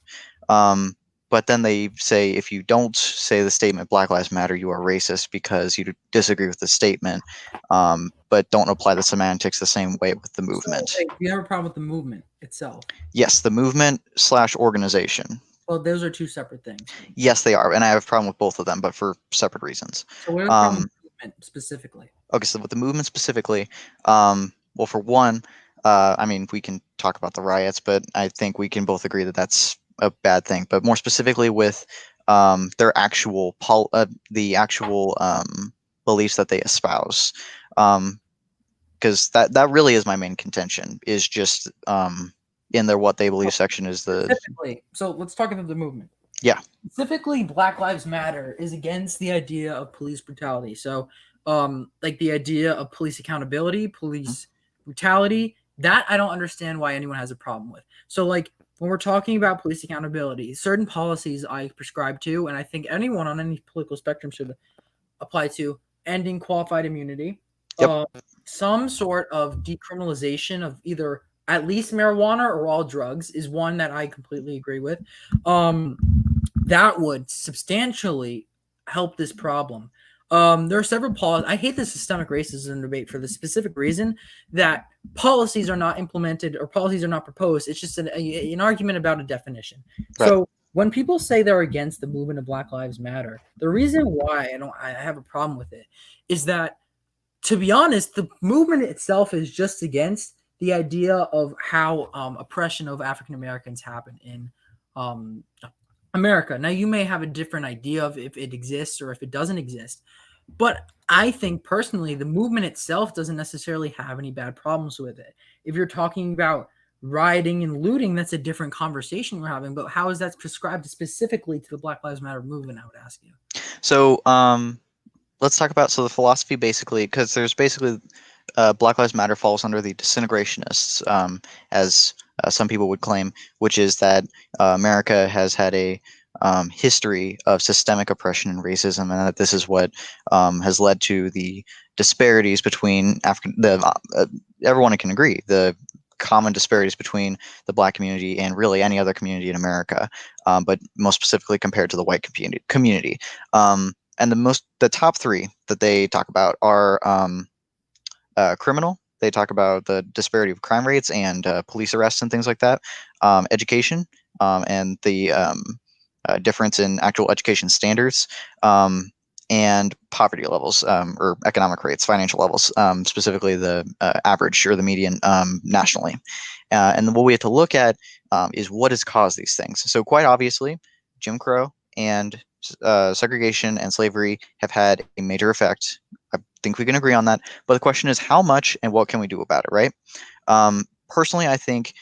But but then they say if you don't say the statement Black Lives Matter, you are racist because you disagree with the statement, but don't apply the semantics the same way with the movement. So, do you have a problem with the movement itself? Yes, the movement / organization. Well, those are two separate things. Yes, they are, and I have a problem with both of them, but for separate reasons. So what are the problem with the movement specifically? Okay, so with the movement specifically, well, for one, I mean, we can talk about the riots, but I think we can both agree that that's a bad thing. But more specifically with their actual the actual beliefs that they espouse, because that really is my main contention. Is just in their what they believe section is the specifically. So let's talk about the movement. Yeah. Specifically, Black Lives Matter is against the idea of police brutality. So, like the idea of police accountability, police brutality, that I don't understand why anyone has a problem with. So, like, when we're talking about police accountability, certain policies I prescribe to, and I think anyone on any political spectrum should apply to, ending qualified immunity, some sort of decriminalization of either at least marijuana or all drugs is one that I completely agree with. That would substantially help this problem. There are several policies. I hate the systemic racism debate for the specific reason that policies are not implemented or policies are not proposed. It's just an argument about a definition. Right. So when people say they're against the movement of Black Lives Matter, the reason why I have a problem with it is that, to be honest, the movement itself is just against the idea of how oppression of African Americans happen in America. Now, you may have a different idea of if it exists or if it doesn't exist, but I think personally the movement itself doesn't necessarily have any bad problems with it. If you're talking about rioting and looting, that's a different conversation we're having, but how is that prescribed specifically to the Black Lives Matter movement, I would ask you? So let's talk about the philosophy basically, because there's basically Black Lives Matter falls under the disintegrationists, as some people would claim, which is that America has had a history of systemic oppression and racism, and that this is what has led to the disparities between everyone can agree, the common disparities between the Black community and really any other community in America, but most specifically compared to the white community. And the top three that they talk about are criminal. They talk about the disparity of crime rates and police arrests and things like that. Education and the difference in actual education standards, and poverty levels or economic rates, financial levels, specifically the average or the median nationally. And what we have to look at is what has caused these things. So quite obviously, Jim Crow and segregation and slavery have had a major effect. I think we can agree on that. But the question is how much and what can we do about it, right? Personally, I think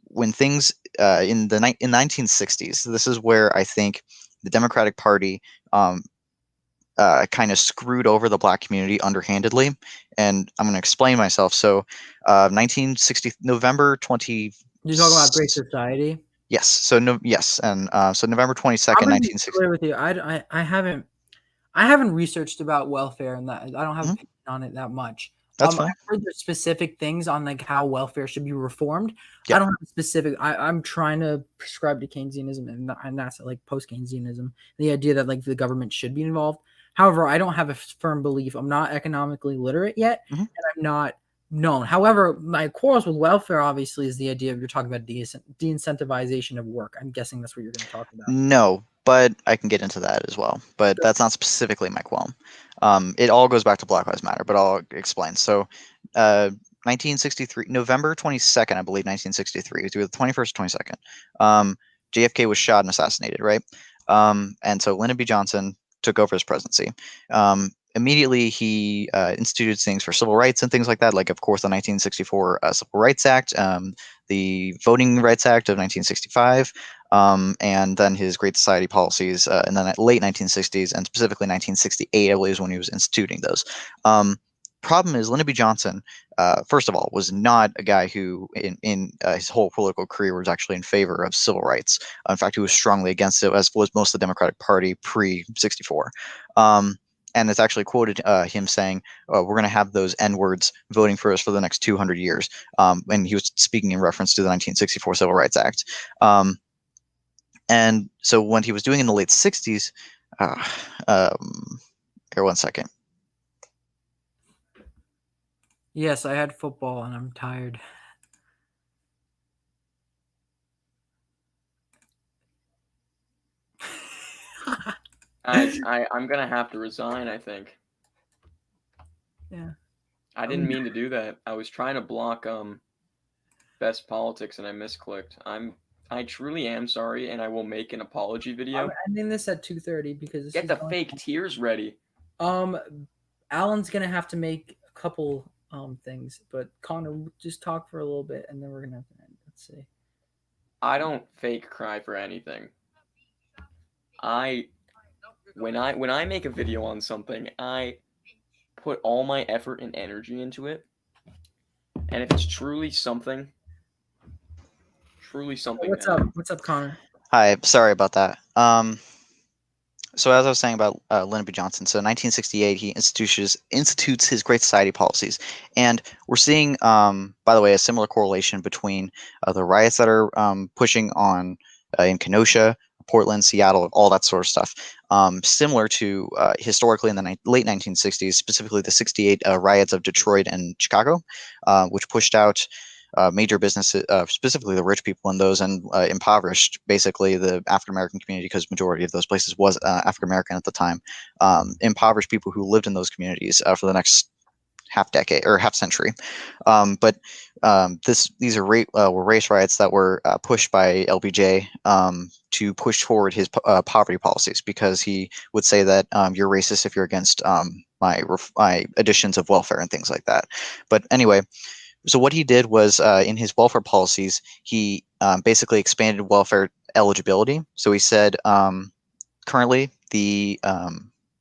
when things in 1960s, this is where I think the Democratic Party kind of screwed over the Black community underhandedly. And I'm going to explain myself. So 1960, November 20. You're talking about Great Society? Yes. So so November 22nd, 1960. Clear with you. I haven't researched about welfare and that. I don't have an opinion on it that much. That's fine. I've heard there's specific things on like how welfare should be reformed. Yeah. I don't have a specific. I'm trying to prescribe to Keynesianism and that's like post-Keynesianism. The idea that like the government should be involved. However, I don't have a firm belief. I'm not economically literate yet, and I'm not known. However, my quarrels with welfare obviously is the idea of you're talking about de-incentivization of work. I'm guessing that's what you're going to talk about. No, but I can get into that as well. But that's not specifically my qualm. It all goes back to Black Lives Matter, but I'll explain. So 1963, November 22nd, I believe, 1963. It was either the 21st or 22nd. JFK was shot and assassinated, right? And so Lyndon B. Johnson took over his presidency. Immediately, he instituted things for civil rights and things like that, like, of course, the 1964 Civil Rights Act, the Voting Rights Act of 1965, and then his Great Society policies in the late 1960s, and specifically 1968, I believe, is when he was instituting those. Problem is, Lyndon B. Johnson, first of all, was not a guy who, in his whole political career, was actually in favor of civil rights. In fact, he was strongly against it, as was most of the Democratic Party pre-64. And it's actually quoted him saying, we're going to have those N-words voting for us for the next 200 years. And he was speaking in reference to the 1964 Civil Rights Act. And so when he was doing in the late 60s, here, one second. Yes, I had football and I'm tired. I'm gonna have to resign, I think. Yeah. I didn't mean to do that. I was trying to block best politics and I misclicked. I truly am sorry, and I will make an apology video. I'm ending this at 2:30 because this Get is the going fake tears ready. Alan's gonna have to make a couple things, but Connor, just talk for a little bit and then we're gonna have to end. Let's see. I don't fake cry for anything. When I make a video on something, I put all my effort and energy into it. And if it's truly something. What's up? What's up, Connor? Hi, sorry about that. So as I was saying about Lyndon B. Johnson, so in 1968 he institutes his Great Society policies, and we're seeing, by the way, a similar correlation between the riots that are pushing on in Kenosha, Portland, Seattle, all that sort of stuff. Similar to historically in the late 1960s, specifically the 68 riots of Detroit and Chicago, which pushed out major businesses, specifically the rich people in those, and impoverished basically the African American community, because majority of those places was African American at the time. Impoverished people who lived in those communities for the next half decade or half century. But these are were race riots that were pushed by LBJ to push forward his poverty policies, because he would say that you're racist if you're against my additions of welfare and things like that. But anyway. So what he did was, in his welfare policies, he basically expanded welfare eligibility. So he said, currently the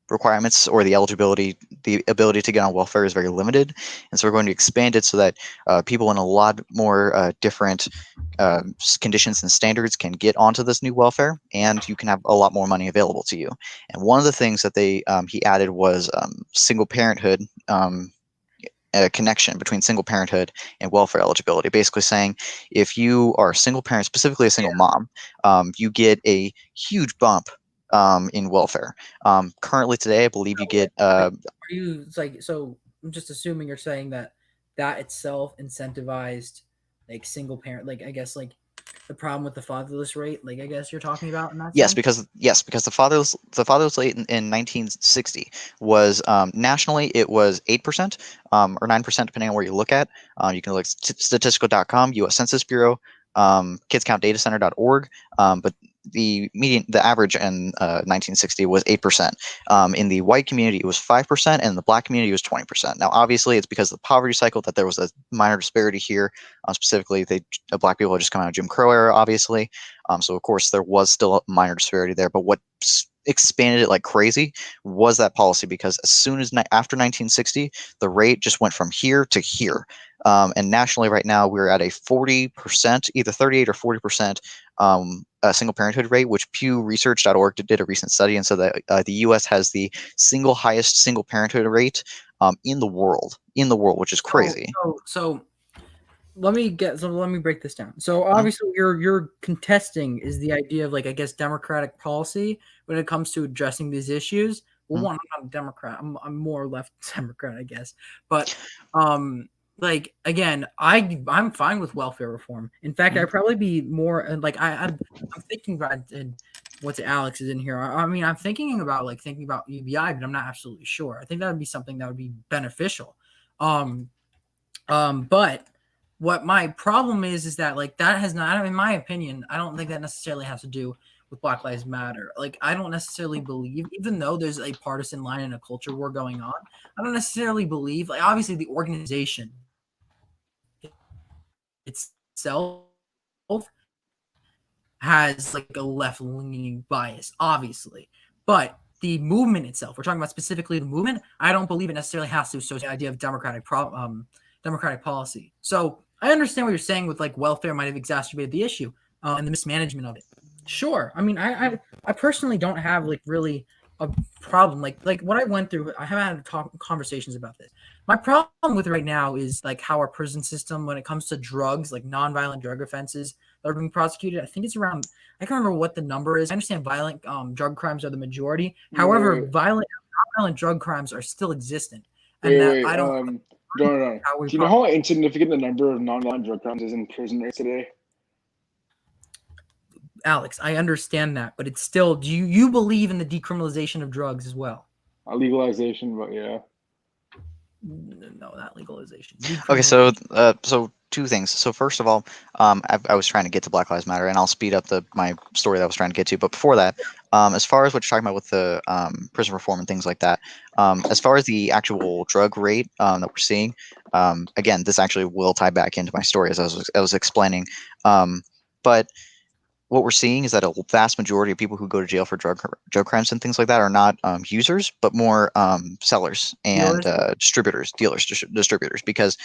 requirements or the eligibility, the ability to get on welfare is very limited, and so we're going to expand it so that people in a lot more different conditions and standards can get onto this new welfare, and you can have a lot more money available to you. And one of the things that he added was single parenthood. A connection between single parenthood and welfare eligibility, basically saying if you are a single parent, specifically a single mom, you get a huge bump in welfare. Currently today, I believe you get. Are you so? I'm just assuming you're saying that itself incentivized like single parent, like I guess like the problem with the fatherless rate, like I guess you're talking about in that Yes, sense? because the fatherless rate in 1960 was nationally it was 8% or 9%, depending on where you look at. You can look at statistical.com, U.S. Census Bureau, kidscountdatacenter.org, but the average in 1960 was 8%. In the white community, it was 5%, and in the black community, it was 20%. Now, obviously, it's because of the poverty cycle that there was a minor disparity here. Specifically, black people had just come out of Jim Crow era, obviously. So, of course, there was still a minor disparity there. But what expanded it like crazy was that policy, because as soon as after 1960, the rate just went from here to here. And nationally right now, we're at a 40%, either 38 or 40% single parenthood rate, which pewresearch.org did a recent study, and so that the U.S. has the highest single parenthood rate in the world, which is crazy. So let me break this down. So obviously you're contesting is the idea of like, I guess, democratic policy when it comes to addressing these issues. Well, one, I'm not a Democrat. I'm more left Democrat, I guess. But like again, I'm fine with welfare reform. In fact, I'd probably be more like I'm thinking about, and what's Alex is in here. I mean, I'm thinking about UBI, but I'm not absolutely sure. I think that would be something that would be beneficial. But what my problem is that like that has not, in my opinion, I don't think that necessarily has to do with Black Lives Matter. Like I don't necessarily believe, even though there's a partisan line and a culture war going on, I don't necessarily believe, like obviously the organization itself has like a left-leaning bias, obviously, but the movement itself, we're talking about specifically the movement, I don't believe it necessarily has to associate the idea of democratic policy. So I understand what you're saying with like welfare might have exacerbated the issue and the mismanagement of it. Sure. I mean, I personally don't have like really a problem. Like what I went through, I haven't had conversations about this. My problem with right now is like how our prison system, when it comes to drugs, like nonviolent drug offenses that are being prosecuted, I think it's around. I can't remember what the number is. I understand violent drug crimes are the majority. However, nonviolent drug crimes are still existent, and I don't. Don. Do you know how insignificant the number of nonviolent drug crimes is in prison rates today? Alex, I understand that, but it's still. Do you believe in the decriminalization of drugs as well? Legalization, but yeah. No, not legalization. Okay, so two things. So first of all, I was trying to get to Black Lives Matter, and I'll speed up my story that I was trying to get to. But before that, as far as what you're talking about with the prison reform and things like that, as far as the actual drug rate that we're seeing, again, this actually will tie back into my story as I was explaining. But what we're seeing is that a vast majority of people who go to jail for drug crimes and things like that are not users, but more sellers and distributors, because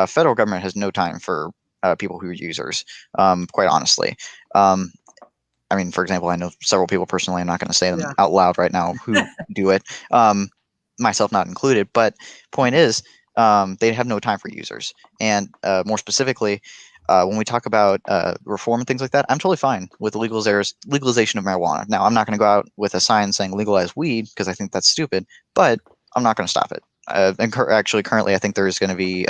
federal government has no time for people who are users, quite honestly. I mean, for example, I know several people personally, I'm not going to say them out loud right now, who do it, myself not included, but point is, they have no time for users. And more specifically, when we talk about reform and things like that, I'm totally fine with the legalization of marijuana. Now, I'm not going to go out with a sign saying legalize weed because I think that's stupid, but I'm not going to stop it. And currently, I think there's going to be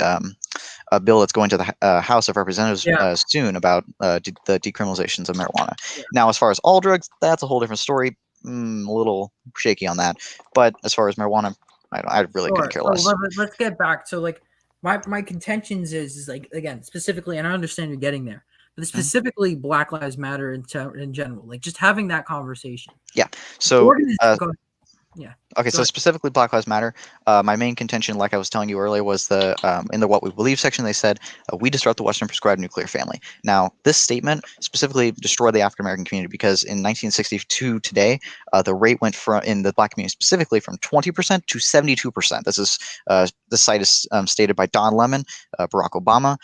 a bill that's going to the House of Representatives soon about the decriminalizations of marijuana. Now, as far as all drugs, that's a whole different story. A little shaky on that. But as far as marijuana, I really couldn't care less. Let's get back. So, like, my contentions is like, again, specifically, and I understand you're getting there, but specifically Black Lives Matter in general, like just having that conversation. Yeah. So yeah. Okay, so specifically Black Lives Matter, my main contention, like I was telling you earlier, was in the What We Believe section, they said, we disrupt the Western prescribed nuclear family. Now, this statement specifically destroyed the African-American community because in 1962 today, the rate went in the Black community specifically from 20% to 72%. This site is stated by Don Lemon, Barack Obama,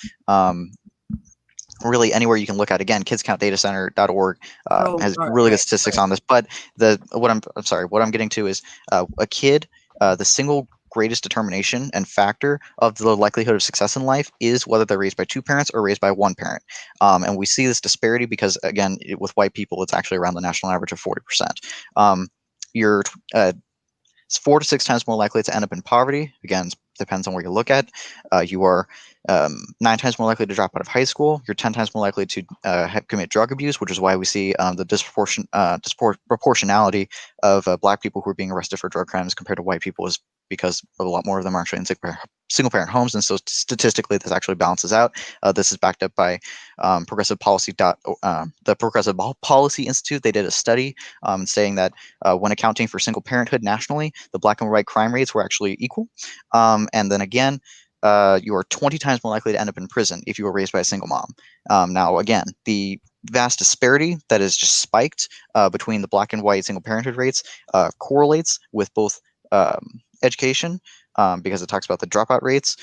really anywhere you can look at. Again, kidscountdatacenter.org has really good statistics on this. But what I'm getting to is a kid, the single greatest determination and factor of the likelihood of success in life is whether they're raised by two parents or raised by one parent. And we see this disparity because, again, with white people, it's actually around the national average of 40%. It's 4 to 6 times more likely to end up in poverty. Again, depends on where you look at. You are 9 times more likely to drop out of high school. You're 10 times more likely to commit drug abuse, which is why we see the disproportionality of Black people who are being arrested for drug crimes compared to white people is because a lot more of them are actually in single-parent homes, and so statistically, this actually balances out. This is backed up by the Progressive Policy Institute. They did a study saying that when accounting for single parenthood nationally, the Black and white crime rates were actually equal. And then again, you are 20 times more likely to end up in prison if you were raised by a single mom. Now, again, the vast disparity that is just spiked between the Black and white single parenthood rates correlates with both education, because it talks about the dropout rates,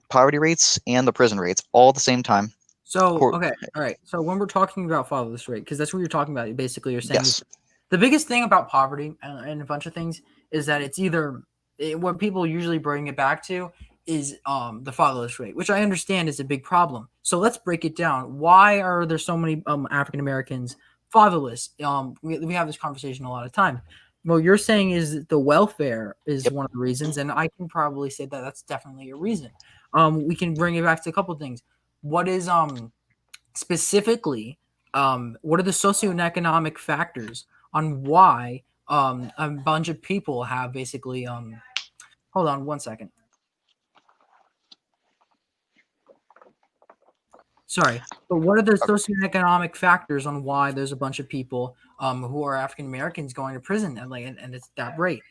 poverty rates, and the prison rates all at the same time. So, okay, all right. So when we're talking about fatherless rate, because that's what you're talking about, basically you're saying the biggest thing about poverty and a bunch of things is that it's either what people usually bring it back to is the fatherless rate, which I understand is a big problem. So let's break it down. Why are there so many African Americans fatherless? We have this conversation a lot of time. What you're saying is that the welfare is one of the reasons, and I can probably say that that's definitely a reason. We can bring it back to a couple of things. What is specifically what are the socioeconomic factors on why a bunch of people have basically hold on one second. Sorry, but what are the socioeconomic factors on why there's a bunch of people who are African Americans going to prison and it's that rate?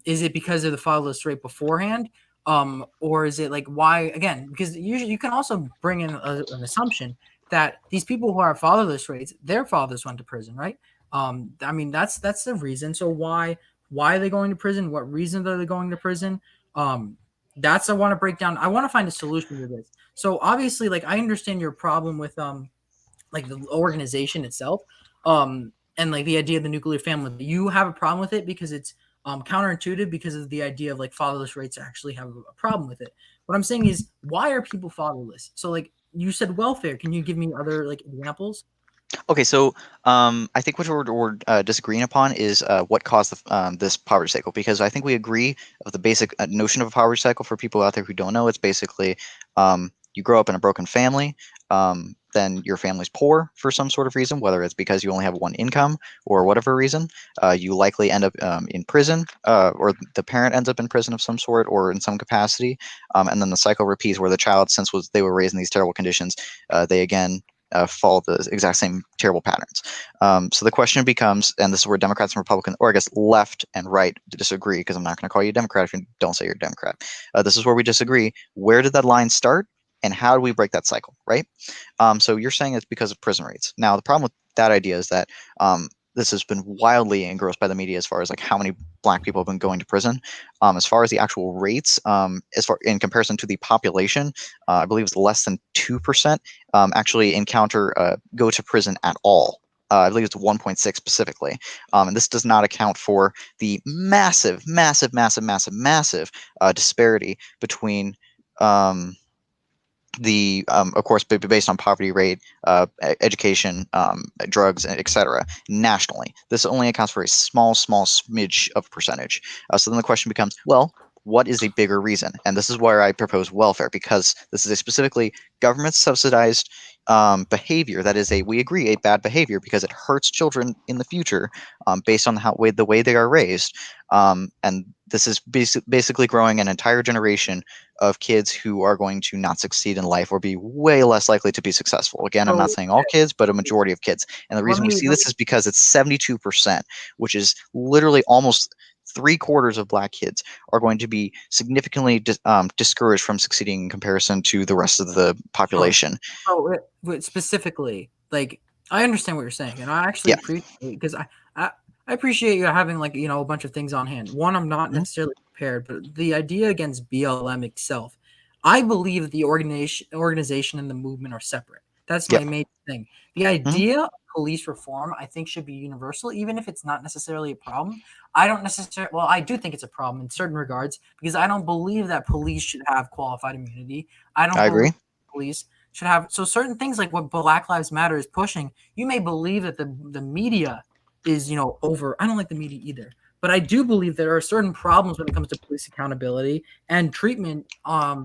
Is it because of the fatherless rate beforehand? Or is it like why again? Because usually you can also bring in an assumption that these people who are fatherless rates, their fathers went to prison, right? I mean that's the reason. So why are they going to prison? What reasons are they going to prison? That's I want to break down. I want to find a solution to this. So obviously, like I understand your problem with like the organization itself. and like the idea of the nuclear family. You have a problem with it because it's counterintuitive because of the idea of like fatherless rates actually have a problem with it. What I'm saying is, why are people fatherless? So like you said welfare. Can you give me other like examples? Okay, so I think what we're disagreeing upon is what caused this poverty cycle, because I think we agree of the basic notion of a poverty cycle. For people out there who don't know, it's basically you grow up in a broken family, then your family's poor for some sort of reason, whether it's because you only have one income or whatever reason. You likely end up in prison, or the parent ends up in prison of some sort or in some capacity, and then the cycle repeats where the child, since they were raised in these terrible conditions, they again follow the exact same terrible patterns. So the question becomes, and this is where Democrats and Republicans, or I guess left and right, disagree, because I'm not going to call you a Democrat if you don't say you're a Democrat. This is where we disagree. Where did that line start, and how do we break that cycle, right? So you're saying it's because of prison rates. Now, the problem with that idea is that this has been wildly engrossed by the media as far as like how many black people have been going to prison. As far as the actual rates, as far in comparison to the population, I believe it's less than 2% actually go to prison at all. I believe it's 1.6 specifically, and this does not account for the massive disparity between of course, based on poverty rate, education, drugs, etc. nationally. This only accounts for a small smidge of percentage. So then the question becomes, well, what is a bigger reason? And this is where I propose welfare, because this is a specifically government subsidized behavior that is we agree, a bad behavior, because it hurts children in the future based on the way they are raised. And this is basically growing an entire generation of kids who are going to not succeed in life or be way less likely to be successful. Again, I'm not saying all kids, but a majority of kids. And the reason we see this is because it's 72%, which is literally almost 3/4 of black kids are going to be significantly discouraged from succeeding in comparison to the rest of the population. Oh, specifically, like I understand what you're saying, and I actually appreciate it, because I appreciate you having like a bunch of things on hand. One, I'm not necessarily prepared, but the idea against BLM itself, I believe that the organization and the movement are separate. That's my main thing. The idea of police reform, I think, should be universal, even if it's not necessarily a problem. I don't necessarily. Well, I do think it's a problem in certain regards, because I don't believe that police should have qualified immunity. I agree. believe police should have certain things like what Black Lives Matter is pushing. You may believe that the media is over. I don't like the media either, but I do believe there are certain problems when it comes to police accountability and treatment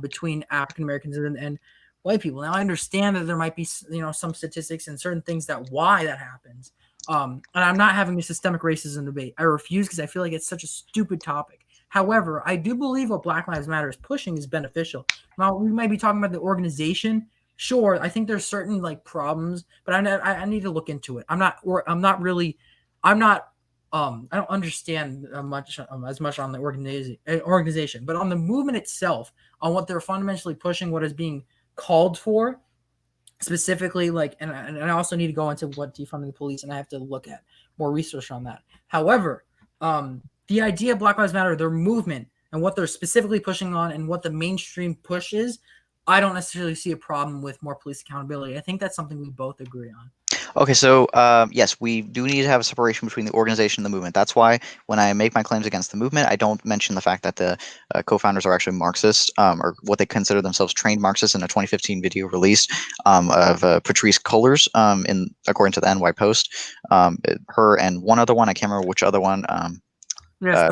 between African Americans and white people. Now I understand that there might be some statistics and certain things why that happens. And I'm not having a systemic racism debate. I refuse, because I feel like it's such a stupid topic. However, I do believe what Black Lives Matter is pushing is beneficial. Now we might be talking about the organization. Sure, I think there's certain like problems, but I need to look into it. I don't understand as much on the organization, but on the movement itself, on what they're fundamentally pushing, what is being called for, specifically, like, and I also need to go into what defunding the police, and I have to look at more research on that. However, the idea of Black Lives Matter, their movement, and what they're specifically pushing on, and what the mainstream push is, I don't necessarily see a problem with more police accountability. I think that's something we both agree on. Okay, so yes, we do need to have a separation between the organization and the movement. That's why when I make my claims against the movement, I don't mention the fact that the co-founders are actually Marxists, or what they consider themselves trained Marxists in a 2015 video released of Patrice Cullors, according to the NY Post. Her and one other one, I can't remember which other one. Yes,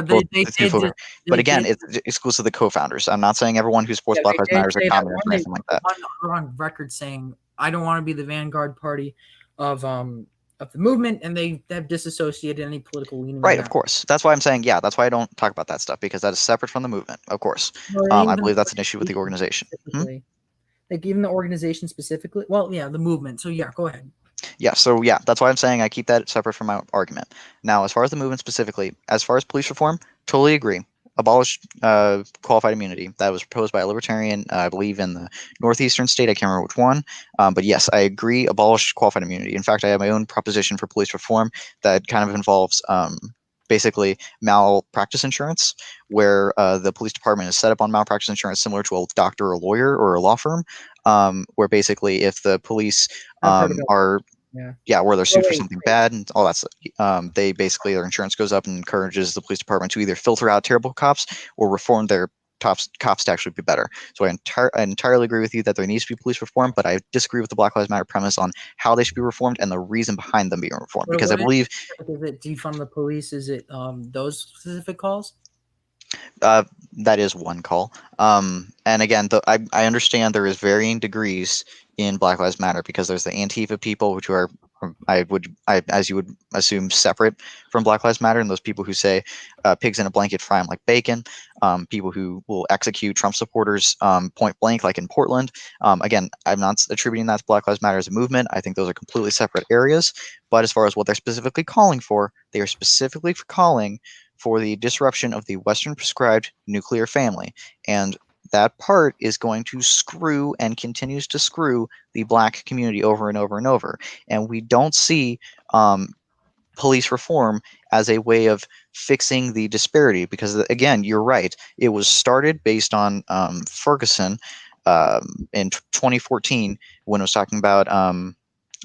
but again, it's exclusive to the co-founders. I'm not saying everyone who supports Black Lives Matter is a communist or anything like that. They're on record saying, I don't want to be the vanguard party of the movement, and they have disassociated any political leaning. Right, of course. That's why I'm saying, that's why I don't talk about that stuff, because that is separate from the movement, of course. I believe that's an issue with the organization. Like even the organization specifically? Well, yeah, the movement. So yeah, go ahead. So that's why I'm saying I keep that separate from my argument. Now, as far as the movement specifically, as far as police reform, totally agree. Abolish qualified immunity. That was proposed by a libertarian, I believe, in the northeastern state. I can't remember which one. But yes, I agree. Abolish qualified immunity. In fact, I have my own proposition for police reform that kind of involves basically malpractice insurance, where the police department is set up on malpractice insurance, similar to a doctor or a lawyer or a law firm, where basically if the police are where they're sued for wait, something bad and all that stuff. They basically, their insurance goes up and encourages the police department to either filter out terrible cops or reform their cops to actually be better. So I entirely agree with you that there needs to be police reform, but I disagree with the Black Lives Matter premise on how they should be reformed and the reason behind them being reformed. Because I believe is it defund the police? Is it those specific calls? that is one call. And again, I understand there is varying degrees in Black Lives Matter because there's the Antifa people, which are as you would assume, separate from Black Lives Matter, and those people who say pigs in a blanket fry them like bacon, people who will execute Trump supporters point blank, like in Portland. Again, I'm not attributing that to Black Lives Matter as a movement. I think those are completely separate areas. But as far as what they're specifically calling for, they are specifically calling for the disruption of the Western prescribed nuclear family. And that part is going to screw and continues to screw the Black community over and over and over. And we don't see police reform as a way of fixing the disparity because, again, you're right. It was started based on Ferguson in 2014 when it was talking about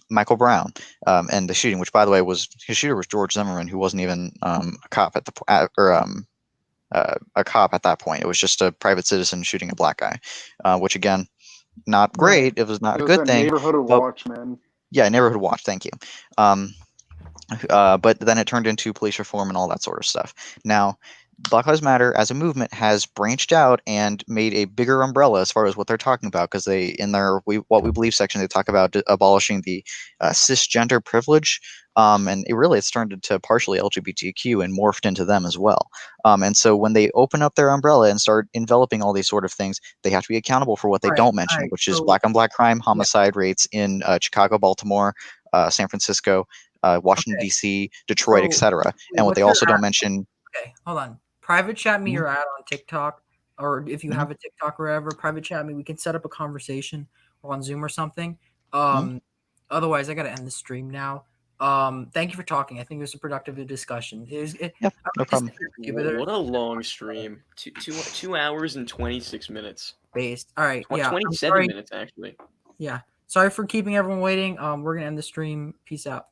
Michael Brown and the shooting, which, by the way, his shooter was George Zimmerman, who wasn't even a cop at a cop at that point. It was just a private citizen shooting a black guy, which, again, not great. It was not a good thing. Neighborhood watch, man. Yeah, neighborhood watch. Thank you. But then it turned into police reform and all that sort of stuff. Now, Black Lives Matter as a movement has branched out and made a bigger umbrella as far as what they're talking about, because they, in their what we believe section, they talk about abolishing the cisgender privilege, and it's turned into partially LGBTQ and morphed into them as well. And so when they open up their umbrella and start enveloping all these sort of things, they have to be accountable for what they don't mention, which is black on black crime, homicide rates in Chicago, Baltimore, San Francisco, Washington, D.C., Detroit, etc. And what they also don't mention. Okay, hold on. Private chat me your ad on TikTok, or if you have a TikTok or whatever, private chat me. We can set up a conversation or on Zoom or something. Otherwise, I got to end the stream now. Thank you for talking. I think it was a productive discussion. No problem. What a long stream. 2 hours and 26 minutes. Based. All right. 27 minutes, actually. Yeah. Sorry for keeping everyone waiting. We're going to end the stream. Peace out.